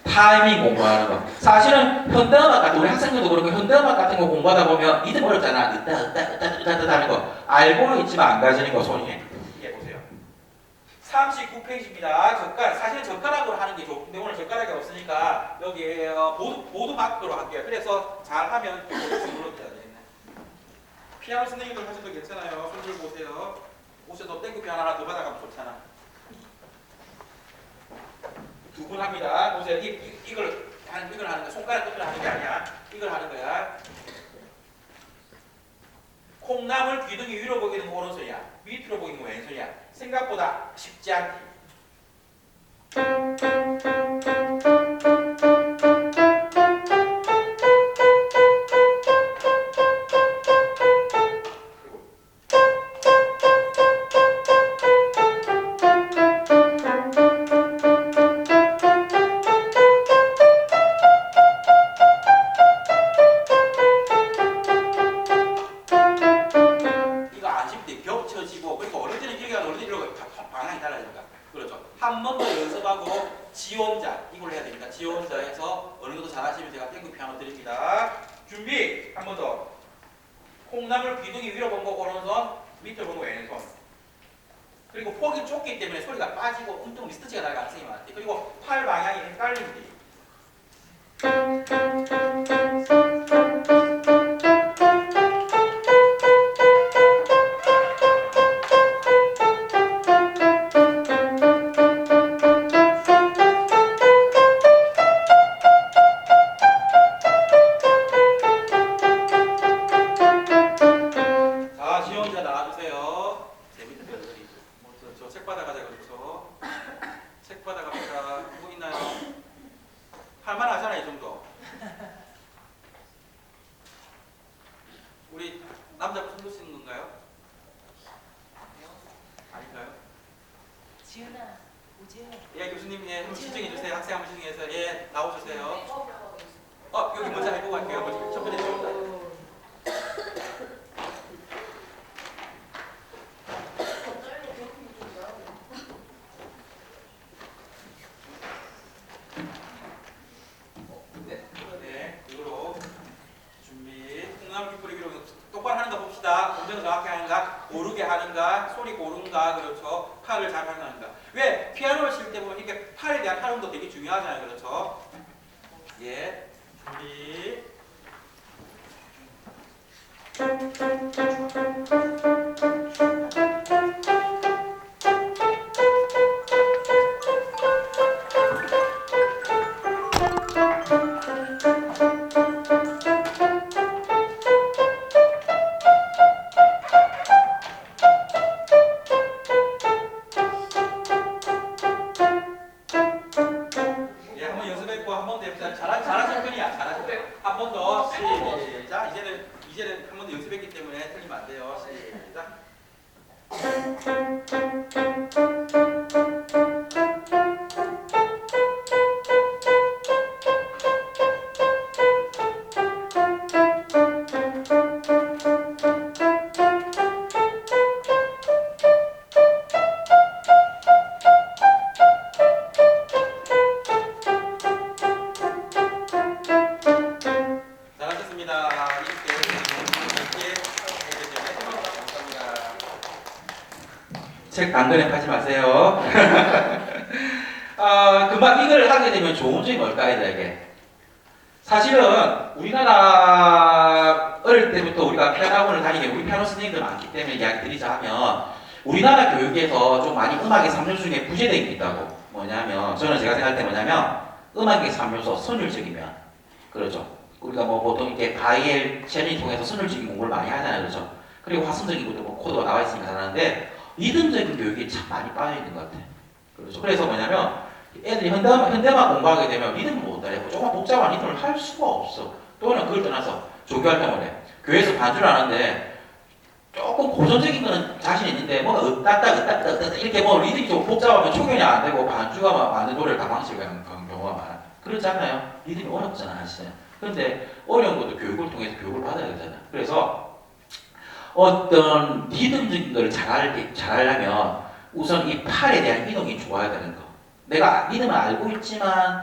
타이밍 공부하는 거. 사실은 현대음악 같은 우리 학생들도 그렇고 현대음악 같은 거 공부하다 보면 리듬 어렵잖아. 으따 하는 거 알고는 있지만 안 가지는 거 손이. 이게 보세요. 39페이지입니다. 젓가락. 사실은 젓가락으로 하는 게 좋은데 오늘 젓가락이 없으니까 여기 보드 마크로 할게요. 그래서 잘하면 좀 눌러줘야 되겠네. 피아노 선생님들 하셔도 괜찮아요. 손들 보세요. 옷에도 땡크피 하나 더 받아가면 좋잖아. 두 분 합니다. 보세요. 이걸 하는 거야. 손가락 끝을 하는 게 아니야. 이걸 하는 거야. 콩나물 귀등이 위로 보기는 오른손이야. 밑으로 보기는 왼손이야. 생각보다 쉽지 않지. 한 번 더 연습하고 지원자 이걸 해야 됩니다. 지원자에서 어느 정도 잘하시면 제가 땡크 피아노 드립니다. 준비 한 번 더. 콩나물 귀둥이 위로 본 거 오른손, 밑으로 본 거 왼손. 그리고 폭이 좁기 때문에 소리가 빠지고 음통 미스터치가 날 가능성이 많대. 그리고 팔 방향이 헷갈립니다. 할만하잖아 이 정도. 우리 남자분 손도 쓰는 건가요? 아닌가요? 지은아, 오지은. 예 교수님 예 한번 신청해 주세요. 학생 한번 신청해서 예 나오주세요. 여기 먼저 해보고 갈게요. 먼저 첫 번째 질문입니다. 네, 이거로 준비. 우리가 그렇죠 팔을 잘 활용합니다. 왜 피아노를 칠 때 보면 이게 팔에 대한 활용도 되게 중요하잖아요, 그렇죠? 예, 준비. 예, 한번 연습했고 한 번 더 해보자. 잘하실 편이야. 잘하실 편. 한번 더 시작. 이제는 한 번 더 연습했기 때문에 틀리면 안 돼요. 시작. 잘하셨습니다. 이렇게 감사합니다. 책 당근에 파지 마세요. 금방 이걸 하게 되면 좋은 점이 뭘까요, 이게? 사실은 우리나라 어릴 때부터 우리가 피아노 학원을 다니게 우리 피아노 선생님들 많기 때문에 이야기 드리자면 우리나라 교육에서 좀 많이 음악의 3요소 중에 부재되어 있다고. 뭐냐면 저는 제가 생각할 때 뭐냐면 음악의 3요소 선율적이면 그렇죠. 우리가 뭐 보통 이렇게 바이엘 첼리 통해서 선율적인 공부를 많이 하잖아요, 그렇죠. 그리고 화성적인 것도 뭐 코드가 나와 있으니까 잘하는데 리듬적인 교육이 참 많이 빠져 있는 것 같아요. 그렇죠. 그래서 뭐냐면 애들이 현대만 공부하게 되면 리듬을 못 따라고 조금 복잡한 리듬을 할 수가 없어. 또는 그걸 떠나서 조교 활동을 해. 교회에서 반주를 하는데 조금 고전적인 거는 자신 있는데 뭔가 으따따 이렇게 뭐 리듬이 좀 복잡하면 초견이 안 되고 반주가 맞는 노래를 다 망치고 가는 경우가 많아. 그렇지 않나요? 리듬이 어렵잖아, 사실은. 그런데 어려운 것도 교육을 통해서 교육을 받아야 되잖아. 그래서 어떤 리듬적인 걸 잘하려면 우선 이 팔에 대한 이동이 좋아야 되는 거. 내가 리듬을 알고 있지만,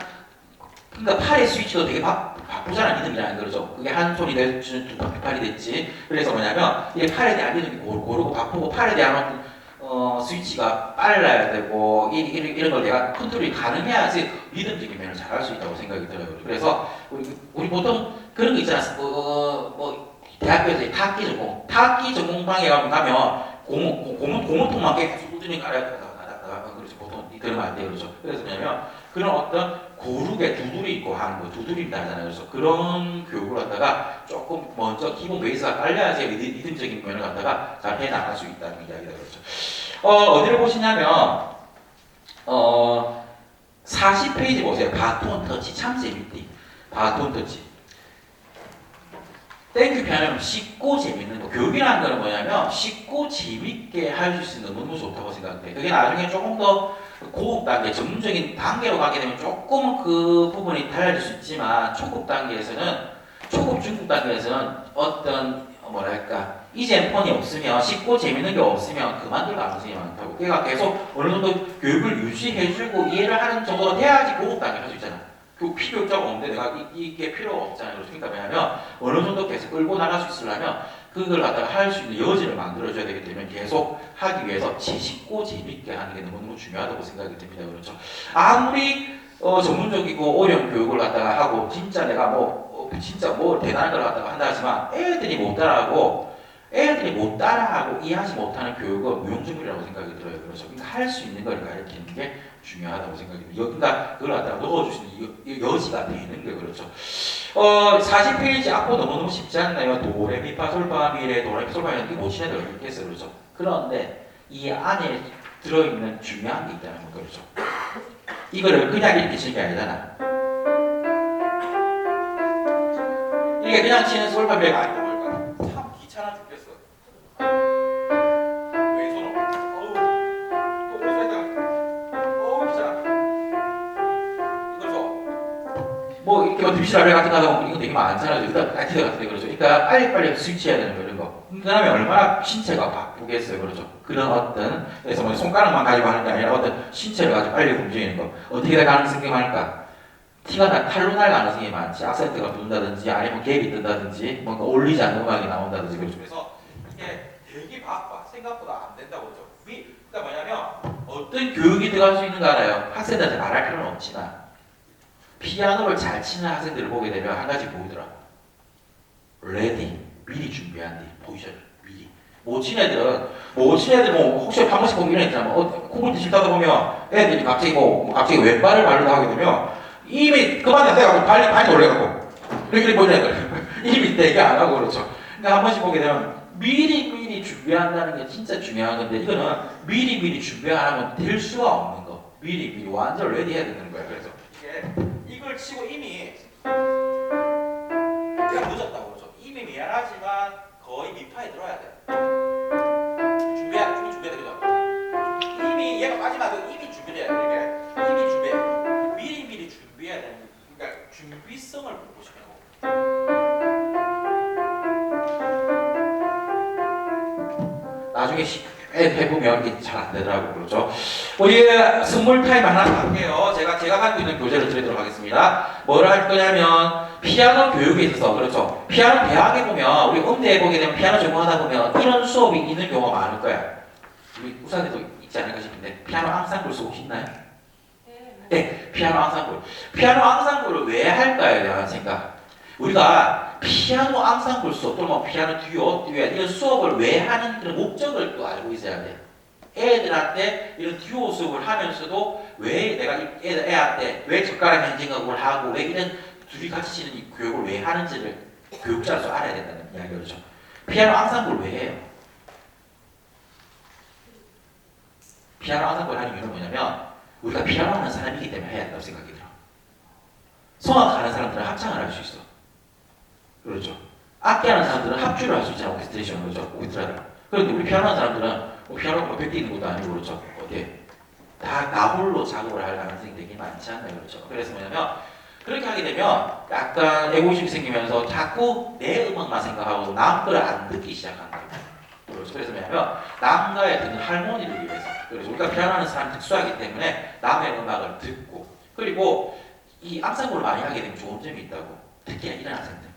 그러니까 팔의 스위치도 되게 바쁘잖아, 리듬이라는 거죠. 그게 한 손이 될지 두 팔이 됐지. 그래서 뭐냐면 이 팔에 대한 리듬이 고르고 바쁘고 팔에 대한 스위치가 빨라야 되고 이런 걸 내가 컨트롤이 가능해야지 리듬적인 면을 잘할 수 있다고 생각이 들어요. 그래서 우리 보통 그런 거 있잖아. 대학교에서 타악기 전공방에 가면 고무통만 계속 꾸준히 그렇죠. 보통 그러면 안 돼요, 그렇죠. 그래서 뭐냐면 그런 어떤 고르게 두드리 있고 하는 거, 두드린다 하잖아요. 그래서 그런 교육을 갖다가 조금 먼저 기본 베이스가 깔려야지 리듬적인 면을 갖다가 잘 해나갈 수 있다는 이야기다, 그렇죠. 어디를 보시냐면 40페이지 보세요. 바톤 터치 참 재밌대. 바톤 터치. 땡큐 피아노는 쉽고 재밌는 거. 교육이라는 거는 뭐냐면 쉽고 재밌게 할 수 있는 너무 좋다고 생각돼. 그게 나중에 조금 더 고급 단계, 전문적인 단계로 가게 되면 조금 그 부분이 달라질 수 있지만 초급 중급 단계에서는 어떤 뭐랄까 이젠폰이 없으면 쉽고 재밌는 게 없으면 그만둘 가능성이 많다고. 그러니까 계속 어느 정도 교육을 유지해주고 이해를 하는 정도가 돼야지 고급 단계를 할 수 있잖아. 그 필요자가 없는데 내가 이게 필요가 없잖아요. 그러니까 뭐냐면 어느 정도 계속 끌고 나갈 수 있으려면 그걸 갖다가 할 수 있는 여지를 만들어줘야 되기 때문에 계속 하기 위해서 쉽고 재밌게 하는 게 너무너무 중요하다고 생각이 듭니다. 그렇죠. 아무리 전문적이고 어려운 교육을 갖다가 하고 진짜 내가 진짜 대단한 걸 갖다가 한다 하지만 애들이 못 따라하고 이해하지 못하는 교육은 무용지물이라고 생각이 들어요. 그래서 그러니까 할 수 있는 걸 가르치는 게 중요하다고 생각이 듭니다. 그러니까 그걸 갖다가 넣어주시는 여지가 되는 거예요. 그렇죠. 40페이지 악보 너무너무 쉽지 않나요? 도레미파솔파미레 도레미솔파미레 이게 못 치는 애들 있겠어요. 그렇죠. 그런데 이 안에 들어있는 중요한 게 있다는 거 그렇죠. 이거를 그냥 이렇게 치는 게 아니잖아. 이게 그냥 치는 솔파미레가 아니다 보니까 참 귀찮아 죽겠어. 왼손으로. 또 오른손에다가. 귀찮아. 이거죠. 뭐 이렇게 디비시라벨 같은 거 하다 보면 이거 되게 많잖아요. 일단 같은 데 같은데 그렇죠. 그러니까 빨리빨리 스위치해야 되는 거 이런 거. 그 다음에 얼마나 신체가 바쁘겠어요. 그렇죠. 그런 어떤 그래서 뭐 손가락만 가지고 하는 게 아니라 어떤 신체를 가지고 빨리 움직이는 거. 어떻게 다 가능성이 많을까? 탈로 날 가능성이 많지. 악센트가 붙는다든지 아니면 갭이 뜬다든지 뭔가 올리지 않는 음악이 나온다든지 그렇죠. 그래서 이게 되게 바빠. 생각보다 안 된다고 그러죠. 그러니까 뭐냐면 어떤 교육이 들어갈 수 있는 거 알아요? 학생들한테 말할 필요는 없지만 피아노를 잘 치는 학생들을 보게 되면 한 가지 보이더라. 레디, 미리 준비한 뒤 포지션을 미리. 못 치는 애들은 뭐 혹시 한 번씩 보면 이런 애들 하면 콩을 싫다가 보면 애들이 갑자기 왼발을 바르다 하게 되면 이미 그만이 안 돼가지고 발이 돌려가고 이렇게 보이는 애들 이미 되게 안 하고 그렇죠. 그러니까 한 번씩 보게 되면 미리 준비한다는 게 진짜 중요한 건데 이거는 미리 준비 안 하면 될 수가 없는 거. 미리 완전 레디 해야 되는 거야. 그래서 이걸 치고 이미 내가 늦었다고 그러죠. 이미 미안하지만 거의 미파에 들어야 돼. 준비해야 되죠. 이미 얘가 마지막에 이미 준비해야 돼. 이렇게 이미 준비해. 미리 준비해야 되는 거. 그러니까 준비성을 보고 싶은 거. 나중에 해보면 이게 잘 안 되더라고 그러죠. 우리 선물 타임 하나 할게요. 제가 가지고 있는 교재를 드리도록 하겠습니다. 뭘 할 거냐면 피아노 교육에 있어서 그렇죠. 피아노 대학에 보면 우리 음대에 보게 되면 피아노 전공하다 보면 이런 수업이 있는 경우가 많을 거야. 우리 우산에도 있지 않을까 싶은데 피아노 앙상블 수업 있나요? 네, 피아노 앙상블. 피아노 앙상블을 왜 할까요? 대한 생각. 우리가 피아노 앙상블 수업 또는 뭐 피아노 듀엣 이런 수업을 왜 하는 그런 목적을 또 알고 있어야 돼. 애들한테 이런 듀오 수업을 하면서도 왜 내가 애한테 왜 젓가락 행진곡을 하고 왜 이런 둘이 같이 치는 이 교육을 왜 하는지를 교육자로서 알아야 된다는 이야기죠. 피아노 앙상블을 왜 해요? 피아노 앙상블 하는 이유는 뭐냐면 우리가 피아노 하는 사람이기 때문에 해야 된다고 생각이 들어. 성악 하는 사람들은 합창을 할 수 있어. 그렇죠. 악기 하는 사람들은 합주를 할 수 있잖아. 오케스트레이션 그렇죠. 오케스트라를. 그런데 우리 피아노 하는 사람들은 피아노가 벽에 있는 것도 아니고 그렇죠. 어때? 다 홀로 작업을 할 가능성이 되게 많지 않나요? 그렇죠. 그래서 뭐냐면 그렇게 하게 되면 약간 애고심이 생기면서 자꾸 내 음악만 생각하고 남 거를 안 듣기 시작한다. 그렇죠. 그래서 뭐냐면 남과의 듣는 할모니를 위해서. 그래서 우리가 피아노 하는 사람이 특수하기 때문에 남의 음악을 듣고 그리고 이 앙상블을 많이 하게 되면 좋은 점이 있다고. 특히나 이런 학생들.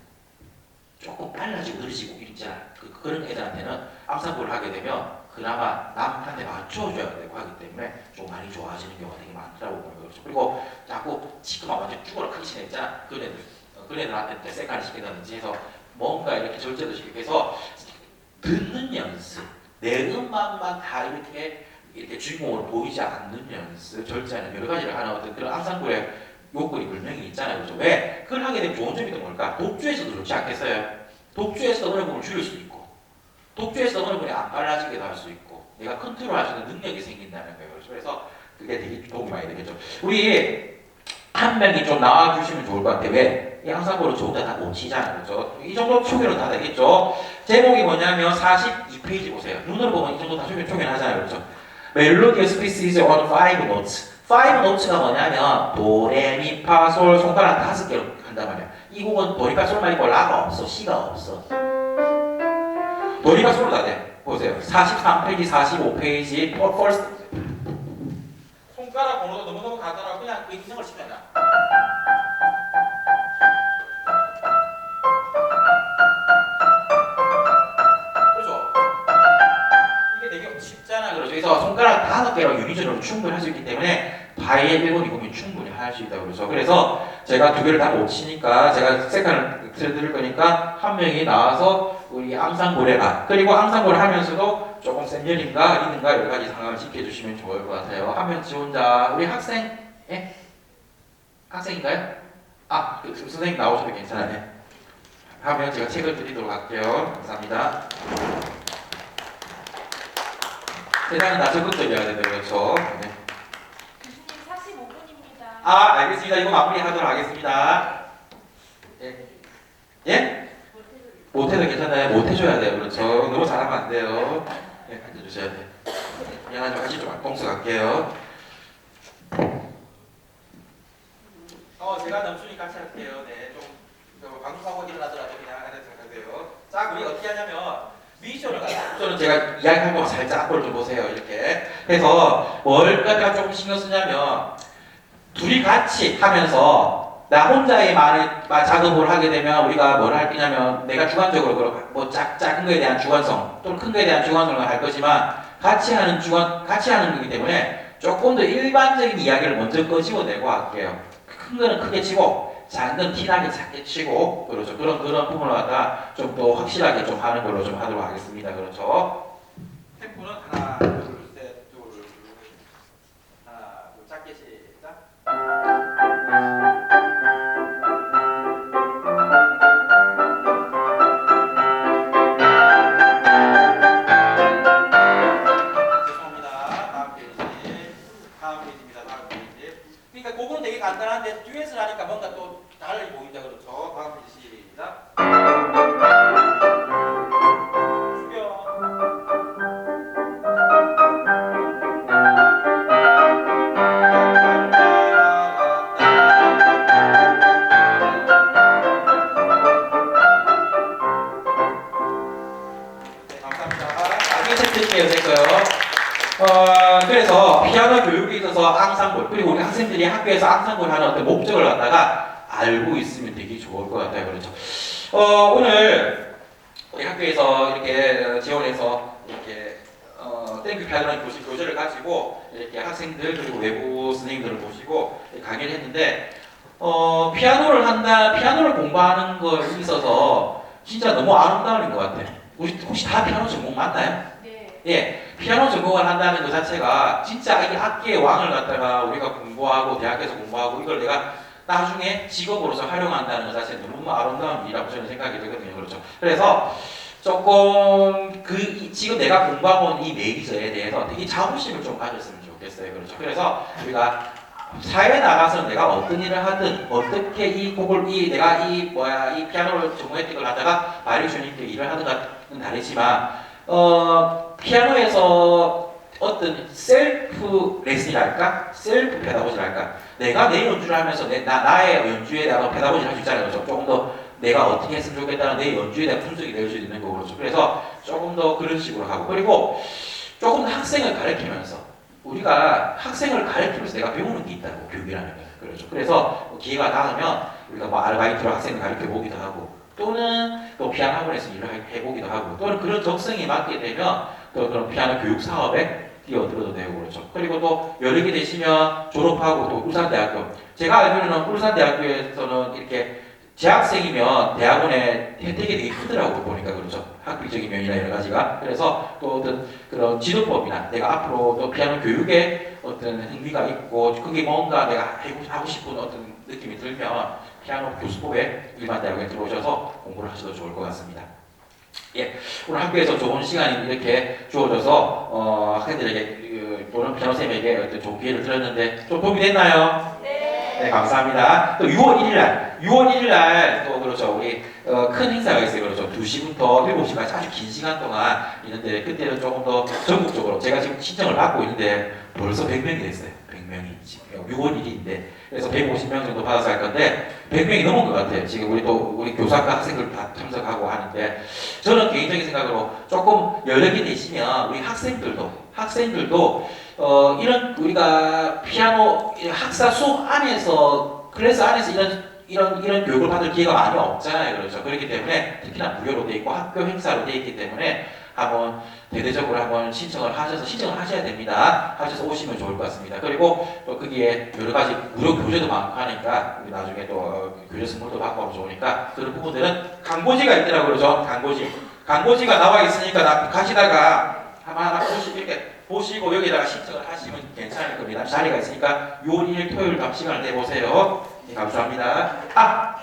조금 빨라지고 느리지고 있잖아. 그런 애들한테는 앙상블을 하게 되면 그나마 남한테 맞춰줘야 되고 하기 때문에 좀 많이 좋아지는 경우가 되게 많더라고 보면 그렇죠. 그리고 자꾸 지금만 완전 죽어라 크게 치는 있잖아. 그런 애들한테 세카를 시키든지 해서 뭔가 이렇게 절제도 시키고 해서 듣는 연습, 내 음악만 다 이렇게 주인공으로 보이지 않는 연습, 절제하는 여러 가지를 하는 어떤 그런 앙상블의 요건이 분명히 있잖아요. 그렇죠? 왜? 그걸 하게 되면 좋은 점이 또 뭘까? 독주에서도 좋지 않겠어요? 독주에서 어느 부분을 줄일 수도 있고 독주에서 어느 부분이 안 빨라지게도 할 수 있고 내가 컨트롤할 수 있는 능력이 생긴다는 거예요. 그렇죠? 그래서 그게 되게 도움이 많이 되겠죠. 우리 한 명이 좀 나와주시면 좋을 것 같아요. 왜? 이 앙상블은 저 혼자 다 못 치잖아요. 그렇죠? 이 정도 초면은 다 되겠죠? 제목이 뭐냐면 42페이지 보세요. 눈으로 보면 이 정도 다 초면하잖아요. 그렇죠? Melodious pieces on 5 notes. 5 notes가 뭐냐면 도, 레, 미, 파, 솔, 손가락 5개로 한단 말이야. 이 곡은 도, 리, 파, 솔만 있고 라가 없어. 시가 없어. 도, 리, 파, 솔로 다 돼. 보세요. 43페이지, 45페이지, first. 손가락 번호도 너무너무 간단하고 그냥 그 인형을 치면 돼. 그렇죠? 이게 되게 쉽잖아. 그렇죠? 그래서 손가락 5개로 유니존으로 충분히 할 수 있기 때문에 바이엘 1번, 2번이 충분히 할 수 있다고 그러죠. 그래서 제가 2개를 다 못 치니까 제가 세칸을 들을 거니까 한 명이 나와서 우리 앙상블에 그리고 앙상블을 하면서도 조금 센면인가 리든가 여러 가지 상황을 지켜주시면 좋을 것 같아요. 한 명 혼자 우리 학생 예? 학생인가요? 그 선생님 나오셔도 괜찮아요. 하면 제가 책을 드리도록 할게요. 감사합니다. 세상은 다 적극적이어야 되는 그렇죠. 네. 교수님 45분입니다. 알겠습니다. 이거 마무리하도록 하겠습니다. 예? 예? 못해도 괜찮아요. 못해줘야 돼요. 그렇죠. 너무 잘하면 안 돼요. 네, 앉아주셔야 돼요. 미안하지만 다시 좀 공수 갈게요. 제가 넘순이 같이 할게요. 네, 좀 방송사고 일어나더라도 그냥 하는 생각하세요. 자, 우리 어떻게 하냐면 미션을 저는 제가 이야기한 거 살짝 앞으로 좀 보세요. 이렇게 해서 뭘까지가 조금 신경 쓰냐면 둘이 같이 하면서 나 혼자의 작업을 하게 되면 우리가 뭘 할 거냐면 내가 주관적으로 뭐 작은 거에 대한 주관성 또는 큰 거에 대한 주관성을 할 거지만 같이 하는 거기 때문에 조금 더 일반적인 이야기를 먼저 끄집어내고 할게요. 큰 거는 크게 치고 작은 건 티나게 작게 치고 그렇죠. 그런 부분을 갖다 좀 더 확실하게 좀 하는 걸로 좀 하도록 하겠습니다. 그렇죠. 템포는 하나, 둘, 셋, 둘, 하나, 둘, 짧게 시작. 죄송합니다. 다음 페이지입니다. 다음 페이지. 그러니까 그거는 되게 간단한데 듀엣을 하니까 뭔가 또 달리 보인다 그렇죠. 다음 페이지 시작. 네, 감사합니다. 나중에 체크해주세요. 제 거요. 그래서 피아노 교육에 있어서 앙상블 그리고 우리 학생들이 학교에서 앙상블 하는 어떤 목적을 갖다가 알고 있으면 되게 좋을 것 같아요. 그렇죠. 오늘 우리 학교에서 이렇게 지원해서 이렇게 땡큐 피아노라는 교재를 가지고 이렇게 학생들 그리고 외부 선생님들을 모시고 강의를 했는데 피아노를 공부하는 거에 있어서 진짜 너무 아름다운 것 같아요. 우리 혹시 다 피아노 전공 맞나요? 네. 예, 피아노 전공을 한다는 것 자체가 진짜 이 악기의 왕을 갖다가 우리가 공부하고 대학에서 공부하고 이걸 내가 나중에 직업으로서 활용한다는 것 자체는 너무 아름다운 일이라고 저는 생각이 들거든요. 그렇죠. 그래서 조금 지금 내가 공부하고 있는 이 메이저에 대해서 되게 자부심을 좀 가졌으면 좋겠어요. 그렇죠. 그래서 우리가 사회에 나가서 내가 어떤 일을 하든 어떻게 이 피아노를 전공했던 걸 갖다가 바리에이션 있게 일을 하든가는 다르지만 피아노에서 어떤 셀프 레슨이랄까? 셀프 페다고지랄까? 내가 내 연주를 하면서 나의 연주에 대한 페다고지를 할 수 있잖아요. 그렇죠? 조금 더 내가 어떻게 했으면 좋겠다는 내 연주에 대한 분석이 될 수 있는 거고 그렇죠. 그래서 조금 더 그런 식으로 하고 그리고 조금 더 학생을 가르치면서 우리가 학생을 가르치면서 내가 배우는 게 있다고 교육이라는 거예요. 그렇죠. 그래서 기회가 닿으면 우리가 뭐 아르바이트로 학생을 가르쳐 보기도 하고 또는 또 피아노 학원에서 일을 해보기도 하고 또는 그런 적성에 맞게 되면 또 그런 피아노 교육 사업에 뛰어들어도 되고 그렇죠. 그리고 또 여러 개 되시면 졸업하고 또 울산대학교 제가 알기로는 울산대학교에서는 이렇게 재학생이면 대학원에 혜택이 되게 크더라고요. 보니까 그렇죠. 학비적인 면이나 여러 가지가 그래서 또 어떤 그런 지도법이나 내가 앞으로 또 피아노 교육에 어떤 흥미가 있고 그게 뭔가 내가 하고 싶은 어떤 느낌이 들면 피아노 교수법에 일반 대학에 들어오셔서 공부를 하셔도 좋을 것 같습니다. 예, 오늘 학교에서 좋은 시간이 이렇게 주어져서 학생들에게 또는 피아노 쌤에게 어떤 좋은 기회를 드렸는데 좀 도움이 됐나요? 네, 감사합니다. 또 6월 1일 날 또 그렇죠. 우리 큰 행사가 있어요. 그렇죠. 2시부터 7시까지 아주 긴 시간 동안 있는데 그때는 조금 더 전국적으로 제가 지금 신청을 받고 있는데 벌써 100명이 됐어요. 100명이 지금 6월 1일인데 그래서 150명 정도 받아서 할 건데 100명이 넘은 것 같아요. 지금 우리 교사과 학생들 다 참석하고 하는데 저는 개인적인 생각으로 조금 여러 개 되시면 우리 학생들도 이런 우리가 피아노 학사 수업 안에서 클래스 안에서 이런 교육을 받을 기회가 많이 없잖아요. 그렇죠. 그렇기 때문에 특히나 무료로 돼 있고 학교 행사로 돼 있기 때문에 한번 대대적으로 한번 신청을 하셔야 됩니다. 하셔서 오시면 좋을 것 같습니다. 그리고 또 거기에 여러 가지 무료 교재도 많고 하니까 나중에 또 교재 선물도 받고 하면 좋으니까 그런 부분들은 광고지가 있더라고요. 그렇죠. 광고지가 나와 있으니까 가시다가 하나 이렇게 보시고 여기다가 신청을 하시면 괜찮을 겁니다. 자리가 있으니까 6월 1일 토요일 밤 시간을 내보세요. 네, 감사합니다.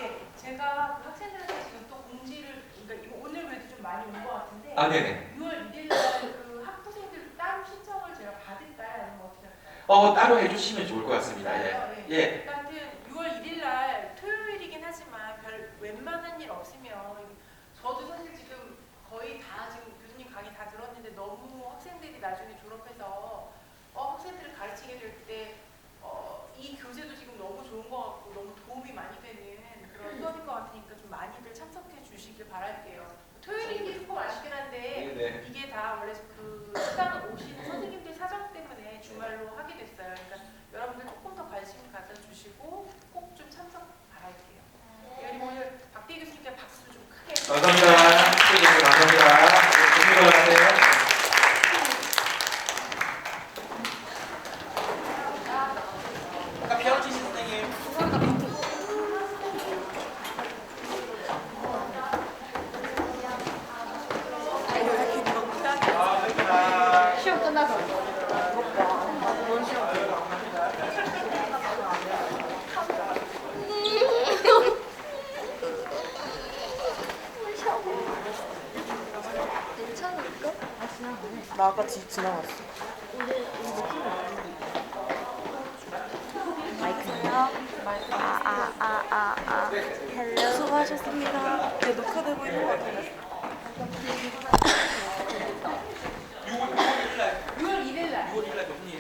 예, 제가 그 학생들한테 지금 또 공지를, 그러니까 이거 오늘 그래도 좀 많이 온 것 같은데, 네네. 6월 1일 날그 학부생들 따로 신청을 제가 받을까요? 아니면 어떻게 할까요? 따로 해주시면 좋을 것 같습니다. 예. 예. 하여튼 6월 1일 날 토요일이긴 하지만 별 웬만한 일 없으면 저도 사실 지금 거의 다 지금 교수님 강의 다 들었는데 너무 학생들이 나중에 졸업해서 학생들을 가르치게 될 때 이 교재도 지금 너무 좋은 것 같고 너무 도움이 많이 되는 그런 수업인 것 같으니까 좀 많이들 참석해 주시길 바랄게요. 토요일이 조금 아쉽긴 한데 네. 이게 다 원래 그 시간 오시는 선생님들 사정 때문에 주말로 하게 됐어요. 그러니까 여러분들 조금 더 관심 가져주시고 꼭 좀 참석 바랄게요. 그리고 오늘 박대 교수님께 박수 좀 크게. 감사합니다. 감사합니다. 조심히 가세요. 나 아까 지나갔어. 마이크요? 헬로. 수고하셨습니다. 네, 녹화되고 있는 거 같아요. 6월 1일 날 6월 1일 날. 6월 1일 날 교수님